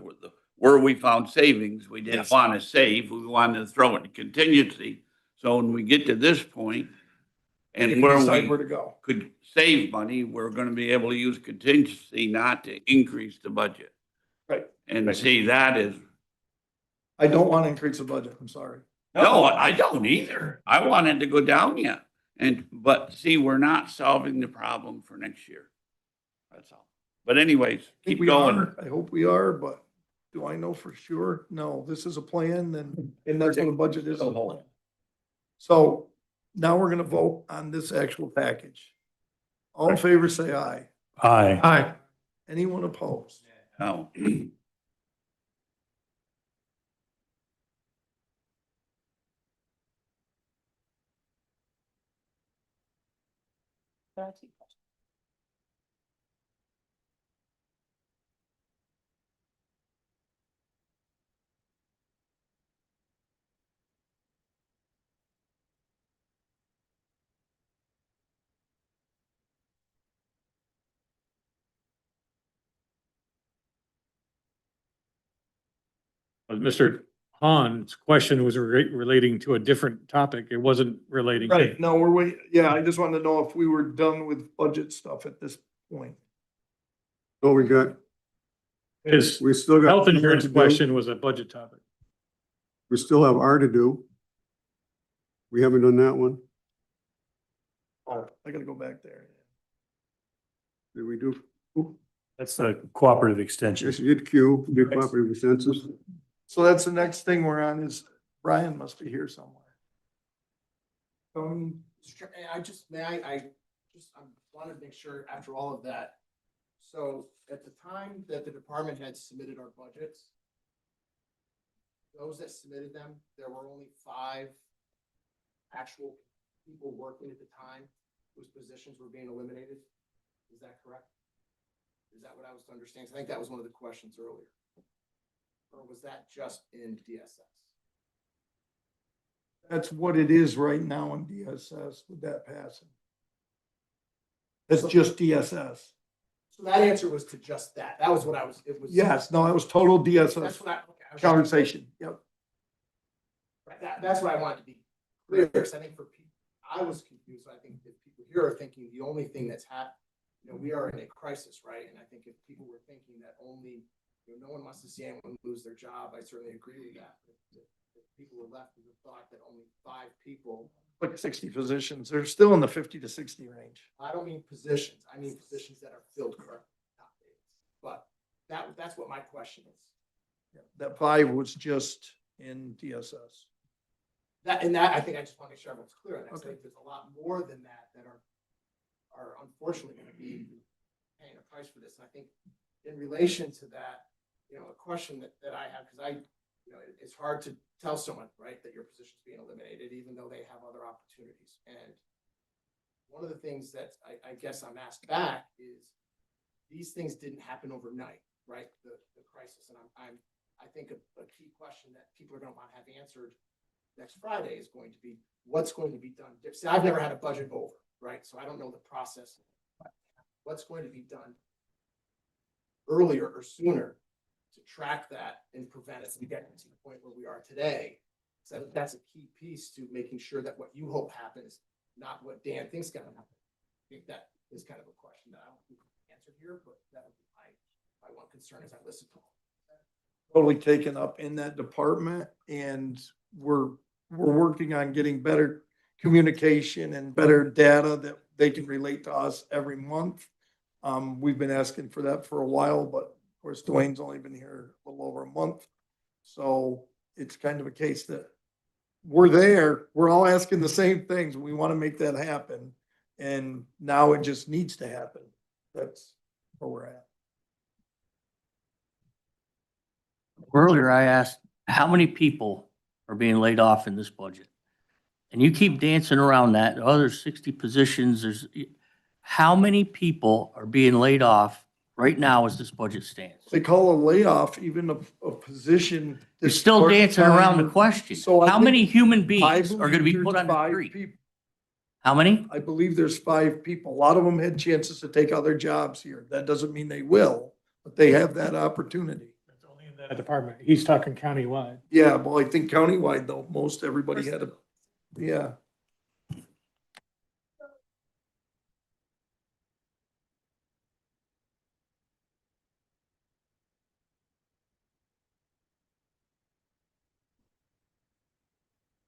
where we found savings, we didn't Yes. want to save. We wanted to throw it in contingency. So when we get to this point, We and can where decide we where to go. could save money, we're going to be able to use contingency not to increase the budget. Right. And see, that is, I don't want to increase the budget, I'm sorry. no, I don't either. I wanted to go down yet. But see, we're not solving the problem for next year. That's all. But anyways, I think keep we going. are. I hope we are, but do I know for sure? No, this is a plan, and that's what a budget is, a plan. So now we're gonna vote on this actual package. All in favor, say aye. Aye. Aye. Anyone opposed? No. Mr. Han's question was relating to a different topic. It wasn't relating to. Right, no, we're waiting, yeah, I just wanted to know if we were done with budget stuff at this point. So we got, His we still got. health insurance to do. question was a budget topic. We still have R to do. We haven't done that one. Oh, I gotta go back there. Did we do? That's the cooperative extension. Yes, you did Q, we did cooperative census. So that's the next thing we're on is, Brian must be here somewhere. I just, I wanted to make sure after all of that. So at the time that the department had submitted our budgets, those that submitted them, there were only 5 actual people working at the time whose positions were being eliminated. Is that correct? Is that what I was to understand? 'Cause I think that was one of the questions earlier. Or was that just in DSS? That's what it is right now in DSS with that passing. That's just DSS. So that answer was to just that. That was what I was, it was. Yes, no, it was total That's DSS what I was. conversation, yep. Right, that's what I wanted to be clear, because I think for people, I was confused. I think that people here are thinking the only thing that's happened, we are in a crisis, right? And I think if people were thinking that only, no one wants to see anyone lose their job, I certainly agree with that. If people were left with the thought that only 5 people. Like 60 positions, they're still in the 50 to 60 range. I don't mean positions, I mean positions that are filled correctly. But that's what my question is. Yeah, that 5 was just in DSS. That, I think I just want to make sure everyone's clear on that. Okay. There's a lot more than that are unfortunately going to be paying a price for this. And I think in relation to that, a question that I have, because it's hard to tell someone, right, that your position's being eliminated, even though they have other opportunities. And one of the things that I guess I'm asked back is these things didn't happen overnight, right? The crisis. And I think a key question that people are going to want to have answered next Friday is going to be what's going to be done. See, I've never had a budget over, right? So I don't know the process. What's going to be done earlier or sooner to track that and prevent it from getting to the point where we are today. So that's a key piece to making sure that what you hope happens, not what Dan thinks is going to happen. I think that is kind of a question that I don't think we can answer here, but that would be my one concern as I listen to all. Totally taken up in that department, and we're working on getting better communication and better data that they can relate to us every month. We've been asking for that for a while, but of course Dwayne's only been here a little over a month. So it's kind of a case that we're there, we're all asking the same things. We want to make that happen. And now it just needs to happen. That's where we're at. Earlier, I asked, how many people are being laid off in this budget? And you keep dancing around that, oh, there's 60 positions, how many people are being laid off right now as this budget stands? They call a layoff even a position. You're still dancing around the question. So I How think- many human I beings are gonna be believe put there's on the 5 street? people. How many? I believe there's 5 people. A lot of them had chances to take other jobs here. That doesn't mean they will, but they have that opportunity. That's only in that department. He's talking countywide. Yeah, well, I think countywide though, most everybody had a, yeah.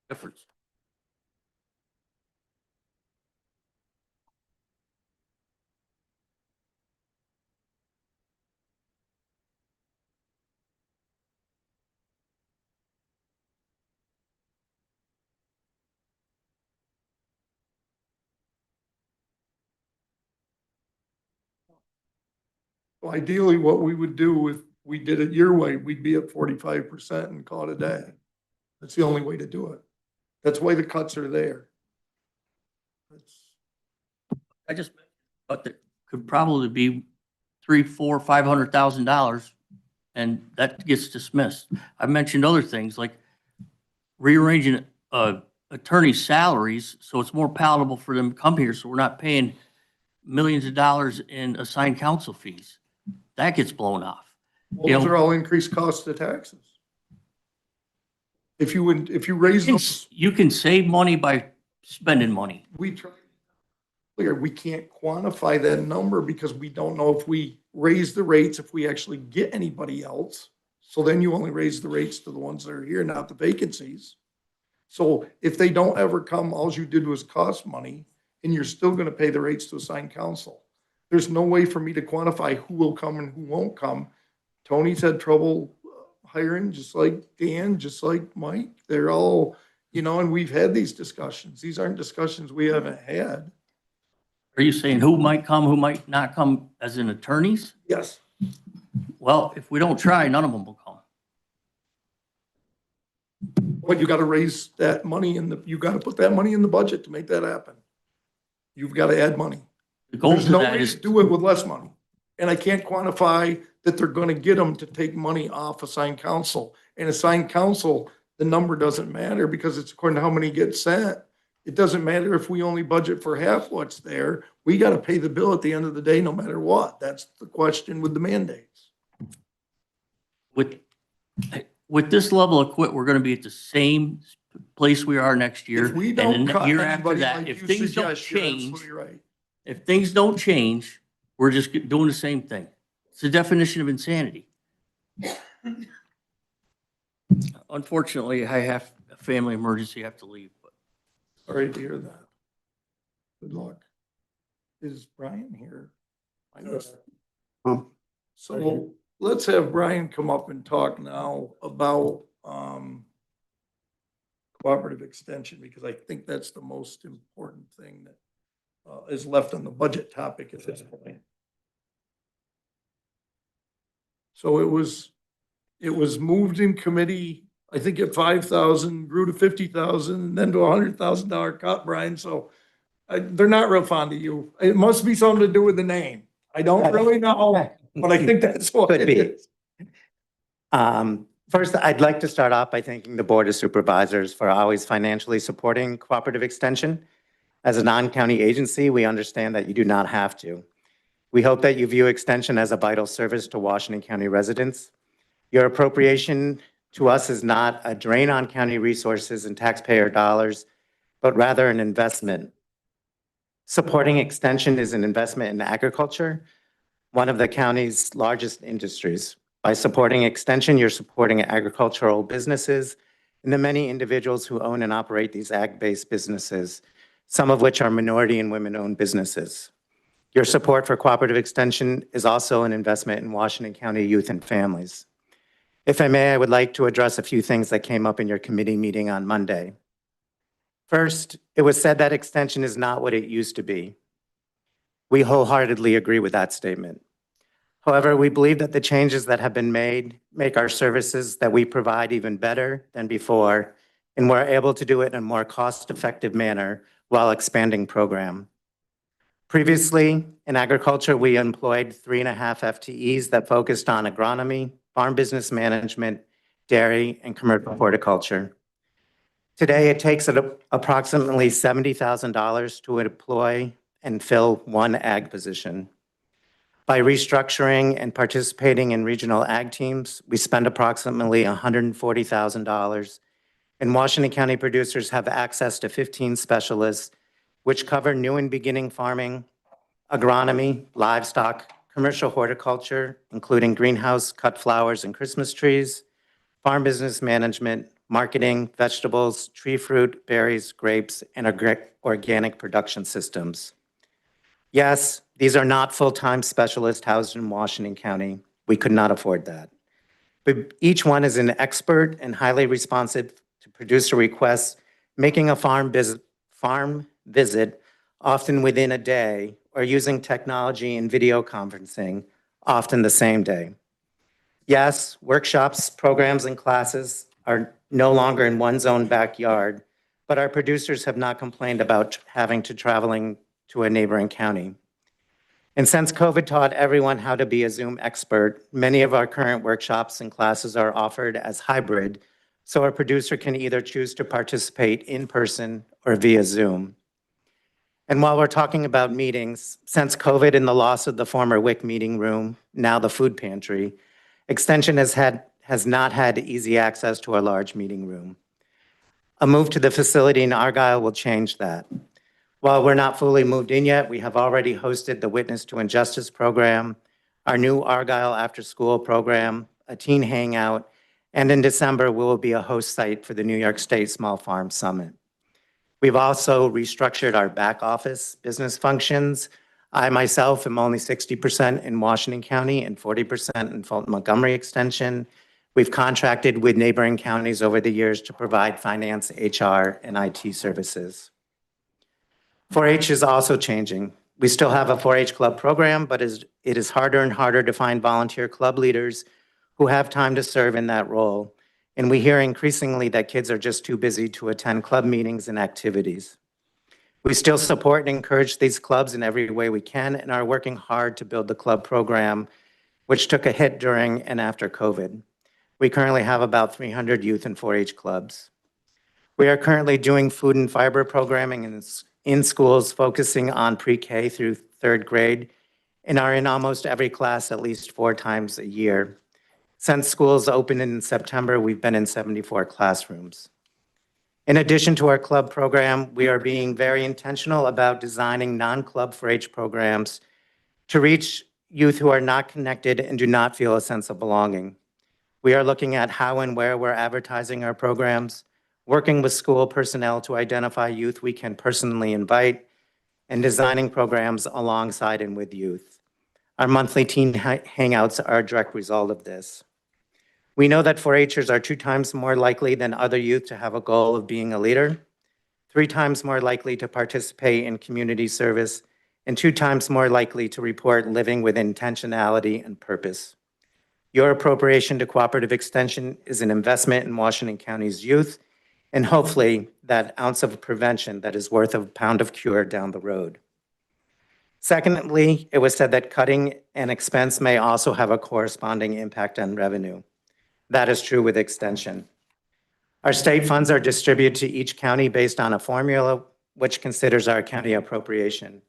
Difference. Well, ideally, what we would do if we did it your way, we'd be at 45% and call it a day. That's the only way to do it. That's why the cuts are there. I just, but there could probably be $300,000, $400,000, $500,000, and that gets dismissed. I mentioned other things like rearranging attorneys' salaries so it's more palatable for them to come here, so we're not paying millions of dollars in assigned counsel fees. That gets blown off. Well, those are all increased costs to taxes. If you raise those, You can save money by spending money. we try. Clear, we can't quantify that number because we don't know if we raise the rates, if we actually get anybody else. So then you only raise the rates to the ones that are here, not the vacancies. So if they don't ever come, all you did was cost money and you're still gonna pay the rates to assign council. There's no way for me to quantify who will come and who won't come. Tony's had trouble hiring, just like Dan, just like Mike. They're all, and we've had these discussions. These aren't discussions we haven't had. Are you saying who might come, who might not come as in attorneys? Yes. Well, if we don't try, none of them will come. But you gotta raise that money you gotta put that money in the budget to make that happen. You've gotta add money. The goal There's to no that way is to do it with less money. And I can't quantify that they're gonna get them to take money off assigned council. And assigned council, the number doesn't matter because it's according to how many get sent. It doesn't matter if we only budget for half what's there. We gotta pay the bill at the end of the day, no matter what. That's the question with the mandates. with this level of quit, we're gonna be at the same place we are next year. If we and don't the cut year after anybody that. like If you things don't suggest, you're change, absolutely right. if things don't change, we're just doing the same thing. It's the definition of insanity. Unfortunately, I have a family emergency, I have to leave, but Sorry to hear that. Good luck. Is Brian here? I know. So let's have Brian come up and talk now about cooperative extension, because I think that's the most important thing that is left on the budget topic at this point. So it was moved in committee, I think at 5,000, grew to 50,000, and then to $100,000 cut, Brian. So they're not real fond of you. It must be something to do with the name. I don't really know, but I think that's what Could it be. is. First, I'd like to start off by thanking the Board of Supervisors for always financially supporting cooperative extension. As a non-county agency, we understand that you do not have to. We hope that you view extension as a vital service to Washington County residents. Your appropriation to us is not a drain on county resources and taxpayer dollars, but rather an investment. Supporting extension is an investment in agriculture, one of the county's largest industries. By supporting extension, you're supporting agricultural businesses and the many individuals who own and operate these ag-based businesses, some of which are minority and women-owned businesses. Your support for cooperative extension is also an investment in Washington County youth and families. If I may, I would like to address a few things that came up in your committee meeting on Monday. First, it was said that extension is not what it used to be. We wholeheartedly agree with that statement. However, we believe that the changes that have been made make our services that we provide even better than before, and we're able to do it in a more cost-effective manner while expanding program. Previously, in agriculture, we employed 3.5 FTEs that focused on agronomy, farm business management, dairy, and commercial horticulture. Today, it takes approximately $70,000 to employ and fill one ag position. By restructuring and participating in regional ag teams, we spend approximately $140,000, and Washington County producers have access to 15 specialists, which cover new and beginning farming, agronomy, livestock, commercial horticulture, including greenhouse, cut flowers, and Christmas trees, farm business management, marketing, vegetables, tree fruit, berries, grapes, and organic production systems. Yes, these are not full-time specialists housed in Washington County. We could not afford that. But each one is an expert and highly responsive to producer requests, making a farm visit often within a day, or using technology and video conferencing, often the same day. Yes, workshops, programs, and classes are no longer in one's own backyard, but our producers have not complained about having to traveling to a neighboring county. And since COVID taught everyone how to be a Zoom expert, many of our current workshops and classes are offered as hybrid, so a producer can either choose to participate in person or via Zoom. And while we're talking about meetings, since COVID and the loss of the former WIC meeting room, now the food pantry, Extension has not had easy access to our large meeting room. A move to the facility in Argyle will change that. While we're not fully moved in yet, we have already hosted the Witness to Injustice program, our new Argyle after-school program, a teen hangout, and in December, we will be a host site for the New York State Small Farm Summit. We've also restructured our back office business functions. I myself am only 60% in Washington County and 40% in Fulton Montgomery Extension. We've contracted with neighboring counties over the years to provide finance, HR, and IT services. 4-H is also changing. We still have a 4-H club program, but it is harder and harder to find volunteer club leaders who have time to serve in that role. And we hear increasingly that kids are just too busy to attend club meetings and activities. We still support and encourage these clubs in every way we can and are working hard to build the club program, which took a hit during and after COVID. We currently have about 300 youth and 4-H clubs. We are currently doing food and fiber programming in schools focusing on pre-K through 3rd grade and are in almost every class at least 4 times a year. Since schools opened in September, we've been in 74 classrooms. In addition to our club program, we are being very intentional about designing non-club 4-H programs to reach youth who are not connected and do not feel a sense of belonging. We are looking at how and where we're advertising our programs, working with school personnel to identify youth we can personally invite, and designing programs alongside and with youth. Our monthly teen hangouts are a direct result of this. We know that 4-Hers are 2 times more likely than other youth to have a goal of being a leader, 3 times more likely to participate in community service, and 2 times more likely to report living with intentionality and purpose. Your appropriation to Cooperative Extension is an investment in Washington County's youth, and hopefully that ounce of prevention that is worth a pound of cure down the road. Secondly, it was said that cutting an expense may also have a corresponding impact on revenue. That is true with Extension. Our state funds are distributed to each county based on a formula which considers our county appropriation.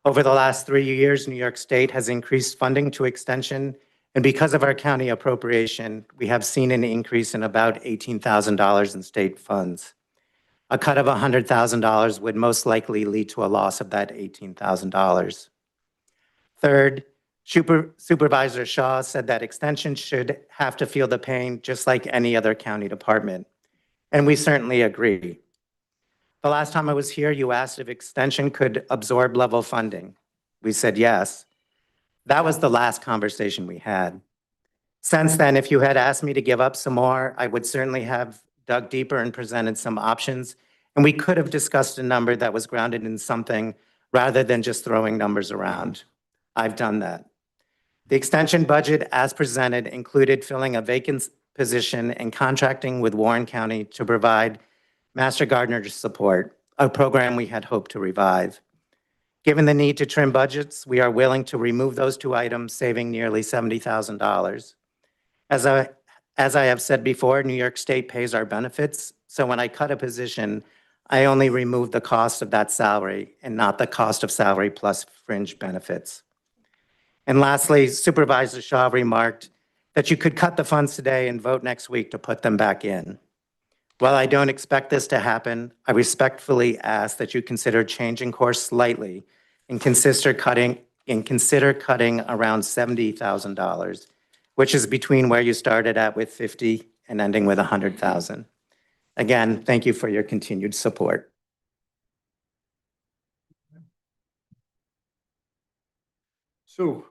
Over the last 3 years, New York State has increased funding to Extension, and because of our county appropriation, we have seen an increase in about $18,000 in state funds. A cut of $100,000 would most likely lead to a loss of that $18,000. Third, Supervisor Shaw said that Extension should have to feel the pain just like any other county department, and we certainly agree. The last time I was here, you asked if Extension could absorb level funding. We said yes. That was the last conversation we had. Since then, if you had asked me to give up some more, I would certainly have dug deeper and presented some options, and we could have discussed a number that was grounded in something rather than just throwing numbers around. I've done that. The Extension budget as presented included filling a vacant position and contracting with Warren County to provide Master Gardener support, a program we had hoped to revive. Given the need to trim budgets, we are willing to remove those 2 items, saving nearly $70,000. As I have said before, New York State pays our benefits, so when I cut a position, I only remove the cost of that salary and not the cost of salary plus fringe benefits. And lastly, Supervisor Shaw remarked that you could cut the funds today and vote next week to put them back in. While I don't expect this to happen, I respectfully ask that you consider changing course slightly and consider cutting around $70,000, which is between where you started at with 50 and ending with 100,000. Again, thank you for your continued support. Sue.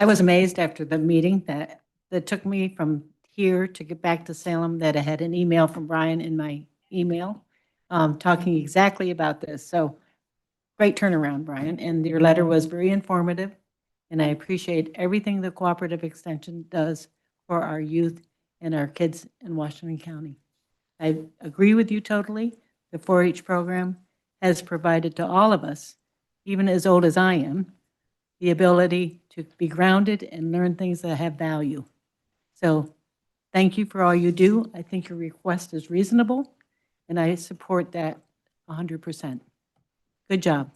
I was amazed after the meeting that took me from here to get back to Salem, that I had an email from Brian in my email talking exactly about this. So great turnaround, Brian. And your letter was very informative. And I appreciate everything the Cooperative Extension does for our youth and our kids in Washington County. I agree with you totally. The 4-H program has provided to all of us, even as old as I am, the ability to be grounded and learn things that have value. So thank you for all you do. I think your request is reasonable, and I support that 100%. Good job.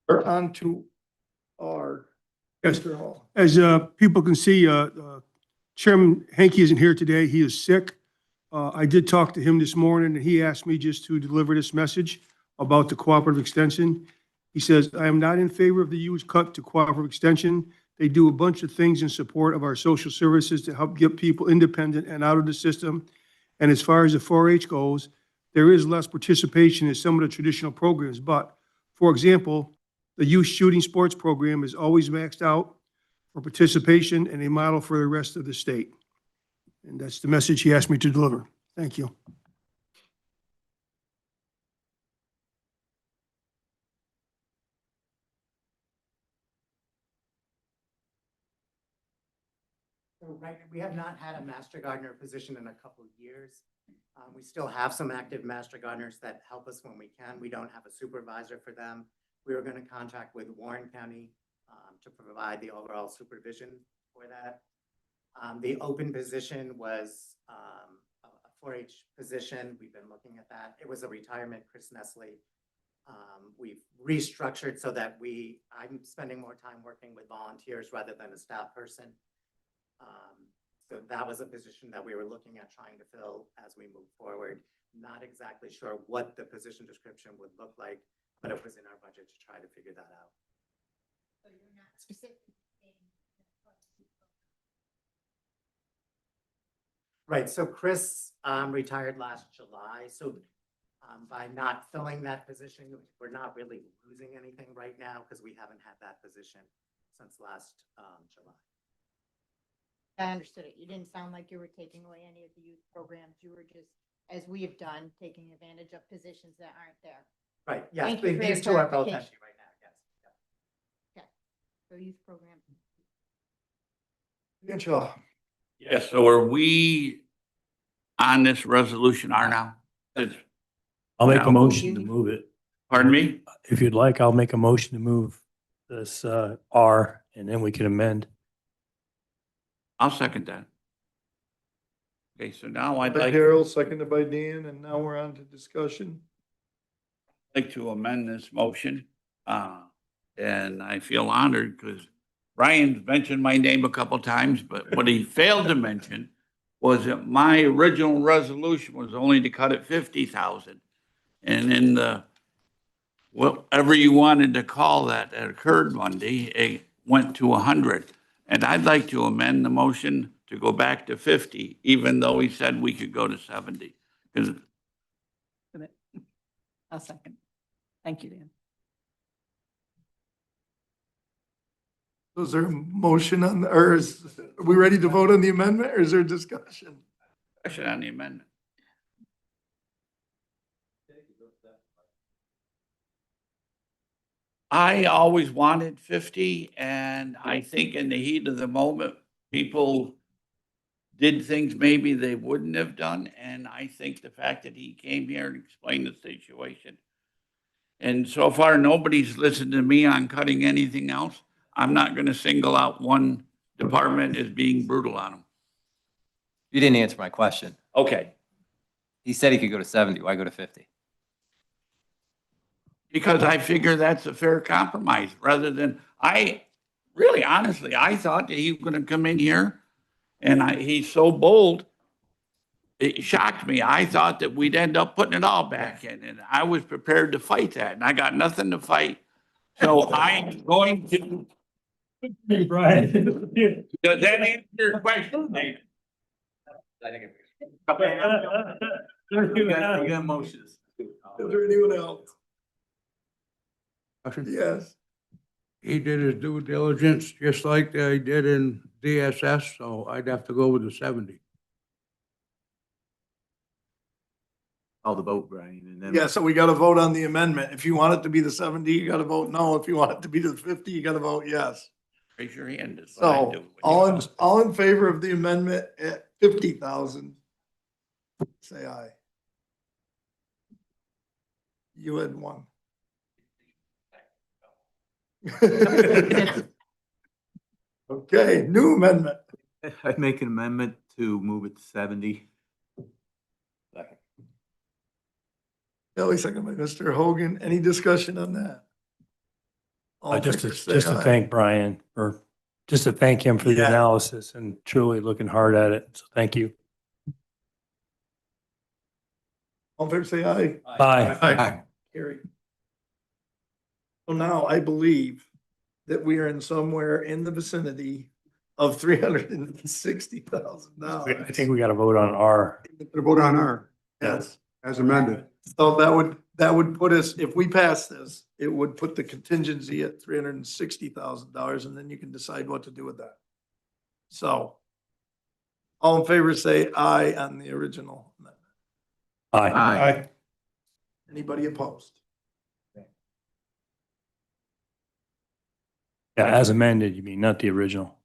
We're on to our Yes. Mr. Hall. As people can see, Chairman Hanky isn't here today. He is sick. I did talk to him this morning, and he asked me just to deliver this message about the cooperative extension. He says, I am not in favor of the huge cut to cooperative extension. They do a bunch of things in support of our social services to help get people independent and out of the system. And as far as the 4-H goes, there is less participation in some of the traditional programs. But, for example, the youth shooting sports program is always maxed out for participation and a model for the rest of the state. And that's the message he asked me to deliver. Thank you. So right, we have not had a master gardener position in a couple of years. We still have some active master gardeners that help us when we can. We don't have a supervisor for them. We were going to contract with Warren County to provide the overall supervision for that. The open position was a 4-H position. We've been looking at that. It was a retirement, Chris Nestle. We've restructured so that I'm spending more time working with volunteers rather than a staff person. So that was a position that we were looking at trying to fill as we move forward. Not exactly sure what the position description would look like, but it was in our budget to try to figure that out. So you're not specific. Right, so Chris retired last July, so by not filling that position, we're not really losing anything right now because we haven't had that position since last July. I understood it. You didn't sound like you were taking away any of the youth programs. You were just, as we have done, taking advantage of positions that aren't there. Right, yes, Thank you for these the two are both clarification. empty right now, yes. Okay. So youth program. Angela. Yes, so are we on this resolution R now? I'll make No. a motion to move it. Pardon me? If you'd like, I'll make a motion to move this R and then we can amend. I'll second that. Okay, so now I'd By like Darrell, seconded by Dan, and now we're on to discussion. to amend this motion. And I feel honored because Brian's mentioned my name a couple times, but what he failed to mention was that my original resolution was only to cut it 50,000. And in the, whatever you wanted to call that occurred Monday, it went to 100. And I'd like to amend the motion to go back to 50, even though he said we could go to 70. Because I'll second. Thank you, Dan. Was there a motion on, or are we ready to vote on the amendment, or is there discussion? Question on the amendment. I always wanted 50, and I think in the heat of the moment, people did things maybe they wouldn't have done. And I think the fact that he came here and explained the situation. And so far, nobody's listened to me on cutting anything else. I'm not going to single out one department as being brutal on them. You didn't answer my question. Okay. He said he could go to 70. Why go to 50? Because I figure that's a fair compromise rather than, really honestly, I thought that he was going to come in here and he's so bold. It shocked me. I thought that we'd end up putting it all back in, and I was prepared to fight that, and I got nothing to fight. So I'm going to. Hey, Brian. Does that answer your question, David? We got motions. Is there anyone else? Yes. He did his due diligence, just like I did in DSS, so I'd have to go with the 70. Call the vote, Brian, and then. Yeah, so we got to vote on the amendment. If you want it to be the 70, you got to vote no. If you want it to be the 50, you got to vote yes. Raise your hand. Is what I do. So all in favor of the amendment at 50,000, say aye. You had one. Okay, new amendment. I'd make an amendment to move it to 70. Kelly, second by Mr. Hogan. Any discussion on that? All in Just favor, to, say just to aye. thank Brian for just to thank him for the Yeah. analysis and truly looking hard at it. So thank you. All in favor, say aye. Aye. Carry. So now I believe that we are in somewhere in the vicinity of $360,000. I think we got to vote on R. To vote on R Yes. as amended. So that would put us, if we pass this, it would put the contingency at $360,000, and then you can decide what to do with that. So all in favor, say aye on the original amendment. Aye. Anybody opposed? Yeah, as amended, you mean, not the original.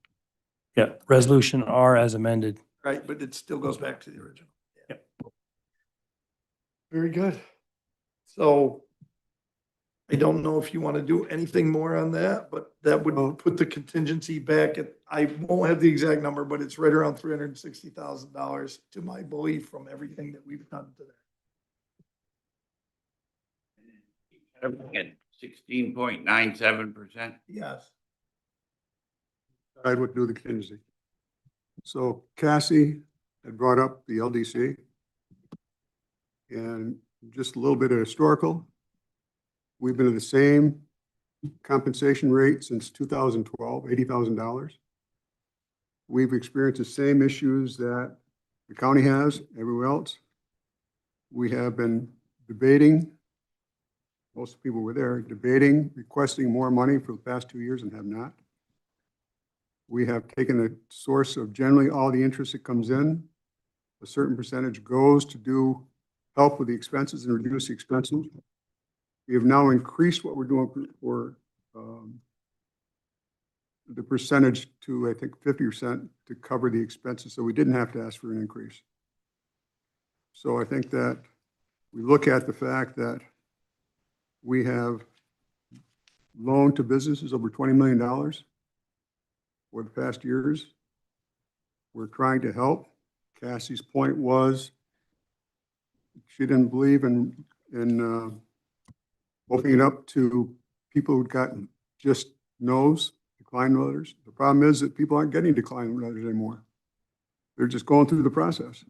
Yeah, resolution R as amended. Right, but it still goes back to the original. Yep. Very good. So I don't know if you want to do anything more on that, but that would put the contingency back at, I won't have the exact number, but it's right around $360,000 to my belief from everything that we've done today. At 16.97%. Yes. I would do the contingency. So Cassie had brought up the LDC. And just a little bit of historical. We've been at the same compensation rate since 2012, $80,000. We've experienced the same issues that the county has, everywhere else. We have been debating, most people were there, debating, requesting more money for the past 2 years and have not. We have taken a source of generally all the interest that comes in. A certain percentage goes to do help with the expenses and reduce the expenses. We have now increased what we're doing for the percentage to, I think, 50% to cover the expenses, so we didn't have to ask for an increase. So I think that we look at the fact that we have loaned to businesses over $20 million for the past years. We're trying to help. Cassie's point was she didn't believe in opening it up to people who'd gotten just no's, decline letters. The problem is that people aren't getting decline letters anymore. They're just going through the process.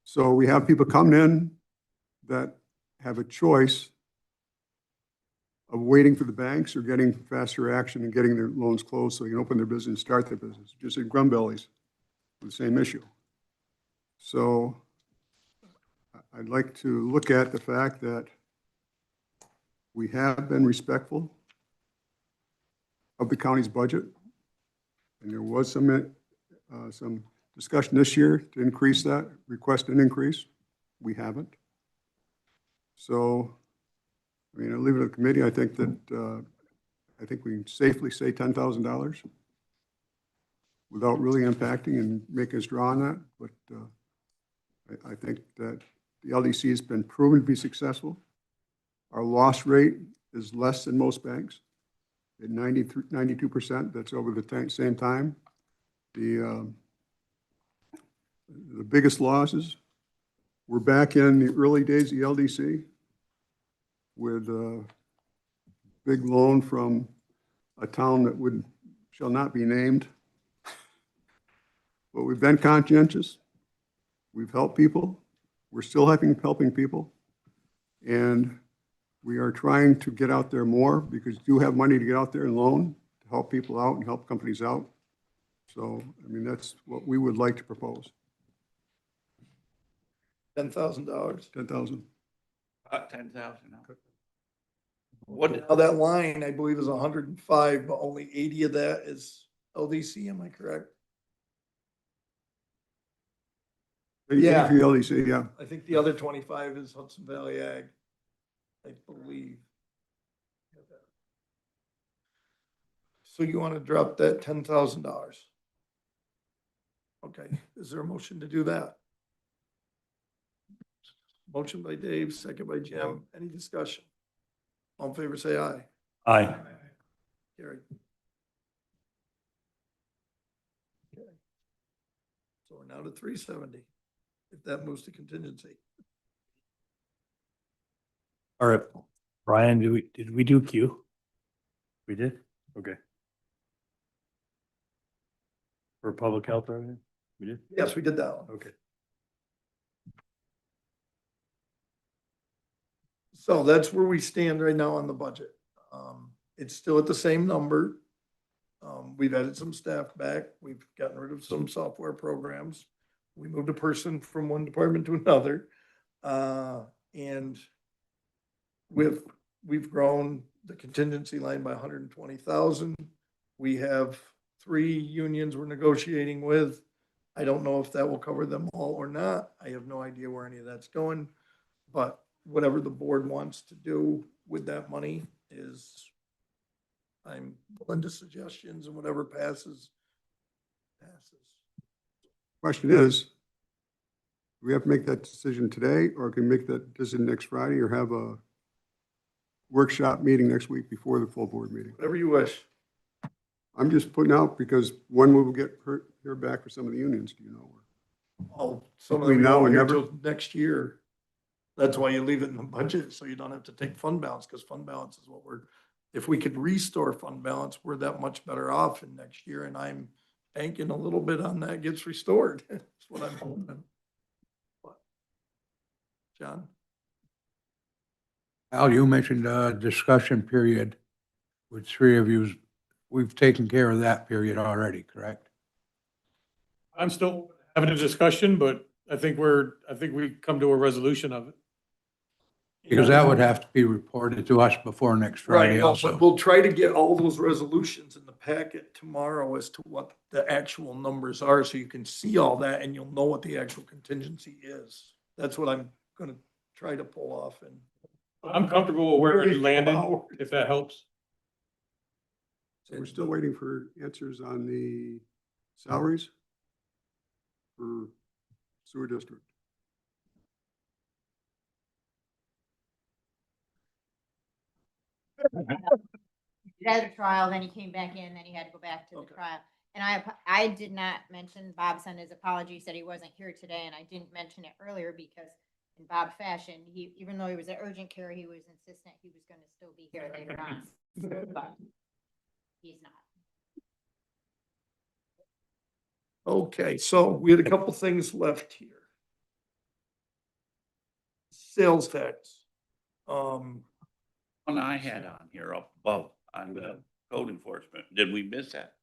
So we have people coming in that have a choice of waiting for the banks or getting faster action and getting their loans closed so they can open their business and start their business. Just like Grumbellies with the same issue. So I'd like to look at the fact that we have been respectful of the county's budget. And there was some discussion this year to increase that, request an increase. We haven't. So, I mean, I'll leave it to the committee. I think that, I think we can safely say $10,000 without really impacting and making us draw on that. But I think that the LDC has been proven to be successful. Our loss rate is less than most banks at 92%. That's over the same time. The biggest losses were back in the early days of the LDC with a big loan from a town that shall not be named. But we've been conscientious. We've helped people. We're still helping people. And we are trying to get out there more because we do have money to get out there and loan to help people out and help companies out. So, I mean, that's what we would like to propose. $10,000. $10,000. About 10,000. Now that line, I believe, is 105, but only 80 of that is LDC. Am I correct? Yeah. The LDC, yeah. I think the other 25 is Hudson Valley Ag, I believe. So you want to drop that $10,000? Okay, is there a motion to do that? Motion by Dave, second by Jim. Any discussion? All in favor, say aye. Aye. Carried. Okay. So we're now to 370, if that moves to contingency. All right, Brian, did we do Q? We did? Okay. For public health revenue? We did? Yes, we did that one. Okay. So that's where we stand right now on the budget. It's still at the same number. We've added some staff back. We've gotten rid of some software programs. We moved a person from one department to another. And we've grown the contingency line by 120,000. We have 3 unions we're negotiating with. I don't know if that will cover them all or not. I have no idea where any of that's going. But whatever the board wants to do with that money is, I'm willing to suggestions, and whatever passes, passes. Question is, do we have to make that decision today, or can we make that decision next Friday, or have a workshop meeting next week before the full board meeting? Whatever you wish. I'm just putting out because when we will hear back for some of the unions, do you know? Oh, some of Between them now now and here never? till next year. That's why you leave it in the budget, so you don't have to take fund balance, because fund balance is what if we could restore fund balance, we're that much better off in next year, and I'm banking a little bit on that gets restored. That's what I'm hoping. But, John? Al, you mentioned a discussion period with 3 of you. We've taken care of that period already, correct? I'm still having a discussion, but I think we come to a resolution of it. Because that would have to be reported to us before next Friday Right, also. but we'll try to get all those resolutions in the packet tomorrow as to what the actual numbers are, so you can see all that and you'll know what the actual contingency is. That's what I'm gonna try to pull off, and I'm comfortable with where it landed, if that helps. So we're still waiting for answers on the salaries for sewer district. He had a trial, then he came back in, then he had to go back to the trial. And I did not mention, Bob sent his apology, said he wasn't here today, and I didn't mention it earlier because in Bob fashion, even though he was an urgent care, he was insistent he was gonna still be here later on. But he's not. okay, so we had a couple things left here. Sales tax. One I had on here up above on the code enforcement. Did we miss that?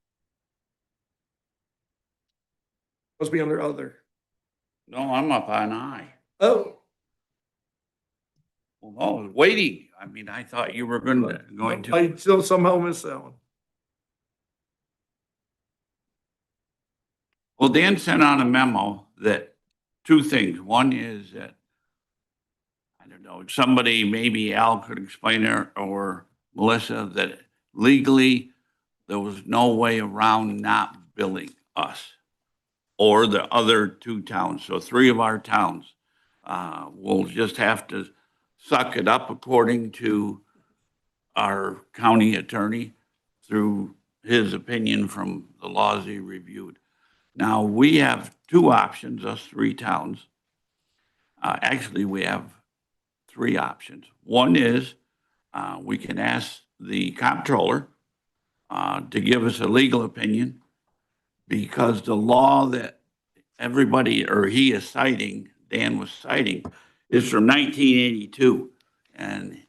Must be under other. No, I'm up on I. Oh. Well, no, I was waiting. I mean, I thought you were going to. I still somehow missed that one. Well, Dan sent out a memo that 2 things. One is that, I don't know, somebody, maybe Al could explain it, or Melissa, that legally there was no way around not billing us or the other 2 towns. So 3 of our towns will just have to suck it up according to our county attorney through his opinion from the laws he reviewed. Now, we have 2 options, us 3 towns. Actually, we have 3 options. One is we can ask the comptroller to give us a legal opinion, because the law that everybody, or he is citing, Dan was citing, is from 1982. And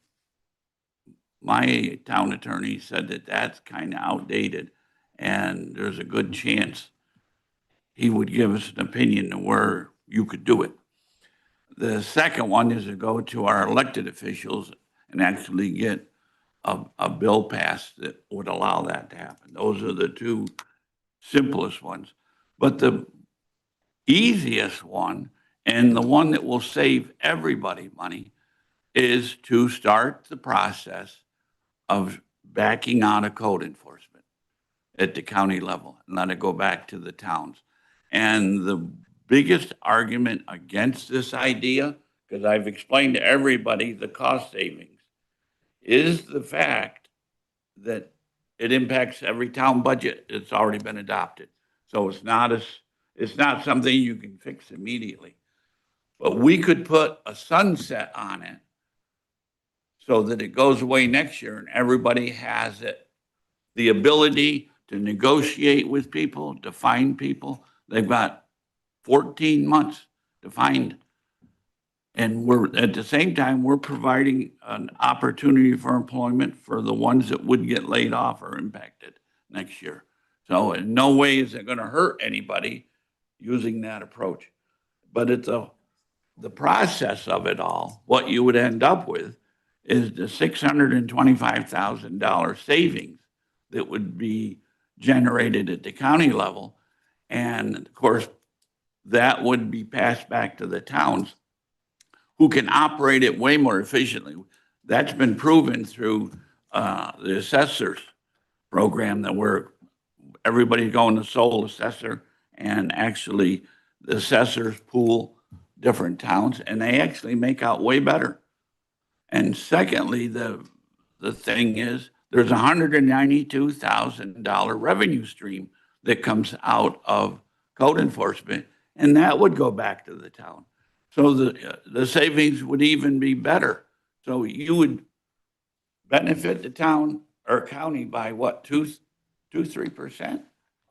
my town attorney said that that's kind of outdated, and there's a good chance he would give us an opinion of where you could do it. The second one is to go to our elected officials and actually get a bill passed that would allow that to happen. Those are the 2 simplest ones. But the easiest one, and the one that will save everybody money, is to start the process of backing out of code enforcement at the county level and let it go back to the towns. And the biggest argument against this idea, because I've explained to everybody the cost savings, is the fact that it impacts every town budget. It's already been adopted. So it's not something you can fix immediately. But we could put a sunset on it so that it goes away next year and everybody has it, the ability to negotiate with people, to find people. They've got 14 months to find. And we're, at the same time, we're providing an opportunity for employment for the ones that would get laid off or impacted next year. So in no way is it going to hurt anybody using that approach. But the process of it all, what you would end up with is the $625,000 savings that would be generated at the county level. And of course, that would be passed back to the towns who can operate it way more efficiently. That's been proven through the assessors program that everybody's going to sole assessor, and actually the assessors pool different towns and they actually make out way better. And secondly, the thing is there's $192,000 revenue stream that comes out of code enforcement, and that would go back to the town. So the savings would even be better. So you would benefit the town or county by what, 3%?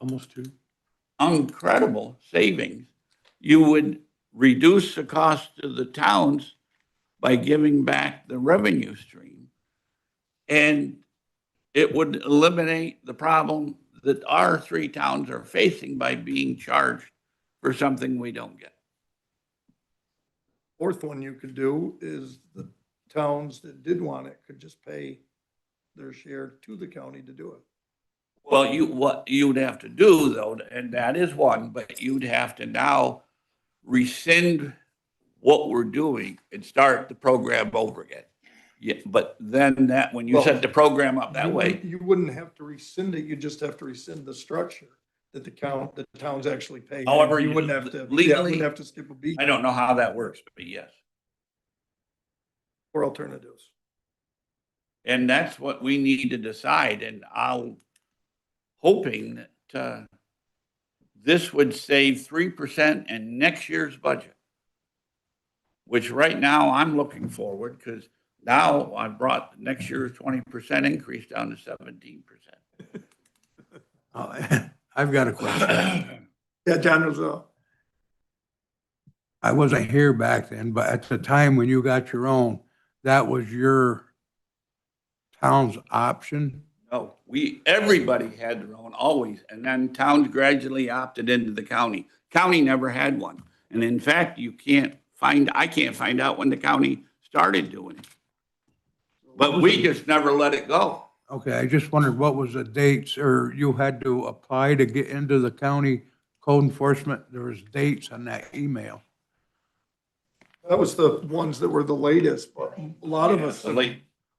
Almost 2. Incredible savings. You would reduce the cost to the towns by giving back the revenue stream. And it would eliminate the problem that our 3 towns are facing by being charged for something we don't get. Fourth one you could do is the towns that did want it could just pay their share to the county to do it. Well, what you'd have to do though, and that is one, but you'd have to now rescind what we're doing and start the program over again. Yeah, but then when you set the program up that way. You wouldn't have to rescind it, you just have to rescind the structure that the towns actually pay. However, you wouldn't have to, legally, wouldn't have to skip a beat. I don't know how that works, but yes. Or alternatives. And that's what we need to decide. And hoping that this would save 3% in next year's budget, which right now I'm looking forward, because now I brought next year's 20% increase down to 17%. I've got a question. Yeah, John was I wasn't here back then, but at the time when you got your own, that was your town's option? No, everybody had their own always, and then towns gradually opted into the county. County never had one. And in fact, I can't find out when the county started doing it. But we just never let it go. Okay, I just wondered what was the dates, or you had to apply to get into the county code enforcement? There was dates on that email. That was the ones that were the latest, but a lot of us, a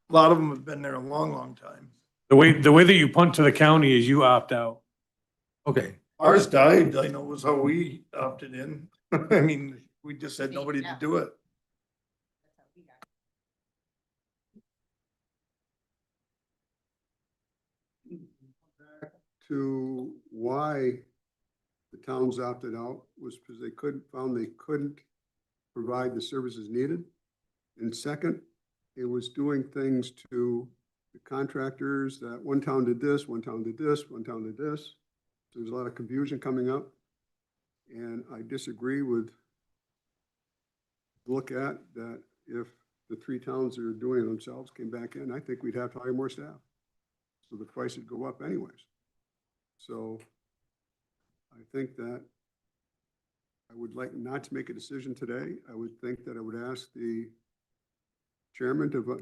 lot of them have been there a long, long time. The way that you punt to the county is you opt out. Okay. Ours died, I know, was how we opted in. I mean, we just had nobody to do it. To why the towns opted out was because they found they couldn't provide the services needed. And second, it was doing things to the contractors that one town did this, one town did this, one town did this. So there's a lot of confusion coming up. And I disagree with look at that if the 3 towns that are doing it themselves came back in, I think we'd have to hire more staff. So the price would go up anyways. So I think that I would like not to make a decision today. I would think that I would ask the chairman to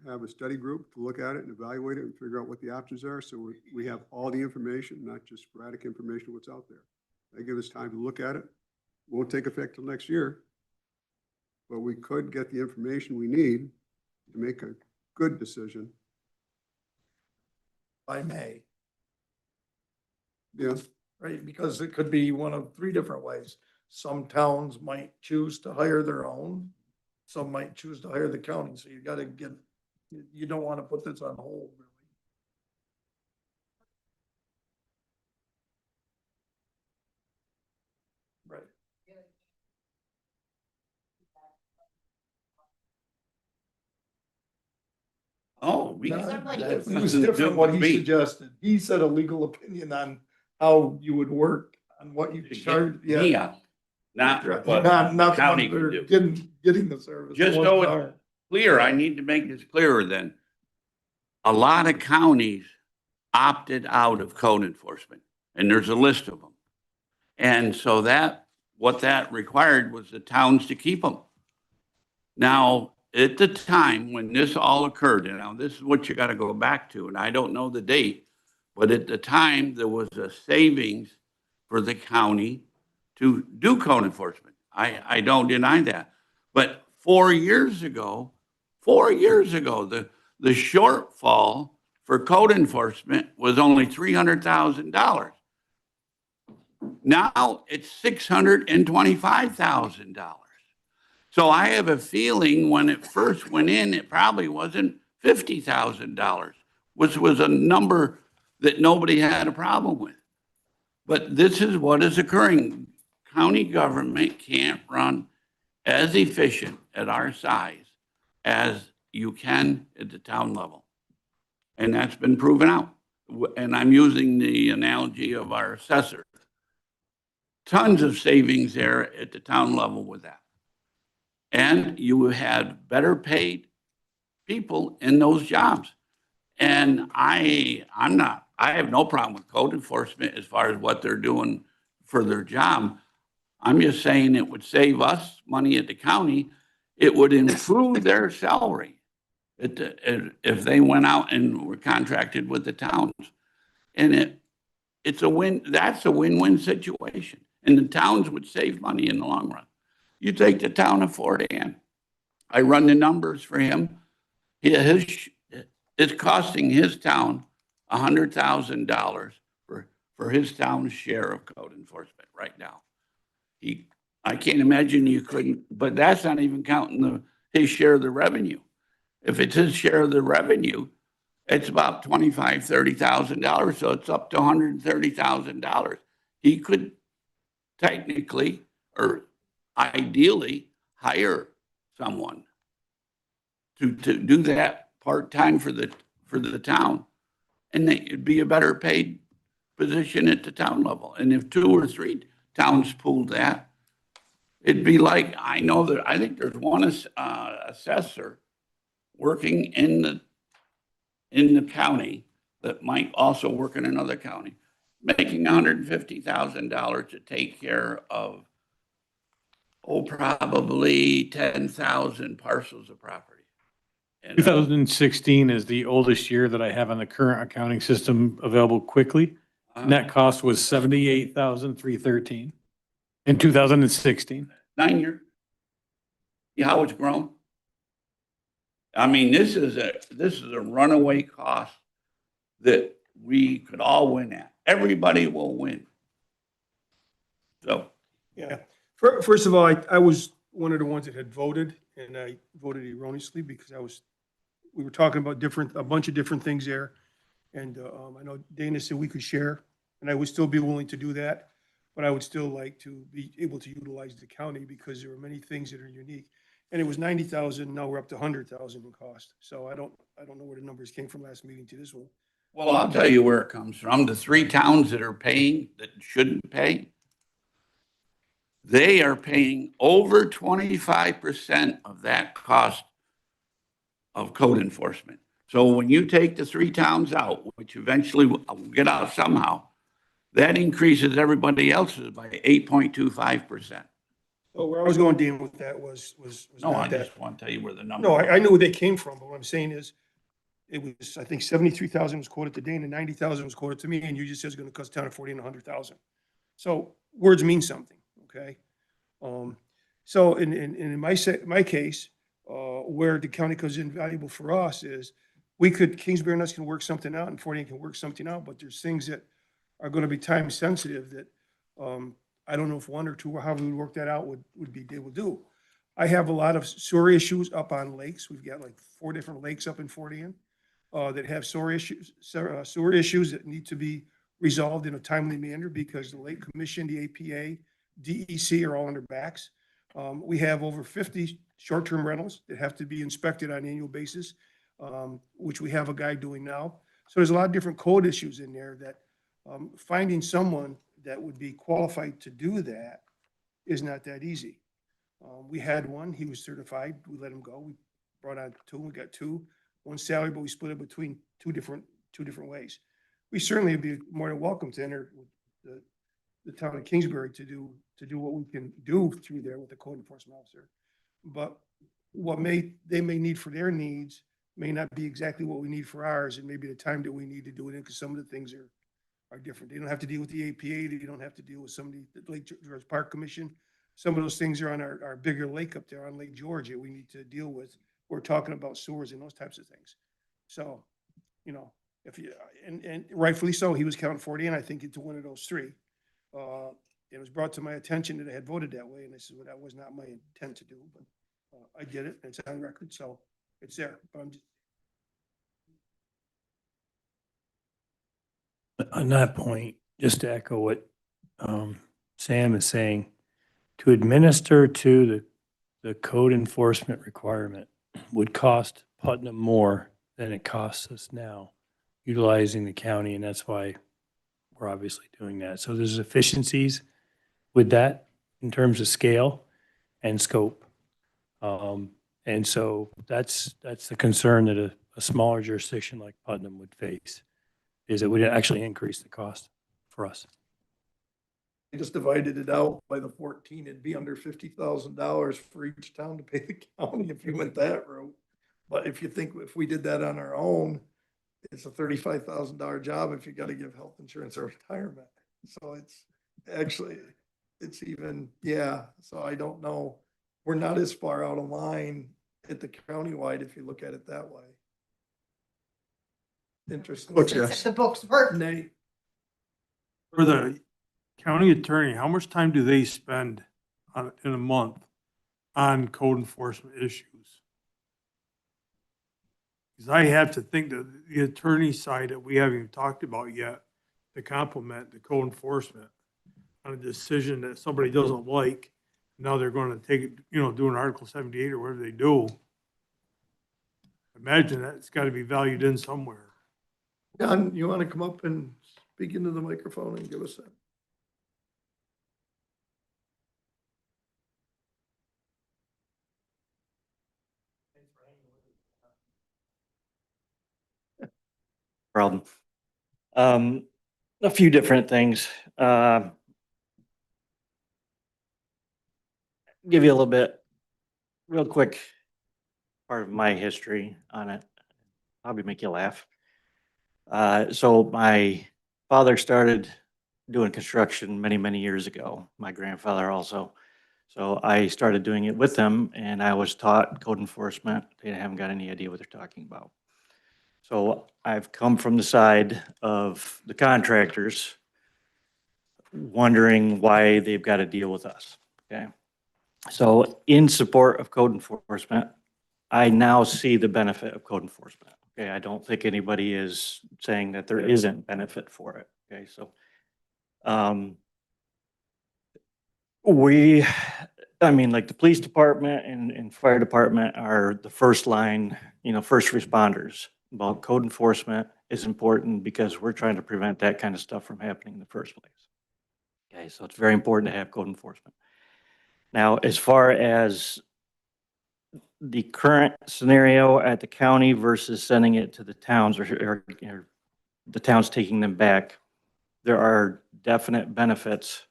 have a study group to look at it and evaluate it and figure out what the options are. So we have all the information, not just sporadic information, what's out there. That gives us time to look at it. Won't take effect till next year, but we could get the information we need to make a good decision. By May. Yeah. Right, because it could be one of 3 different ways. Some towns might choose to hire their own. Some might choose to hire the county. So you gotta you don't want to put this on hold, really. Right. Oh, we. It was different what he suggested. He said a legal opinion on how you would work, on what you charge. Me up, not what Not the the county ones that can are do. getting the service. the Just ones so that it's aren't. clear, I need to make this clearer then. A lot of counties opted out of code enforcement, and there's a list of them. And so what that required was the towns to keep them. Now, at the time when this all occurred, and now this is what you got to go back to, and I don't know the date, but at the time there was a savings for the county to do code enforcement. I don't deny that. But 4 years ago, the shortfall for code enforcement was only $300,000. Now it's $625,000. So I have a feeling when it first went in, it probably wasn't $50,000, which was a number that nobody had a problem with. But this is what is occurring. County government can't run as efficient at our size as you can at the town level. And that's been proven out. And I'm using the analogy of our assessor. Tons of savings there at the town level with that. And you had better paid people in those jobs. And I have no problem with code enforcement as far as what they're doing for their job. I'm just saying it would save us money at the county. It would improve their salary if they went out and were contracted with the towns. And it's a win. That's a win-win situation. And the towns would save money in the long run. You take the town of Fort Ann. I run the numbers for him. It's costing his town $100,000 for his town's share of code enforcement right now. I can't imagine you couldn't, but that's not even counting his share of the revenue. If it's his share of the revenue, it's about $25,000, $30,000. So it's up to $130,000. He could technically or ideally hire someone to do that part-time for the town. And it'd be a better paid position at the town level. And if 2 or 3 towns pooled that, it'd be like, I think there's one assessor working in the county that might also work in another county, making $150,000 to take care of, probably 10,000 parcels of property. And 2016 is the oldest year that I have on the current accounting system available quickly. Net cost was 78,313 in 2016. 9 years. See how it's grown? I mean, this is a runaway cost that we could all win at. Everybody will win. So, Yeah. First of all, I was one of the ones that had voted, and I voted erroneously because we were talking about a bunch of different things there. And I know Dana said we could share, and I would still be willing to do that. But I would still like to be able to utilize the county because there are many things that are unique. And it was 90,000, now we're up to 100,000 in cost. So I don't know where the numbers came from last meeting to this one. well, I'll tell you where it comes from. The 3 towns that are paying that shouldn't pay, they are paying over 25% of that cost of code enforcement. So when you take the 3 towns out, which eventually will get out somehow, that increases everybody else's by 8.25%. So where I was going, Dan, with that was No, I not that. just want to tell you where the number. No, I knew where they came from, but what I'm saying is, it was, I think 73,000 was quoted to Dana, 90,000 was quoted to me, and you just said it's gonna cost town of 40 and 100,000. So words mean something, okay? So in my case, where the county comes in valuable for us is, Kingsbury and us can work something out, and 40 can work something out, but there's things that are gonna be time sensitive that, I don't know if 1 or 2, or how we would work that out would be able to do. I have a lot of sewer issues up on lakes. We've got like 4 different lakes up in Fort Ann that have sewer issues that need to be resolved in a timely manner because the Lake Commission, the APA, DEC are all on their backs. We have over 50 short-term rentals that have to be inspected on an annual basis. which we have a guy doing now. So there's a lot of different code issues in there that finding someone that would be qualified to do that is not that easy. We had one, he was certified, we let him go. We brought on two, we got two, one salary, but we split it between two different ways. We certainly would be more than welcome to enter the town of Kingsbury to do what we can do through there with the code enforcement officer. But what they may need for their needs may not be exactly what we need for ours, and maybe the time that we need to do it in, because some of the things are different. They don't have to deal with the APA, they don't have to deal with somebody, the Lake George Park Commission. Some of those things are on our bigger lake up there on Lake George that we need to deal with. We're talking about sewers and those types of things. So, you know, if you, and rightfully so, he was counting 40, and I think it's one of those three. It was brought to my attention that I had voted that way, and I said, well, that was not my intent to do, but I did it, and it's on record, so it's there. But I'm just, On that point, just to echo what Sam is saying, to administer to the code enforcement requirement would cost Putnam more than it costs us now utilizing the county, and that's why we're obviously doing that. So there's efficiencies with that in terms of scale and scope. And so that's the concern that a smaller jurisdiction like Putnam would face, is it would actually increase the cost for us. I just divided it out by the 14, it'd be under $50,000 for each town to pay the county if you went that route. But if you think, if we did that on our own, it's a $35,000 job if you gotta give health insurance or retirement. So it's actually, it's even, yeah, so I don't know. We're not as far out of line at the countywide if you look at it that way. Interesting. If the books work. Nate? For the county attorney, how much time do they spend in a month on code enforcement issues? Because I have to think that the attorney side that we haven't even talked about yet to complement the code enforcement on a decision that somebody doesn't like. Now they're going to take it, do an Article 78 or whatever they do. Imagine that's got to be valued in somewhere. John, you want to come up and speak into the microphone and give us that? Problem. A few different things. Give you a little bit, real quick, part of my history on it. Probably make you laugh. So my father started doing construction many, many years ago. My grandfather also. So I started doing it with them, and I was taught code enforcement. They haven't got any idea what they're talking about. So I've come from the side of the contractors, wondering why they've got to deal with us, okay? So in support of code enforcement, I now see the benefit of code enforcement, okay? I don't think anybody is saying that there isn't benefit for it, okay? So like the police department and fire department are the first line, first responders. Well, code enforcement is important because we're trying to prevent that kind of stuff from happening in the first place. Okay, so it's very important to have code enforcement. Now, as far as the current scenario at the county versus sending it to the towns or the towns taking them back, there are definite benefits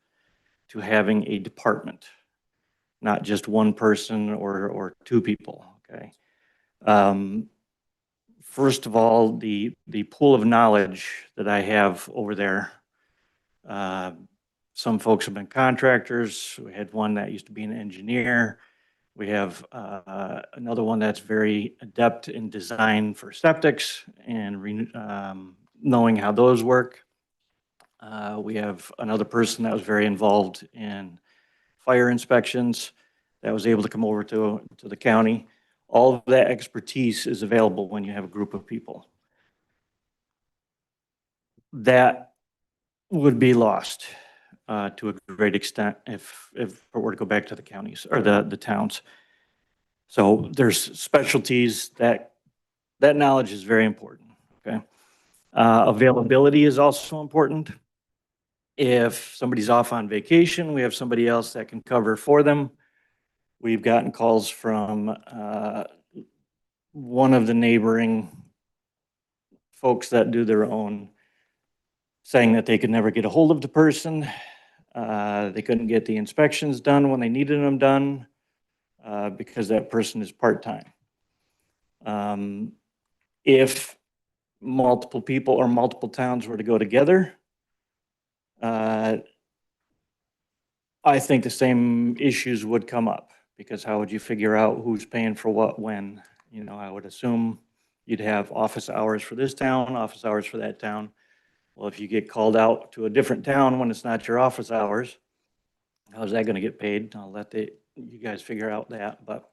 to having a department, not just one person or two people, okay? First of all, the pool of knowledge that I have over there, some folks have been contractors. We had one that used to be an engineer. We have another one that's very adept in design for septics and knowing how those work. We have another person that was very involved in fire inspections that was able to come over to the county. All of that expertise is available when you have a group of people. That would be lost to a great extent if it were to go back to the counties or the towns. So there's specialties that that knowledge is very important, okay? Availability is also important. If somebody's off on vacation, we have somebody else that can cover for them. We've gotten calls from one of the neighboring folks that do their own, saying that they could never get a hold of the person. They couldn't get the inspections done when they needed them done because that person is part-time. If multiple people or multiple towns were to go together, I think the same issues would come up, because how would you figure out who's paying for what when? You know, I would assume you'd have office hours for this town, office hours for that town. Well, if you get called out to a different town when it's not your office hours, how's that gonna get paid? I'll let you guys figure out that, but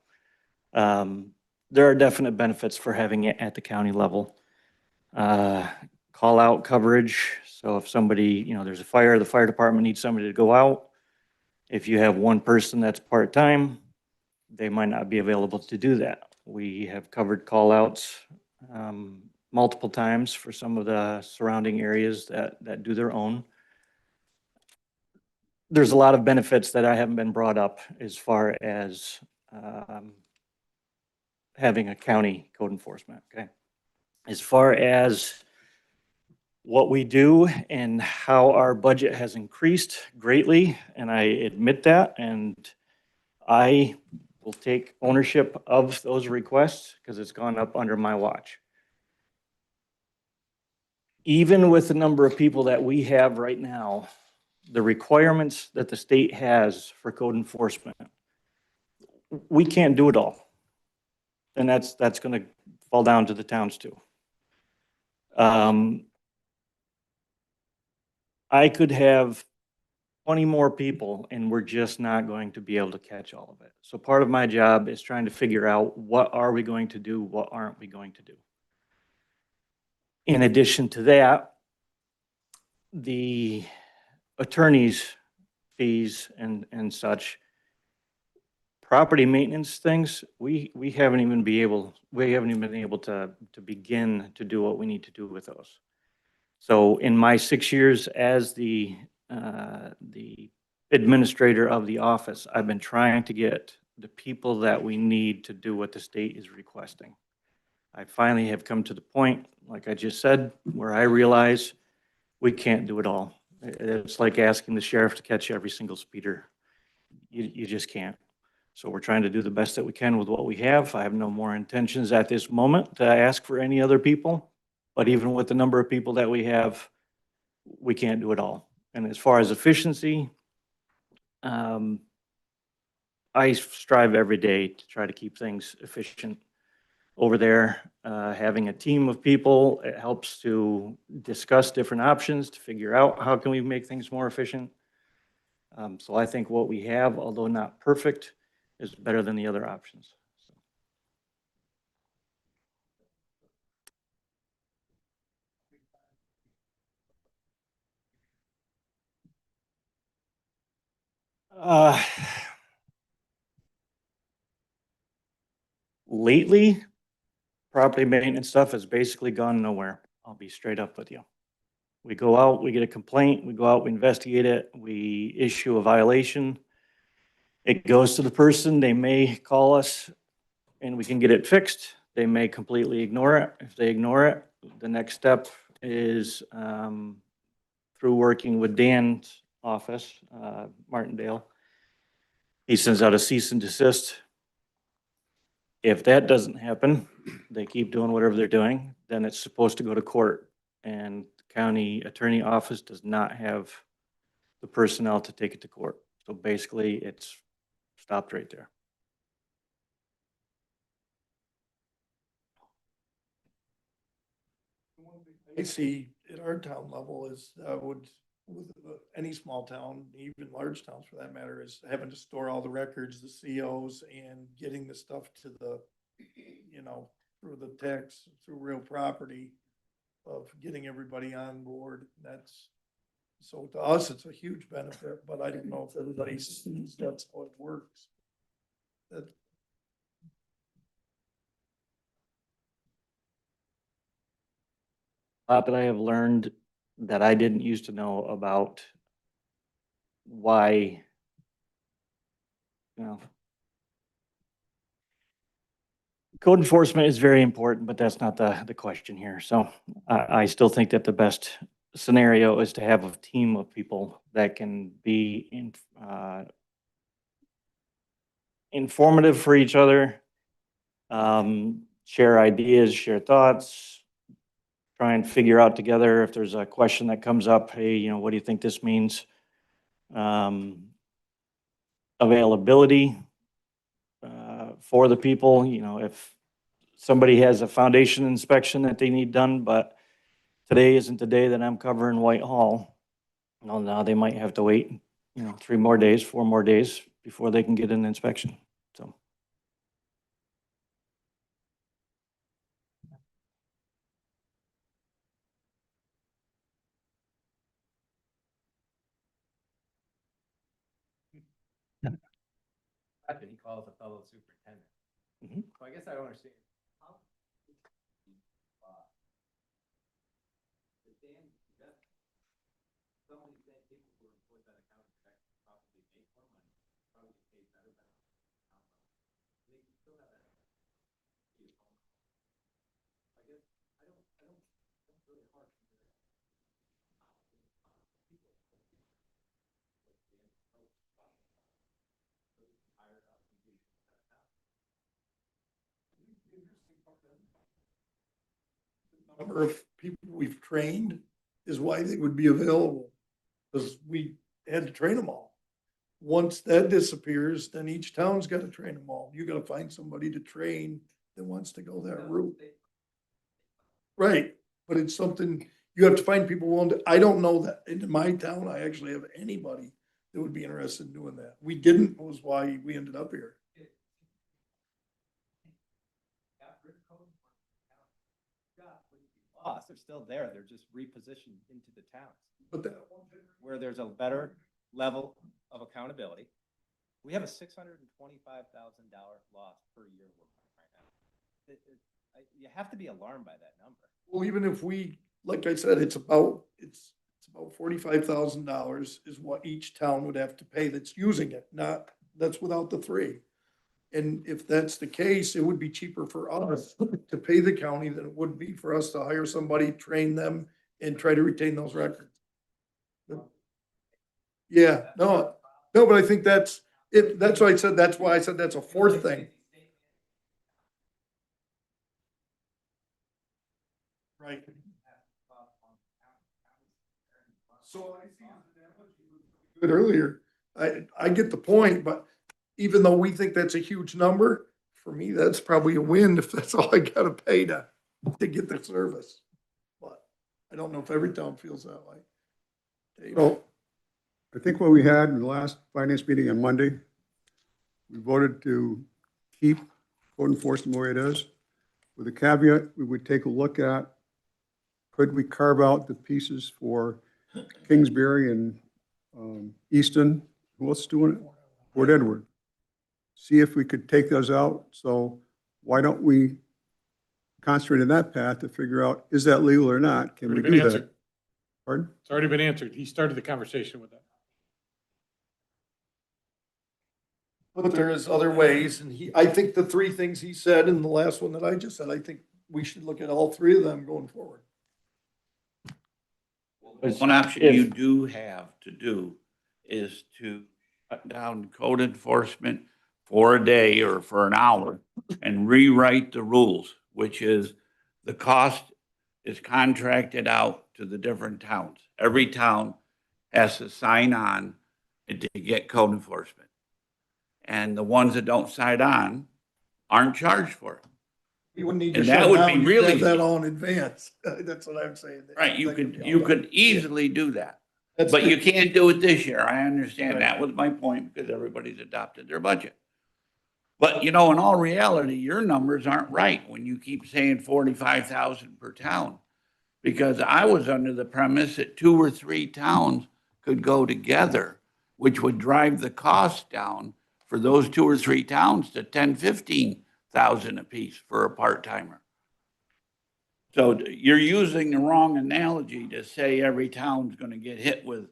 there are definite benefits for having it at the county level. Call out coverage. So if somebody, you know, there's a fire, the fire department needs somebody to go out. If you have one person that's part-time, they might not be available to do that. We have covered call outs multiple times for some of the surrounding areas that do their own. There's a lot of benefits that I haven't been brought up as far as having a county code enforcement, okay? As far as what we do and how our budget has increased greatly, and I admit that, and I will take ownership of those requests because it's gone up under my watch. Even with the number of people that we have right now, the requirements that the state has for code enforcement, we can't do it all. And that's going to fall down to the towns too. I could have 20 more people and we're just not going to be able to catch all of it. So part of my job is trying to figure out what are we going to do, what aren't we going to do. In addition to that, the attorney's fees and such, property maintenance things, we haven't even been able to begin to do what we need to do with those. So in my 6 years as the administrator of the office, I've been trying to get the people that we need to do what the state is requesting. I finally have come to the point, like I just said, where I realize we can't do it all. It's like asking the sheriff to catch every single speeder. You just can't. So we're trying to do the best that we can with what we have. I have no more intentions at this moment to ask for any other people. But even with the number of people that we have, we can't do it all. And as far as efficiency, I strive every day to try to keep things efficient over there. Having a team of people, it helps to discuss different options to figure out how can we make things more efficient. So I think what we have, although not perfect, is better than the other options. Lately, property maintenance stuff has basically gone nowhere. I'll be straight up with you. We go out, we get a complaint, we go out, we investigate it, we issue a violation. It goes to the person, they may call us and we can get it fixed. They may completely ignore it. If they ignore it, the next step is through working with Dan's office, Martindale. He sends out a cease and desist. If that doesn't happen, they keep doing whatever they're doing, then it's supposed to go to court. And the county attorney office does not have the personnel to take it to court. So basically, it's stopped right there. I see at our town level is with any small town, even large towns for that matter, is having to store all the records, the COs, and getting the stuff to the, you know, through the tax, through real property, of getting everybody on board. That's, so to us, it's a huge benefit, but I don't know if everybody sees that's how it works. That lot that I have learned that I didn't used to know about why, you know, code enforcement is very important, but that's not the question here. So I still think that the best scenario is to have a team of people that can be informative for each other, share ideas, share thoughts, try and figure out together if there's a question that comes up, hey, you know, what do you think this means? Availability for the people, you know, if somebody has a foundation inspection that they need done, but today isn't the day that I'm covering Whitehall, well, now they might have to wait, you know, 3 more days, 4 more days before they can get an inspection, so. He calls a fellow superintendent. So I guess I don't understand. Somebody saying people who are employed by the county probably make more money, probably get paid better than they can still have that. I guess I don't really hard. Number of people we've trained is why they would be available, because we had to train them all. Once that disappears, then each town's got to train them all. You got to find somebody to train that wants to go that route. Right, but it's something, you have to find people willing to, I don't know that in my town, I actually have anybody that would be interested in doing that. We didn't, was why we ended up here. Lost, they're still there, they're just repositioned into the towns. But that where there's a better level of accountability. We have a $625,000 loss per year right now. You have to be alarmed by that number. Well, even if we, like I said, it's about $45,000 is what each town would have to pay that's using it, not, that's without the 3. And if that's the case, it would be cheaper for us to pay the county than it would be for us to hire somebody, train them, and try to retain those records. Yeah, no, but I think that's it. That's why I said, that's why I said that's a 4th thing. Right. So I see good earlier. I get the point, but even though we think that's a huge number, for me, that's probably a win if that's all I gotta pay to get the service. But I don't know if every town feels that way. Dave? Well, I think what we had in the last finance meeting on Monday, we voted to keep code enforcement the way it is. With a caveat, we would take a look at, could we carve out the pieces for Kingsbury and Easton? Who else is doing it? Port Edward. See if we could take those out. So why don't we concentrate on that path to figure out, is that legal or not? Can we Already been do that? answered. Pardon? It's already been answered. He started the conversation with that. But there is other ways, and I think the 3 things he said and the last one that I just said, I think we should look at all 3 of them going forward. One option you do have to do is to cut down code enforcement for a day or for an hour and rewrite the rules, which is the cost is contracted out to the different towns. Every town has to sign on to get code enforcement. And the ones that don't sign on aren't charged for it. You wouldn't need to And shut that would down, be you'd really have that all in advance. That's what I'm saying. right. You That be you all could done. easily do that. That's But good. you can't do it this year. I understand Right. that was my point because everybody's adopted their budget. But you know, in all reality, your numbers aren't right when you keep saying 45,000 per town. Because I was under the premise that 2 or 3 towns could go together, which would drive the cost down for those 2 or 3 towns to 10, 15,000 apiece for a part-timer. So you're using the wrong analogy to say every town's gonna get hit with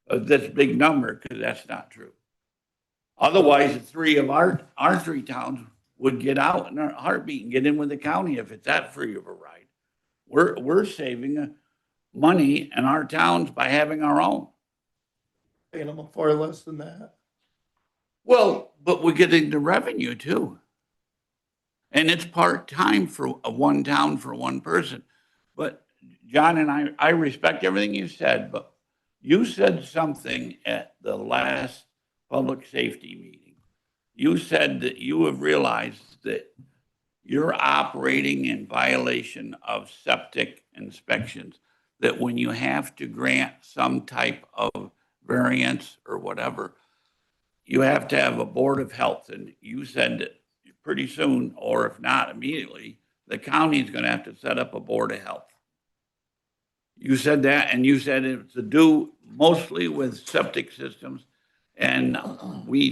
this big number, because that's not true. Otherwise, the three of our three towns would get out in a heartbeat and get in with the county if it's that free of a ride. We're saving money in our towns by having our own. Paying them far less than that. Well, but we're getting the revenue too. And it's part-time for one town for one person. But John and I respect everything you said, but you said something at the last public safety meeting. You said that you have realized that you're operating in violation of septic inspections, that when you have to grant some type of variance or whatever, you have to have a board of health. And you said that pretty soon, or if not immediately, the county is going to have to set up a board of health. You said that, and you said it's to do mostly with septic systems. And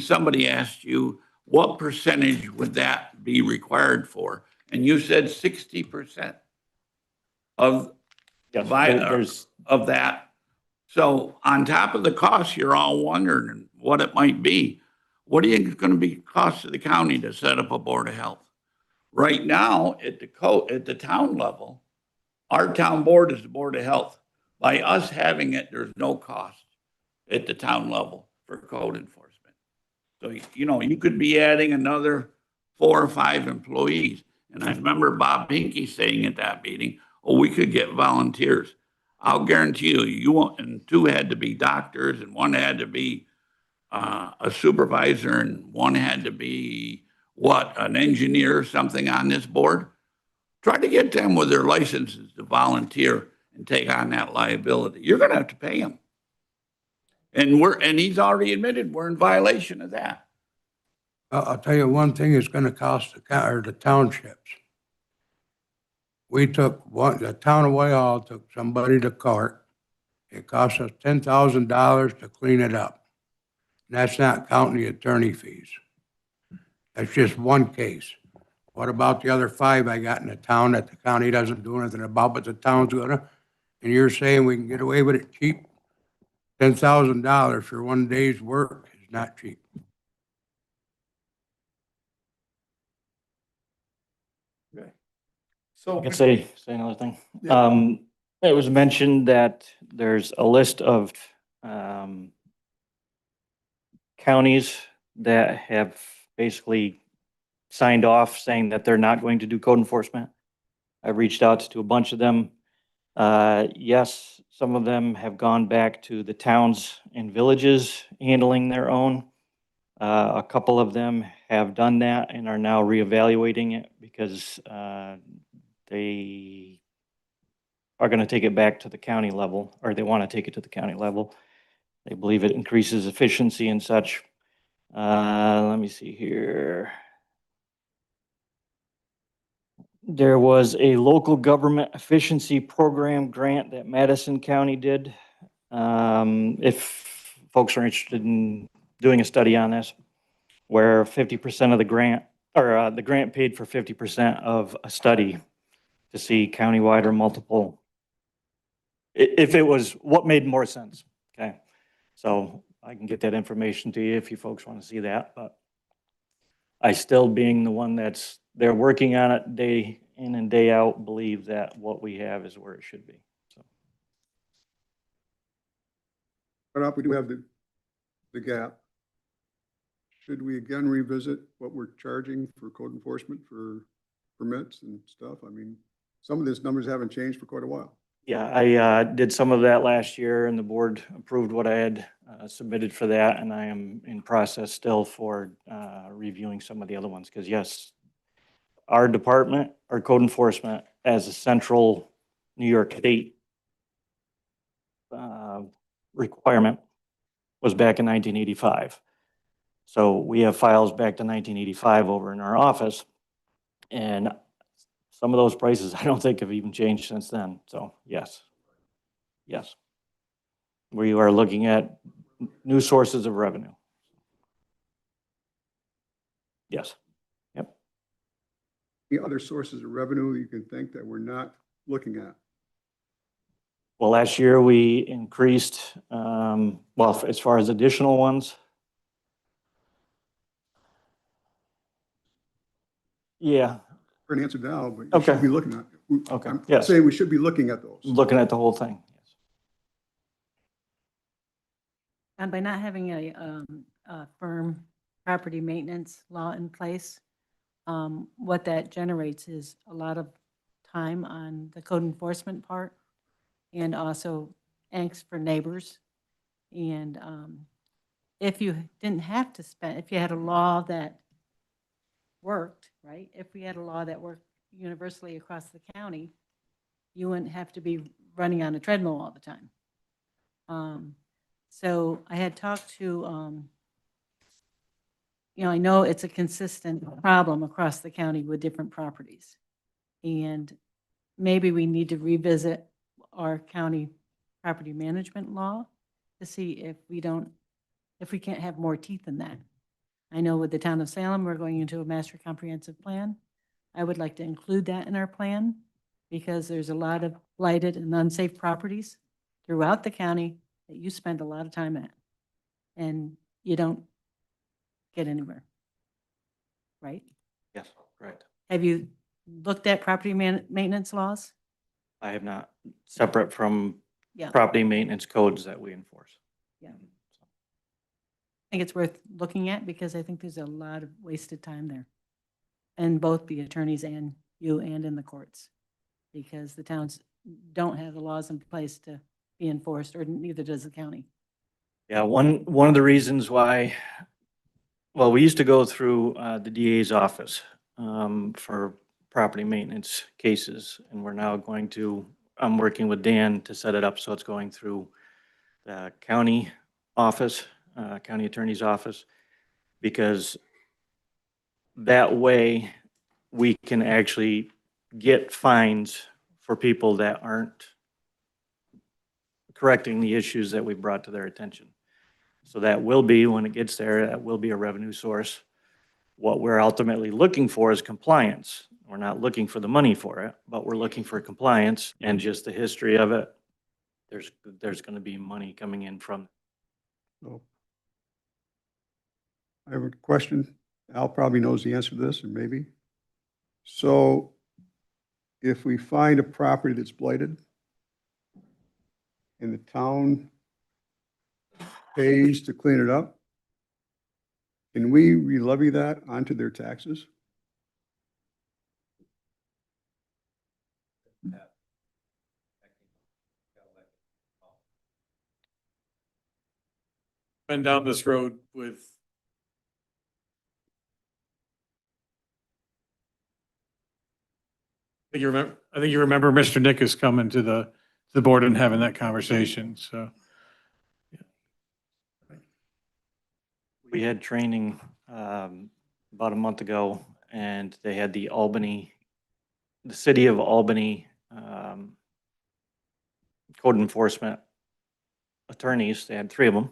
somebody asked you, what percentage would that be required for? And you said 60% of, Yes, of that. So on top of the cost, you're all wondering what it might be. What do you think is going to be cost to the county to set up a board of health? Right now, at the town level, our town board is the board of health. By us having it, there's no cost at the town level for code enforcement. So, you could be adding another 4 or 5 employees. And I remember Bob Pinky saying at that meeting, oh, we could get volunteers. I'll guarantee you won't, and 2 had to be doctors, and 1 had to be a supervisor, and 1 had to be an engineer or something on this board. Try to get them with their licenses to volunteer and take on that liability. You're going to have to pay them. And he's already admitted we're in violation of that. I'll tell you one thing it's gonna cost the townships. The town of Whitehall took somebody to court. It cost us $10,000 to clean it up. And that's not counting the attorney fees. That's just one case. What about the other 5 I got in the town that the county doesn't do anything about, but the town's gonna? And you're saying we can get away with it cheap? $10,000 for one day's work is not cheap. So I can say another thing. Yeah. It was mentioned that there's a list of counties that have basically signed off saying that they're not going to do code enforcement. I reached out to a bunch of them. Yes, some of them have gone back to the towns and villages handling their own. A couple of them have done that and are now reevaluating it because they are going to take it back to the county level, or they want to take it to the county level. They believe it increases efficiency and such. Let me see here. There was a local government efficiency program grant that Madison County did. If folks are interested in doing a study on this, where 50% of the grant, or the grant paid for 50% of a study to see countywide or multiple, if it was what made more sense. Okay. So I can get that information to you if you folks want to see that, but I still, being the one they're working on it day in and day out, believe that what we have is where it should be. So. But we do have the gap. Should we again revisit what we're charging for code enforcement for permits and stuff? I mean, some of these numbers haven't changed for quite a while. Yeah, I did some of that last year, and the board approved what I had submitted for that, and I am in process still for reviewing some of the other ones, because yes, our department, our code enforcement, as a central New York State requirement, was back in 1985. So we have files back to 1985 over in our office, and some of those prices I don't think have even changed since then. So yes. Yes. We are looking at new sources of revenue. Yes. Yep. Any other sources of revenue you can think that we're not looking at? Well, last year we increased, well, as far as additional ones. Yeah, For an answer now, but you Okay. should be looking at. Okay, I'm yes. saying we should be looking at those. looking at the whole thing. And by not having a firm property maintenance law in place, what that generates is a lot of time on the code enforcement part and also angst for neighbors. And if you didn't have to spend, if you had a law that worked, right? If we had a law that worked universally across the county, you wouldn't have to be running on a treadmill all the time. So I had talked to, I know it's a consistent problem across the county with different properties. And maybe we need to revisit our county property management law to see if we can't have more teeth in that. I know with the town of Salem, we're going into a master comprehensive plan. I would like to include that in our plan because there's a lot of blighted and unsafe properties throughout the county that you spend a lot of time at. And you don't get anywhere. Right? Yes, correct. Have you looked at property maintenance laws? I have not, separate from Yeah. property maintenance codes that we enforce. Yeah. I think it's worth looking at because I think there's a lot of wasted time there. And both the attorneys and you and in the courts. Because the towns don't have the laws in place to be enforced, or neither does the county. Yeah, one of the reasons why, well, we used to go through the DA's office for property maintenance cases, and we're now going to, I'm working with Dan to set it up so it's going through the county office, county attorney's office, because that way we can actually get fines for people that aren't correcting the issues that we brought to their attention. So that will be, when it gets there, that will be a revenue source. What we're ultimately looking for is compliance. We're not looking for the money for it, but we're looking for compliance, and just the history of it. There's going to be money coming in from. So I have a question. Al probably knows the answer to this, or maybe. So if we find a property that's blighted and the town pays to clean it up, can we re-levy that onto their taxes? Been down this road with I think you remember Mr. Nick is coming to the board and having that conversation, so. We had training about a month ago, and they had the city of Albany code enforcement attorneys. They had 3 of them.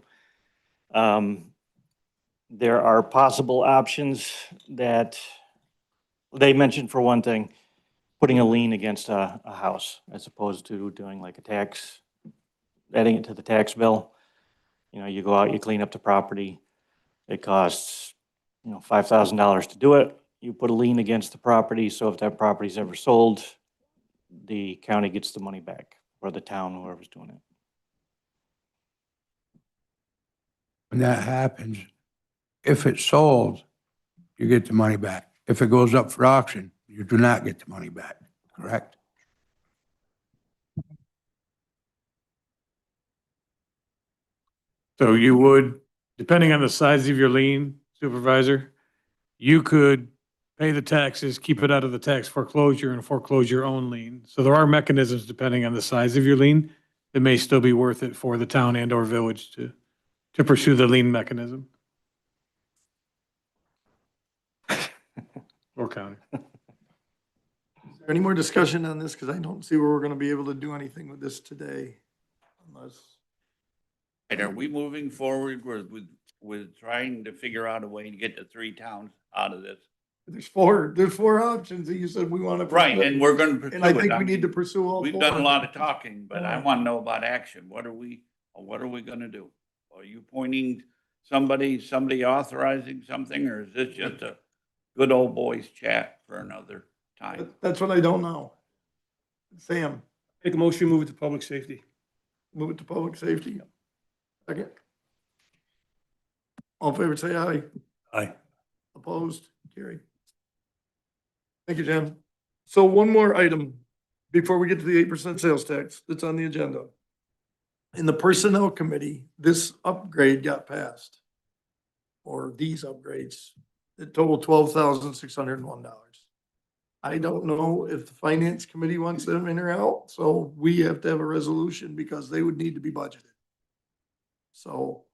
There are possible options that they mentioned. For one thing, putting a lien against a house as opposed to doing like adding it to the tax bill. You go out, you clean up the property. It costs, $5,000 to do it. You put a lien against the property, so if that property's ever sold, the county gets the money back, or the town, whoever's doing it. When that happens, if it's sold, you get the money back. If it goes up for auction, you do not get the money back, correct? So you would, depending on the size of your lien, Supervisor, you could pay the taxes, keep it out of the tax foreclosure, and foreclose your own lien. So there are mechanisms, depending on the size of your lien, that may still be worth it for the town and or village to pursue the lien mechanism. Or county. Is there any more discussion on this? Because I don't see where we're going to be able to do anything with this today. Unless, And are we moving forward with trying to figure out a way to get the 3 towns out of this? There's four options that you said we want to. Right, and we're gonna pursue it. And I think I we need to mean, pursue all we've four. done a lot of talking, but I want to know about action. What are we gonna do? Are you appointing somebody authorizing something, or is this just a good old boys chat for another time? That's what I don't know. Sam, Make a motion, move it to public safety. move it to public safety. Second. All in favor, say aye. Aye. Opposed? Carry. Thank you, Jim. So one more item before we get to the 8% sales tax that's on the agenda. In the Personnel Committee, this upgrade got passed. Or these upgrades, that total $12,601. I don't know if the Finance Committee wants them in or out, so we have to have a resolution because they would need to be budgeted. So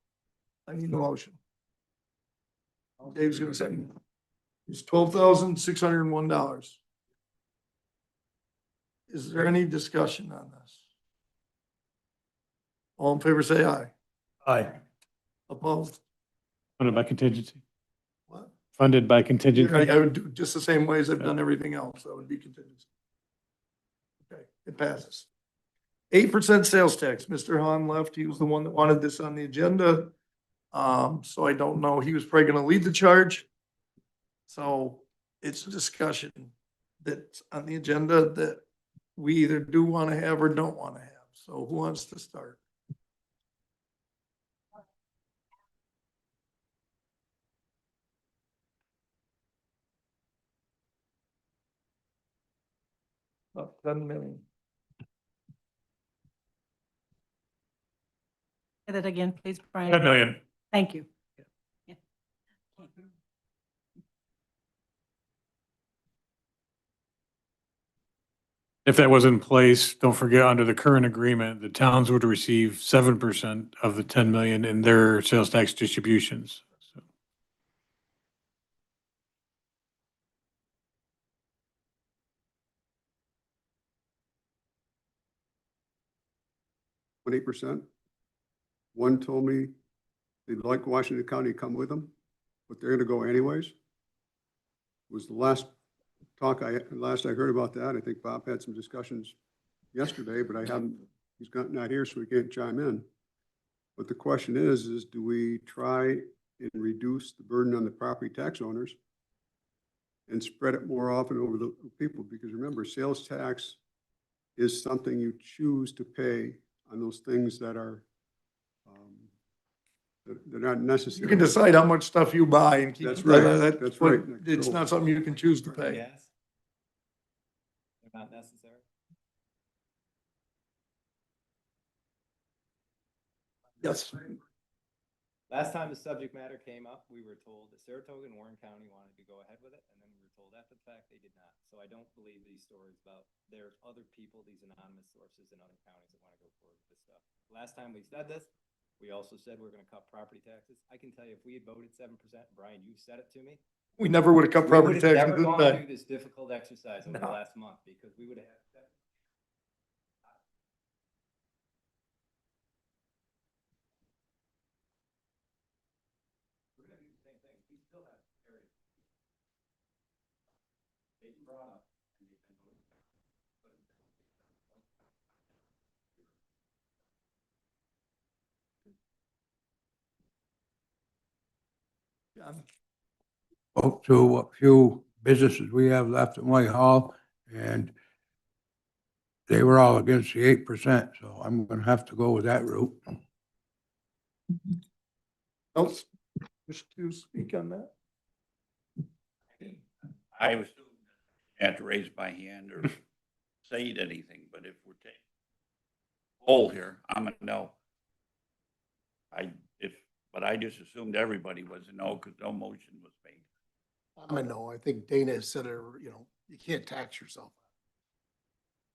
I need a motion. Dave's gonna second. It's $12,601. Is there any discussion on this? All in favor, say aye. Aye. Opposed? Funded by contingency. What? Funded by contingency. I would do just the same way as I've done everything else. That would be contingency. Okay, it passes. 8% sales tax. Mr. Hahn left. He was the one that wanted this on the agenda. So I don't know. He was probably gonna lead the charge. So it's a discussion that's on the agenda that we either do want to have or don't want to have. So who wants to start? About 10 million. Say that again, please, Brian. 10 million. Thank you. Yeah. If that was in place, don't forget, under the current agreement, the towns would receive 7% of the 10 million in their sales tax distributions. So What, 8%? One told me they'd like Washington County to come with them, but they're gonna go anyways. Was the last I heard about that. I think Bob had some discussions yesterday, but he's not here, so we can't chime in. But the question is do we try and reduce the burden on the property tax owners and spread it more often over the people? Because remember, sales tax is something you choose to pay on those things that are, they're not necessary. You can decide how much stuff you buy and keep. That's right. That's That's what- right. It's not something you can choose to pay. Gas? They're not necessary? Yes. Last time the subject matter came up, we were told that Saratoga and Warren County wanted to go ahead with it, and then we were told after the fact they did not. So I don't believe these stories about there's other people, these anonymous sources in other counties that want to go forward with this stuff. Last time we said this, we also said we're going to cut property taxes. I can tell you, if we had voted 7%, Brian, you said it to me. We never would have cut property We would have taxes never this gone bad. through this difficult exercise over the No. last month because we would have had. We're going to do the same thing. We still have areas. They brought up and they've been voted down. Spoke to a few businesses we have left in Whitehall, and they were all against the 8%, so I'm gonna have to go with that route. Else, wish to speak on that? I was, had to raise my hand or say anything, but if we're taking poll here, I'm a no. But I just assumed everybody was a no because no motion was made. I'm a no. I think Dana has said it, you can't tax yourself.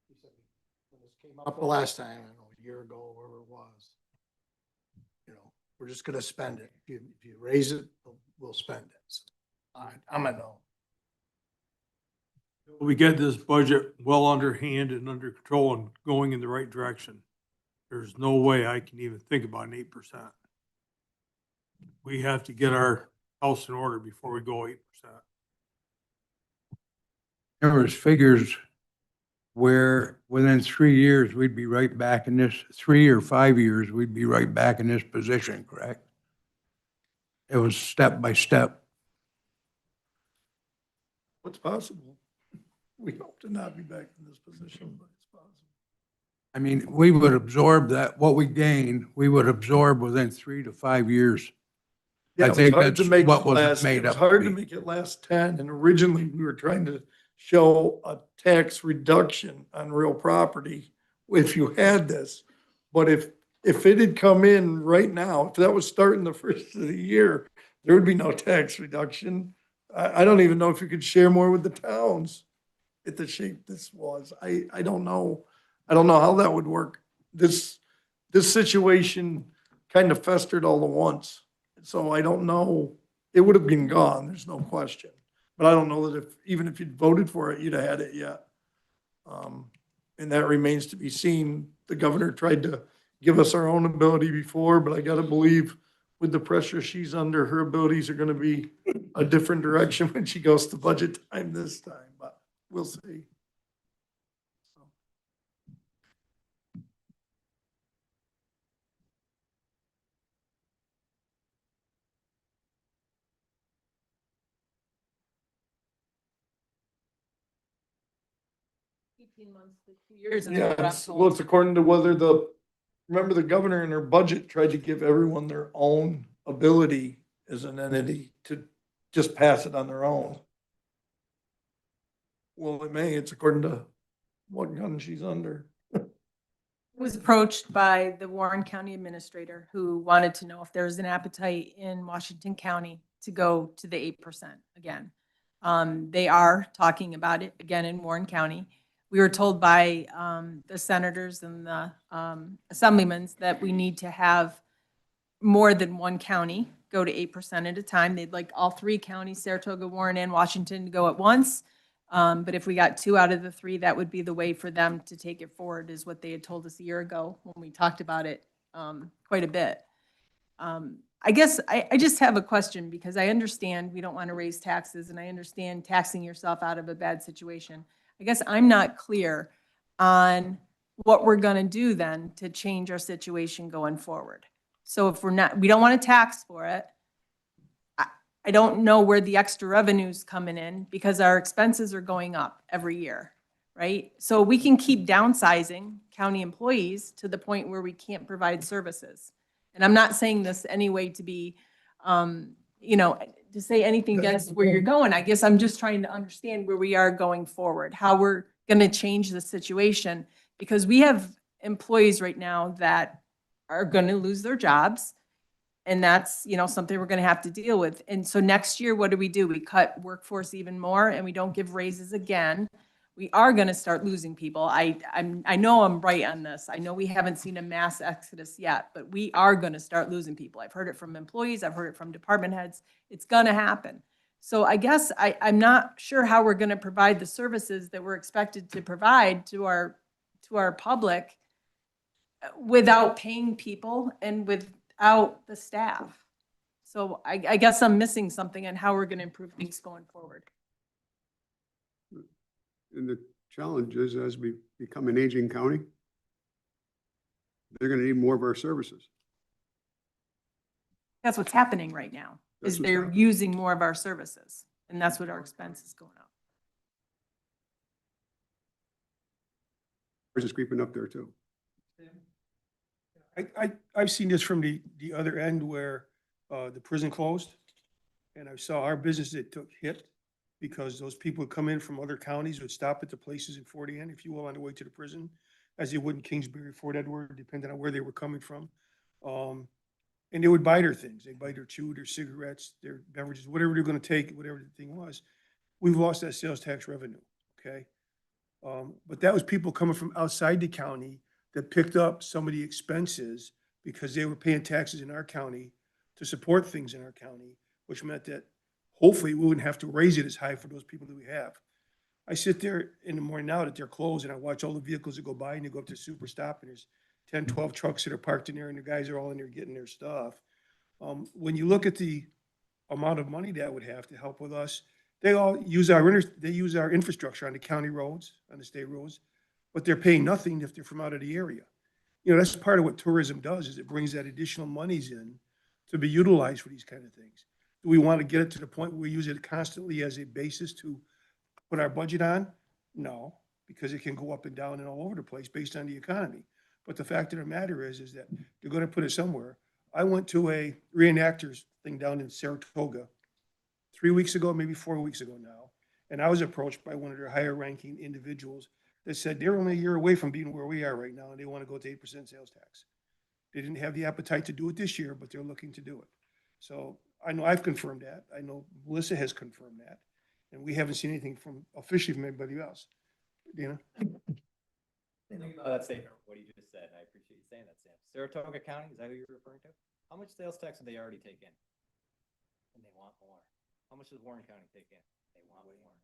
He said when this came up the last time, I don't know, a year ago, or wherever it was. We're just gonna spend it. If you raise it, we'll spend it. So, I'm a no. We get this budget well under hand and under control and going in the right direction. There's no way I can even think about an 8%. We have to get our house in order before we go 8%. there was figures where within 3 years, we'd be right back in this, 3 or 5 years, we'd be right back in this position, correct? It was step by step. What's possible? We hope to not be back in this position, but it's possible. I mean, we would absorb that, what we gain, we would absorb within 3 to 5 years. Yeah, I it was think hard that's to make what it was last, made it was up hard to to be. make it last 10, and originally we were trying to show a tax reduction on real property if you had this. But if it had come in right now, if that was starting the first of the year, there would be no tax reduction. I don't even know if you could share more with the towns at the shape this was. I don't know. I don't know how that would work. This situation kind of festered all at once. So I don't know. It would have been gone, there's no question. But I don't know that even if you'd voted for it, you'd have had it yet. And that remains to be seen. The governor tried to give us our own ability before, but I gotta believe with the pressure she's under, her abilities are gonna be a different direction when she goes to budget time this time, but we'll see. 18 months to 2 years. is Yeah, what I'm it's, told. well, it's according to whether remember the governor in her budget tried to give everyone their own ability as an entity to just pass it on their own. Well, it may, it's according to what gun she's under. Was approached by the Warren County Administrator who wanted to know if there's an appetite in Washington County to go to the 8% again. They are talking about it again in Warren County. We were told by the senators and the assemblymen that we need to have more than one county go to 8% at a time. They'd like all 3 counties, Saratoga, Warren, and Washington, to go at once. But if we got 2 out of the 3, that would be the way for them to take it forward, is what they had told us a year ago when we talked about it quite a bit. I guess I just have a question, because I understand we don't want to raise taxes, and I understand taxing yourself out of a bad situation. I guess I'm not clear on what we're going to do then to change our situation going forward. So if we don't want to tax for it, I don't know where the extra revenue's coming in, because our expenses are going up every year, right? So we can keep downsizing county employees to the point where we can't provide services. And I'm not saying this anyway to be, to say anything against where you're going. I guess I'm just trying to understand where we are going forward, how we're going to change the situation, because we have employees right now that are going to lose their jobs. And that's, something we're going to have to deal with. And so next year, what do? We cut workforce even more, and we don't give raises again. We are going to start losing people. I know I'm right on this. I know we haven't seen a mass exodus yet, but we are going to start losing people. I've heard it from employees. I've heard it from department heads. It's going to happen. So I guess I'm not sure how we're going to provide the services that we're expected to provide to our public without paying people and without the staff. So I guess I'm missing something on how we're going to improve things going forward. And the challenge is, as we become an aging county, they're going to need more of our services. That's what's happening right now, That's is what's they're happening. using more of our services, and that's what our expense is going up. Ours is creeping up there too. I've seen this from the other end where the prison closed. And I saw our business that took hit because those people would come in from other counties, would stop at the places in Fort Ann, if you will, on the way to the prison, as they would in Kingsbury, Fort Edward, depending on where they were coming from. And they would buy their things. They'd buy their chew, their cigarettes, their beverages, whatever they're gonna take, whatever the thing was. We've lost that sales tax revenue, okay? But that was people coming from outside the county that picked up some of the expenses because they were paying taxes in our county to support things in our county, which meant that hopefully we wouldn't have to raise it as high for those people that we have. I sit there in the morning now that they're closed and I watch all the vehicles that go by and they go up to Super Stop and there's 10, 12 trucks that are parked in there and the guys are all in there getting their stuff. When you look at the amount of money that would have to help with us, They all use they use our infrastructure on the county roads, on the state roads, but they're paying nothing if they're from out of the area. You know, that's part of what tourism does, is it brings that additional monies in to be utilized for these kind of things. Do we want to get it to the point where we use it constantly as a basis to put our budget on? No, because it can go up and down and all over the place based on the economy. But the fact of the matter is that they're going to put it somewhere. I went to a reenactors thing down in Saratoga 3 weeks ago, maybe 4 weeks ago now, and I was approached by one of their higher ranking individuals that said they're only a year away from being where we are right now, and they want to go to 8% sales tax. They didn't have the appetite to do it this year, but they're looking to do it. So I know I've confirmed that. I know Melissa has confirmed that, and we haven't seen anything from officially from anybody else. Dana? Think about that statement, what you just said, and I appreciate you saying that, Sam. Saratoga County, is that who you're referring to? How much sales tax have they already taken? And they want more. How much does Warren County take in? They want more.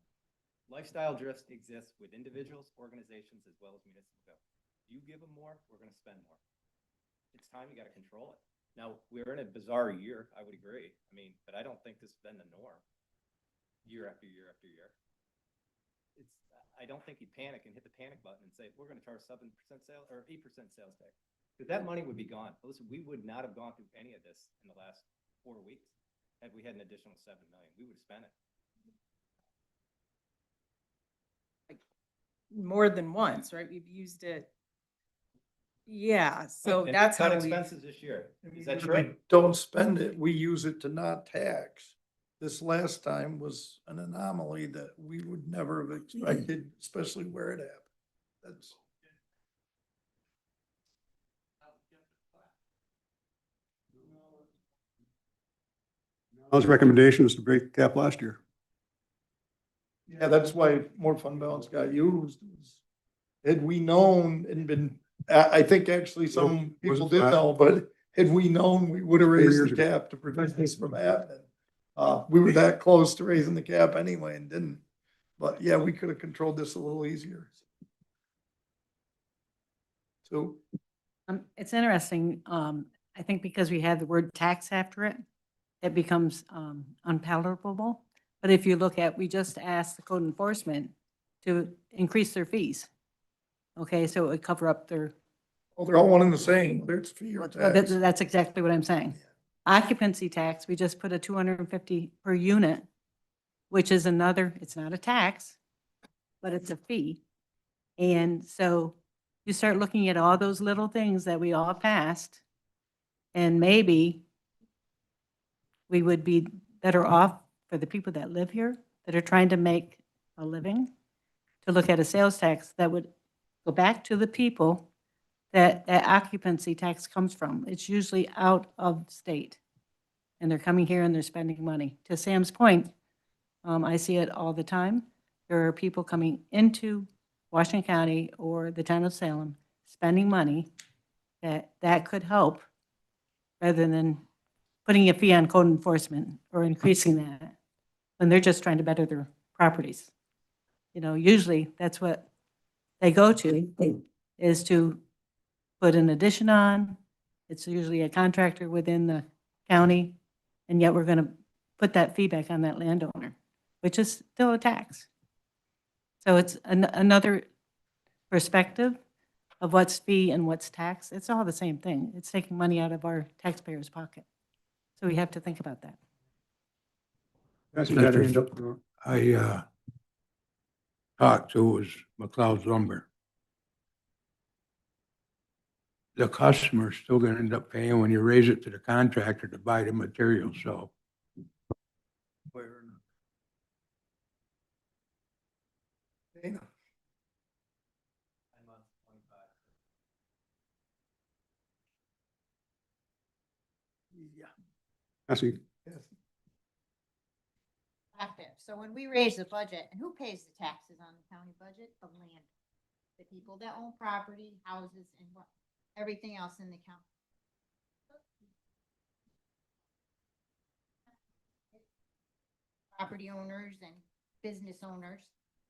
Lifestyle drift exists with individuals, organizations, as well as municipal government. You give them more, we're gonna spend more. It's time you gotta control it. Now, we're in a bizarre year, I would agree. I mean, but I don't think this has been the norm, year after year after year. I don't think you'd panic and hit the panic button and say, we're gonna charge 7% sales or 8% sales tax. Because that money would be gone. Listen, we would not have gone through any of this in the last 4 weeks. Had we had an additional 7 million, we would have spent it. More than once, right? We've used it. Yeah, so And that's cut how we. expenses this year. Is that We true? don't spend it, we use it to not tax. This last time was an anomaly that we would never have expected, especially where it happened. That's. His recommendation is to break the cap last year. Yeah, that's why more fund balance got used. Had we known and been, I think actually some people did know, but had we known, we would have raised the cap to prevent this from happening. We were that close to raising the cap anyway and didn't. But yeah, we could have controlled this a little easier. So. It's interesting. I think because we have the word tax after it, it becomes unpalatable. But if you look at, we just asked the code enforcement to increase their fees. Okay, so it would cover up their. Well, they're all one and the same, whether it's fee or tax. That's exactly what I'm saying. Occupancy tax, we just put a 250 per unit, which is another, it's not a tax, but it's a fee. And so you start looking at all those little things that we all passed, and maybe we would be better off for the people that live here, that are trying to make a living, to look at a sales tax that would go back to the people that that occupancy tax comes from. It's usually out of state. And they're coming here and they're spending money. To Sam's point, I see it all the time. There are people coming into Washington County or the town of Salem, spending money that could help, rather than putting a fee on code enforcement or increasing that, when they're just trying to better their properties. You know, usually that's what they go to, is to put an addition on. It's usually a contractor within the county, and yet we're going to put that fee back on that landowner, which is still a tax. So it's another perspective of what's fee and what's tax. It's all the same thing. It's taking money out of our taxpayers' pocket. So we have to think about that. I talked to was McLeod's Lumber. The customer's still gonna end up paying when you raise it to the contractor to buy the material, so. Dana? Yeah. I see. Active. So when we raise the budget, and who pays the taxes on the county budget? The land. The people that own property, houses, and what, everything else in the county. Property owners and business owners,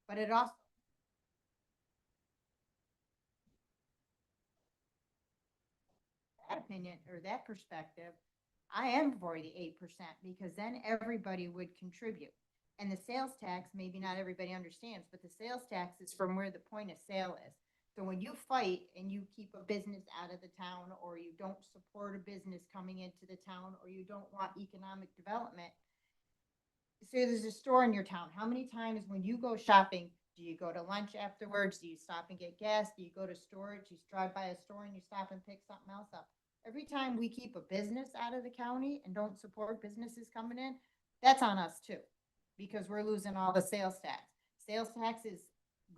but it also. That opinion or that perspective, I am for the 8% because then everybody would contribute. And the sales tax, maybe not everybody understands, but the sales tax is from where the point of sale is. So when you fight and you keep a business out of the town, or you don't support a business coming into the town, or you don't want economic development, so there's a store in your town. How many times when you go shopping, do you go to lunch afterwards? Do you stop and get gas? Do you go to storage? You drive by a store and you stop and pick something else up? Every time we keep a business out of the county and don't support businesses coming in, that's on us too, because we're losing all the sales tax. Sales taxes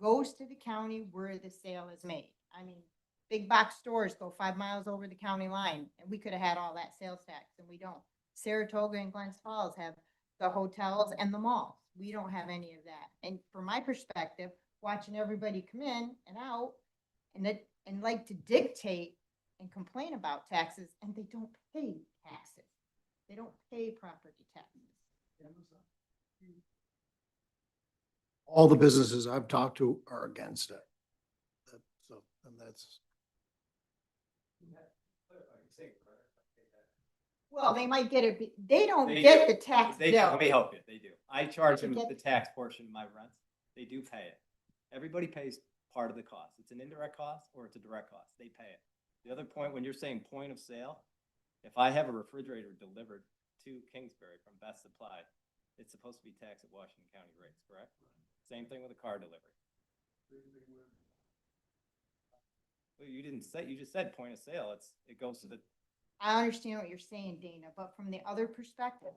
goes to the county where the sale is made. I mean, big box stores go 5 miles over the county line, and we could have had all that sales tax, and we don't. Saratoga and Glens Falls have the hotels and the malls. We don't have any of that. And from my perspective, watching everybody come in and out and like to dictate and complain about taxes, and they don't pay taxes. They don't pay property taxes. All the businesses I've talked to are against it. So, and that's. Well, they might get it, they don't get the tax They, bill. let me help you, they do. I charge They them get- the tax portion of my rents. They do pay it. Everybody pays part of the cost. It's an indirect cost or it's a direct cost. They pay it. The other point, when you're saying point of sale, if I have a refrigerator delivered to Kingsbury from Best Supply, it's supposed to be taxed at Washington County rates, correct? Same thing with a car delivery. Well, you didn't say, you just said point of sale. It goes to the, I understand what you're saying, Dana, but from the other perspective,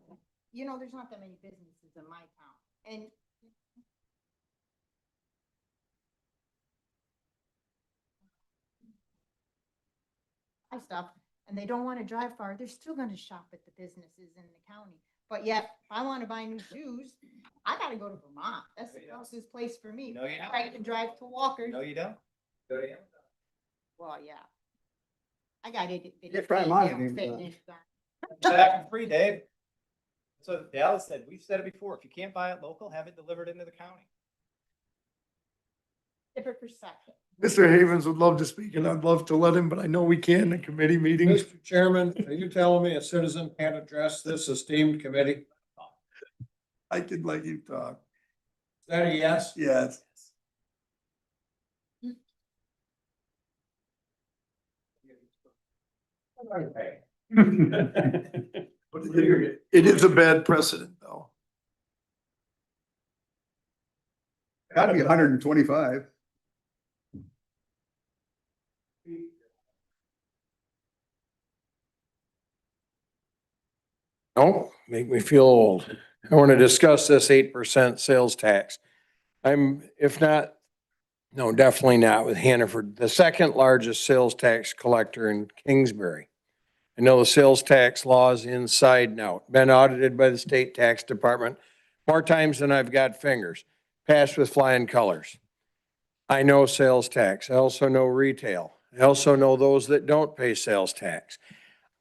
you know, there's not that many businesses in my town. And stuff, and they don't want to drive far, they're still going to shop at the businesses in the county. But yet, if I want to buy new shoes, I got to go to Vermont. That's the closest place for me. No, you don't. I can drive to Walker's. no, you don't. Go to Amazon. Well, yeah. I got it. Get Prime on it, Amazon. Back for free, Dave. So Dallas said, we've said it before, if you can't buy it local, have it delivered into the county. Different perspective. Mr. Havens would love to speak, and I'd love to let him, but I know we can in committee meetings. Mr. Chairman, are you telling me a citizen can't address this esteemed committee? I could let you talk. Is that a yes? Yes. But it is a bad precedent, though. Gotta be 125. Don't make me feel old. I want to discuss this 8% sales tax. If not, no, definitely not with Hannaford, the second largest sales tax collector in Kingsbury. I know the sales tax laws inside and out, been audited by the state tax department more times than I've got fingers, passed with flying colors. I know sales tax. I also know retail. I also know those that don't pay sales tax.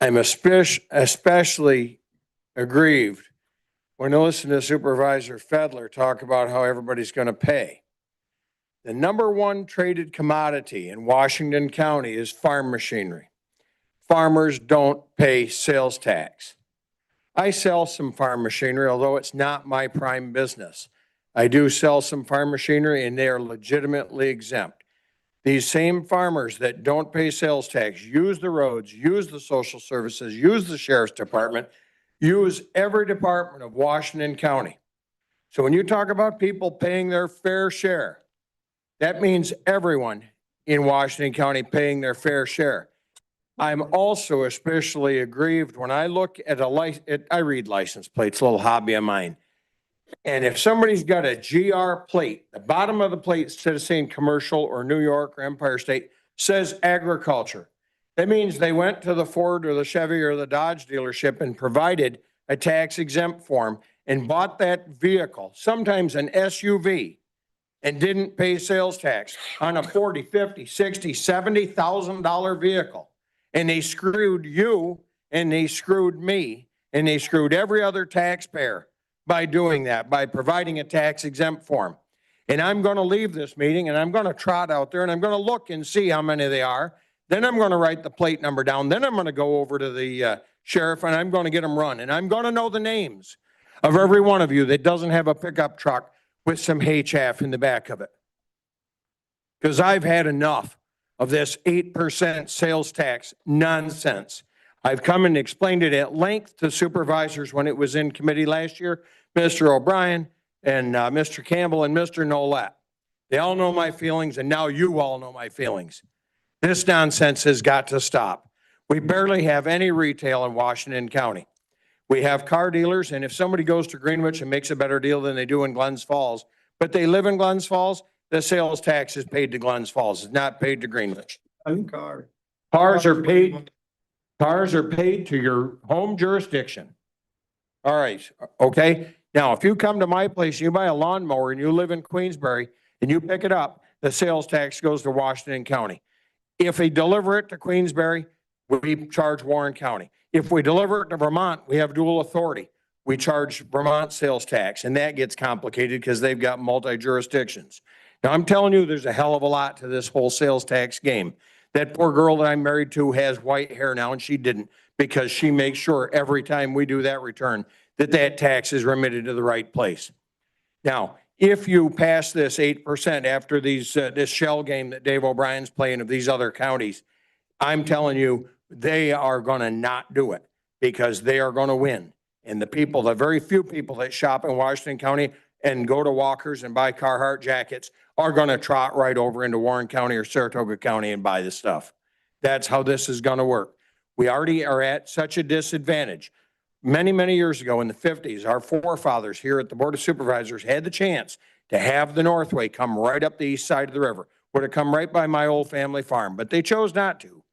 I'm especially aggrieved when I listen to Supervisor Fedler talk about how everybody's going to pay. The number one traded commodity in Washington County is farm machinery. Farmers don't pay sales tax. I sell some farm machinery, although it's not my prime business. I do sell some farm machinery and they are legitimately exempt. These same farmers that don't pay sales tax use the roads, use the social services, use the sheriff's department, use every department of Washington County. So when you talk about people paying their fair share, that means everyone in Washington County paying their fair share. I'm also especially aggrieved when I look at I read license plates, a little hobby of mine. And if somebody's got a GR plate, the bottom of the plate, instead of saying commercial or New York or Empire State, says agriculture. That means they went to the Ford or the Chevy or the Dodge dealership and provided a tax exempt form and bought that vehicle, sometimes an SUV, and didn't pay sales tax on a $40,000, $50,000, $60,000, $70,000 vehicle. And they screwed you and they screwed me and they screwed every other taxpayer by doing that, by providing a tax exempt form. And I'm going to leave this meeting and I'm going to trot out there and I'm going to look and see how many they are. Then I'm going to write the plate number down. Then I'm going to go over to the sheriff and I'm going to get them run. And I'm going to know the names of every one of you that doesn't have a pickup truck with some hay chaff in the back of it. Because I've had enough of this 8% sales tax nonsense. I've come and explained it at length to supervisors when it was in committee last year, Mr. O'Brien and Mr. Campbell and Mr. Nolet. They all know my feelings, and now you all know my feelings. This nonsense has got to stop. We barely have any retail in Washington County. We have car dealers, and if somebody goes to Greenwich and makes a better deal than they do in Glens Falls, but they live in Glens Falls, the sales tax is paid to Glens Falls. It's not paid to Greenwich. Cars are paid to your home jurisdiction. All right, okay? Now, if you come to my place, you buy a lawnmower and you live in Queensbury and you pick it up, the sales tax goes to Washington County. If we deliver it to Queensbury, we charge Warren County. If we deliver it to Vermont, we have dual authority. We charge Vermont sales tax, and that gets complicated because they've got multi-jurisdictions. Now, I'm telling you, there's a hell of a lot to this whole sales tax game. That poor girl that I'm married to has white hair now, and she didn't, because she makes sure every time we do that return that that tax is remitted to the right place. Now, if you pass this 8% after these this shell game that Dave O'Brien's playing of these other counties, I'm telling you, they are going to not do it because they are going to win. And the people, the very few people that shop in Washington County and go to Walker's and buy Carhartt jackets are going to trot right over into Warren County or Saratoga County and buy the stuff. That's how this is going to work. We already are at such a disadvantage. Many, many years ago in the 50s, our forefathers here at the Board of Supervisors had the chance to have the Northway come right up the east side of the river. Would have come right by my old family farm, but they chose not to.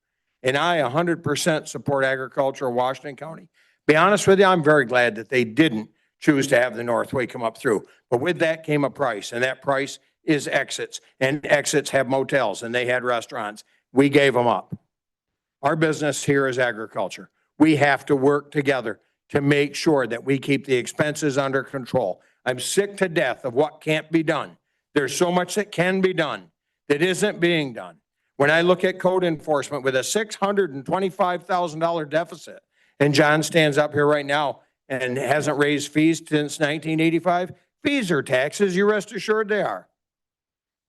And I 100% support agriculture in Washington County. Be honest with you, I'm very glad that they didn't choose to have the Northway come up through. But with that came a price, and that price is exits. And exits have motels, and they had restaurants. We gave them up. Our business here is agriculture. We have to work together to make sure that we keep the expenses under control. I'm sick to death of what can't be done. There's so much that can be done that isn't being done. When I look at code enforcement with a $625,000 deficit, and John stands up here right now and hasn't raised fees since 1985, fees are taxes, you rest assured they are.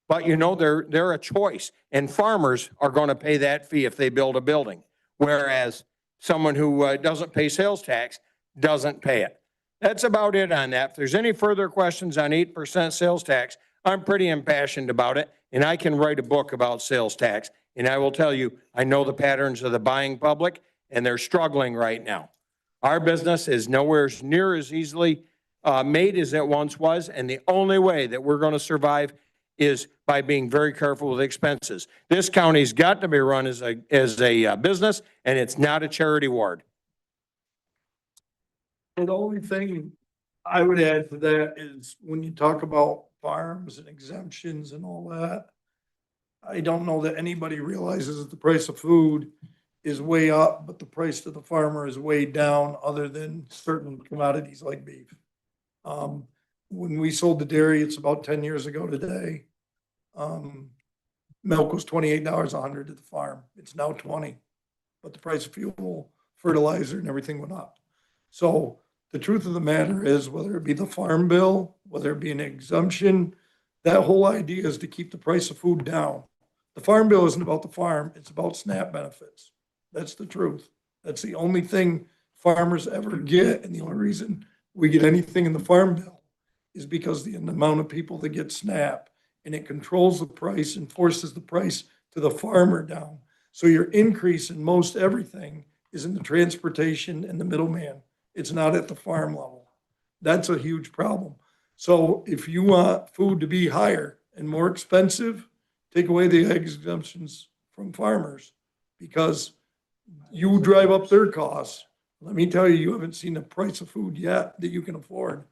But you know, they're a choice, and farmers are going to pay that fee if they build a building, whereas someone who doesn't pay sales tax doesn't pay it. That's about it on that. If there's any further questions on 8% sales tax, I'm pretty impassioned about it, and I can write a book about sales tax. And I will tell you, I know the patterns of the buying public, and they're struggling right now. Our business is nowhere near as easily made as it once was, and the only way that we're going to survive is by being very careful with expenses. This county's got to be run as a business, and it's not a charity ward. And the only thing I would add to that is when you talk about farms and exemptions and all that, I don't know that anybody realizes that the price of food is way up, but the price to the farmer is way down, other than certain commodities like beef. When we sold the dairy, it's about 10 years ago today. Milk was $28 a hundred at the farm. It's now 20, but the price of fuel, fertilizer, and everything went up. So the truth of the matter is, whether it be the farm bill, whether it be an exemption, that whole idea is to keep the price of food down. The farm bill isn't about the farm, it's about SNAP benefits. That's the truth. That's the only thing farmers ever get, and the only reason we get anything in the farm bill is because the amount of people that get SNAP, and it controls the price and forces the price to the farmer down. So your increase in most everything is in the transportation and the middleman. It's not at the farm level. That's a huge problem. So if you want food to be higher and more expensive, take away the exemptions from farmers, because you drive up their costs. Let me tell you, you haven't seen the price of food yet that you can afford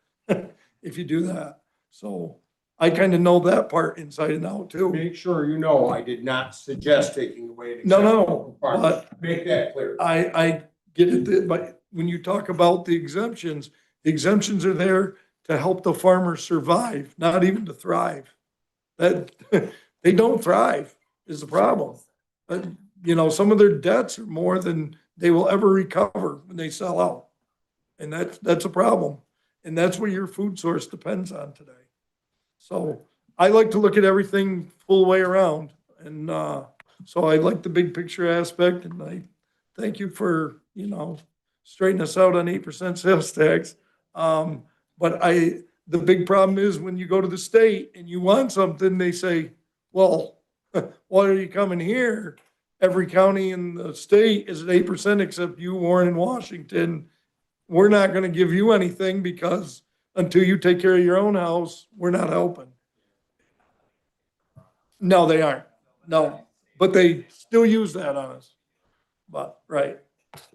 if you do that. So I kind of know that part inside and out too. Make sure you know I did not suggest taking away an No, but make that clear. I get it, but when you talk about the exemptions are there to help the farmer survive, not even to thrive. That they don't thrive is the problem. But you know, some of their debts are more than they will ever recover when they sell out. And that's a problem. And that's what your food source depends on today. So I like to look at everything full way around. And so I like the big picture aspect, and I thank you for, straightening us out on 8% sales tax. But the big problem is when you go to the state and you want something, they say, well, why are you coming here? Every county in the state is at 8% except you, Warren, and Washington. We're not gonna give you anything because until you take care of your own house, we're not helping. No, they aren't. No, but they still use that on us. But, right.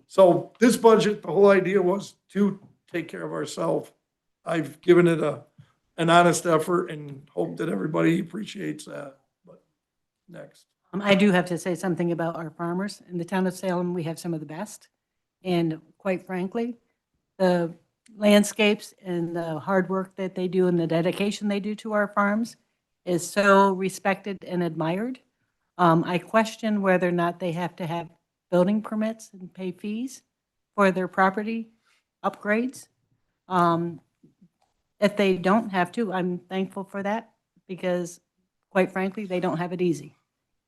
So this budget, the whole idea was to take care of ourselves. I've given it an honest effort and hope that everybody appreciates that. But next. I do have to say something about our farmers. In the town of Salem, we have some of the best. And quite frankly, the landscapes and the hard work that they do and the dedication they do to our farms is so respected and admired. I question whether or not they have to have building permits and pay fees for their property upgrades. If they don't have to, I'm thankful for that because quite frankly, they don't have it easy.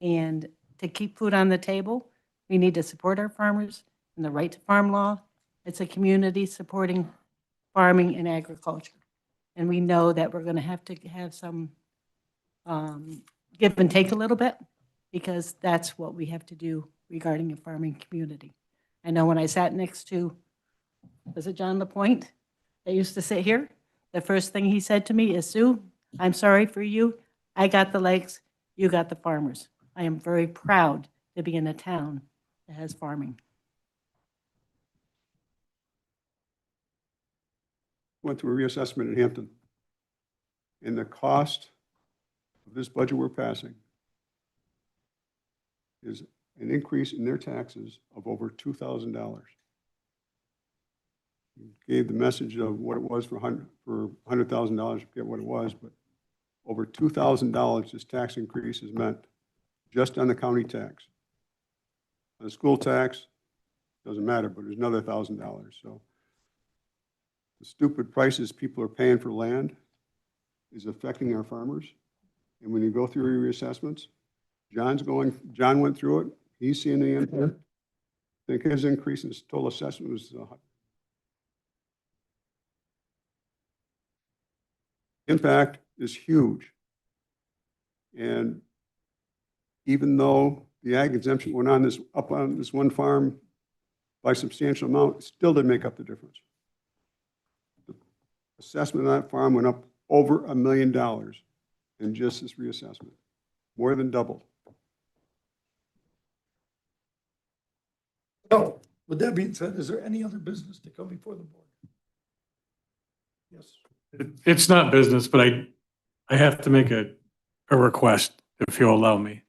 And to keep food on the table, we need to support our farmers and the right to farm law. It's a community supporting farming and agriculture. And we know that we're going to have some give and take a little bit because that's what we have to do regarding a farming community. I know when I sat next to, was it John LaPointe that used to sit here? The first thing he said to me is, Sue, I'm sorry for you. I got the legs, you got the farmers. I am very proud to be in a town that has farming. Went through a reassessment in Hampton. And the cost of this budget we're passing is an increase in their taxes of over $2,000. Gave the message of what it was for $100,000, I forget what it was, but over $2,000 this tax increase has meant just on the county tax. On the school tax, doesn't matter, but there's another $1,000. So the stupid prices people are paying for land is affecting our farmers. And when you go through your reassessments, John went through it. He's seeing the impact. I think his increase in his total assessment was impact is huge. And even though the ag exemption went up on this one farm by a substantial amount, it still didn't make up the difference. The assessment of that farm went up over $1 million in just this reassessment, more than doubled. So, with that being said, is there any other business to come before the board? Yes. It's not business, but I have to make a request, if you'll allow me.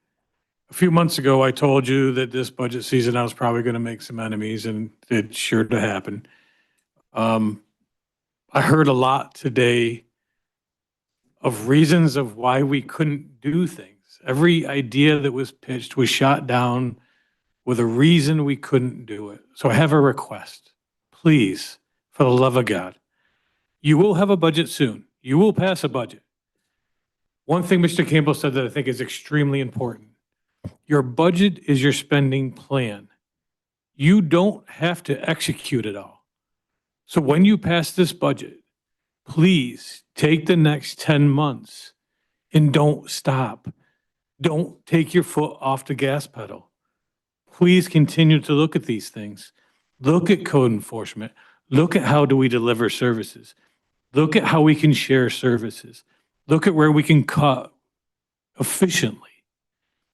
A few months ago, I told you that this budget season, I was probably going to make some enemies, and it's sure to happen. I heard a lot today of reasons of why we couldn't do things. Every idea that was pitched was shot down with a reason we couldn't do it. So I have a request. Please, for the love of God, you will have a budget soon. You will pass a budget. One thing Mr. Campbell said that I think is extremely important. Your budget is your spending plan. You don't have to execute it all. So when you pass this budget, please take the next 10 months and don't stop. Don't take your foot off the gas pedal. Please continue to look at these things. Look at code enforcement. Look at how do we deliver services. Look at how we can share services. Look at where we can cut efficiently.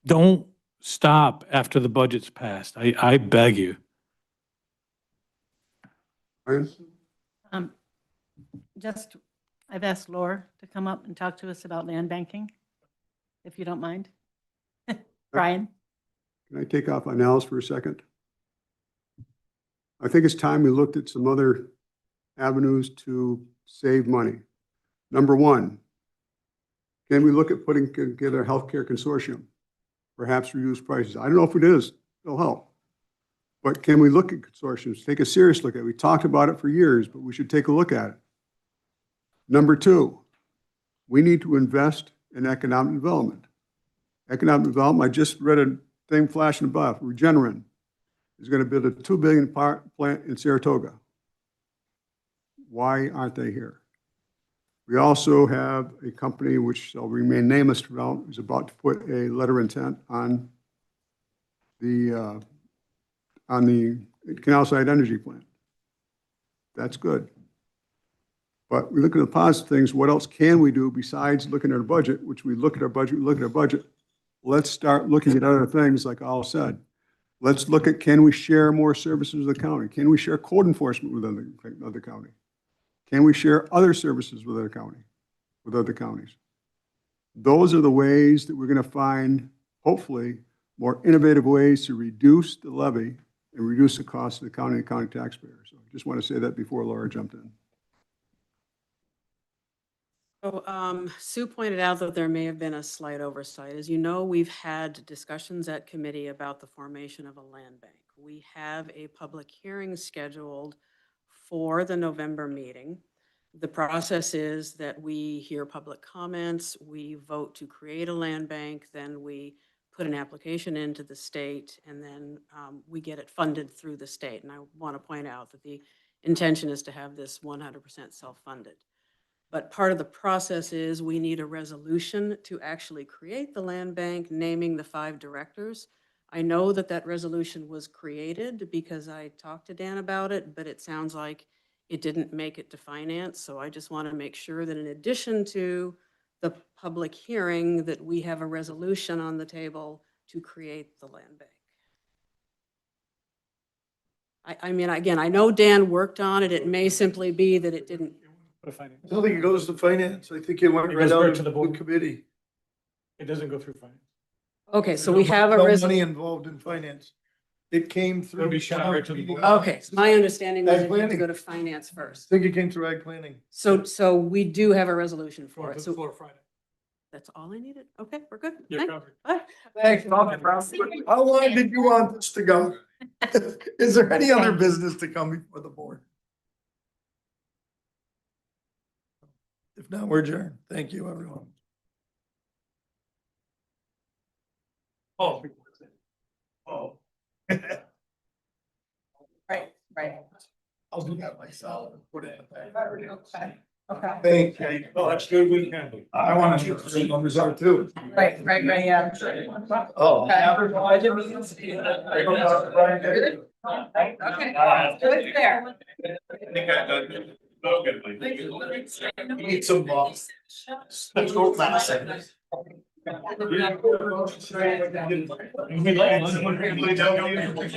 Don't stop after the budget's passed. I beg you. I've asked Laura to come up and talk to us about land banking, if you don't mind. Brian? Can I take off on Alice for a second? I think it's time we looked at some other avenues to save money. Number one, can we look at putting together a healthcare consortium? Perhaps reduce prices. I don't know if it is, it'll help. But can we look at consortiums, take a serious look at it? We talked about it for years, but we should take a look at it. Number two, we need to invest in economic development. Economic development, I just read a thing flashing above, Regeneron is going to build a $2 billion plant in Saratoga. Why aren't they here? We also have a company which shall remain nameless development is about to put a letter of intent on the canal side energy plant. That's good. But we look at the positive things. What else can we do besides looking at our budget, which we look at our budget, we look at our budget. Let's start looking at other things like Al said. Let's look at, can we share more services with the county? Can we share code enforcement with other county? Can we share other services with other counties? Those are the ways that we're going to find, hopefully, more innovative ways to reduce the levy and reduce the cost of the county and county taxpayers. So I just want to say that before Laura jumped in. So, Sue pointed out that there may have been a slight oversight. As you know, we've had discussions at committee about the formation of a land bank. We have a public hearing scheduled for the November meeting. The process is that we hear public comments, we vote to create a land bank, then we put an application into the state, and then we get it funded through the state. And I want to point out that the intention is to have this 100% self-funded. But part of the process is we need a resolution to actually create the land bank, naming the 5 directors. I know that that resolution was created because I talked to Dan about it, but it sounds like it didn't make it to finance. So I just want to make sure that in addition to the public hearing, that we have a resolution on the table to create the land bank. I mean, again, I know Dan worked on it. It may simply be that it didn't. I don't think it goes to finance. I think it went It right goes out right of to the the board. committee. It doesn't go through finance. Okay, so we have a No resolution. money involved in finance. It came through. It'll be shot right to the board. Okay, so my understanding was Ag it had to planning. go to finance I first. think it came through ag planning. So we do have a resolution for Going it. to the So floor Friday. that's all I needed? Okay, we're good. You're Thanks. covered. Bye. Thanks, how long did you want this to go? Is there any other business to come before the board? If not, we're adjourned. Thank you, everyone. Oh. Oh. Right, right. I'll do that myself and put it in the bag. Okay. Okay. Thank you. Oh, that's good weekend. I want to know what the numbers are too. Right, yeah. Oh. Okay. Budget meetings. Really? Okay. Good there. Need some balls. Let's go fast.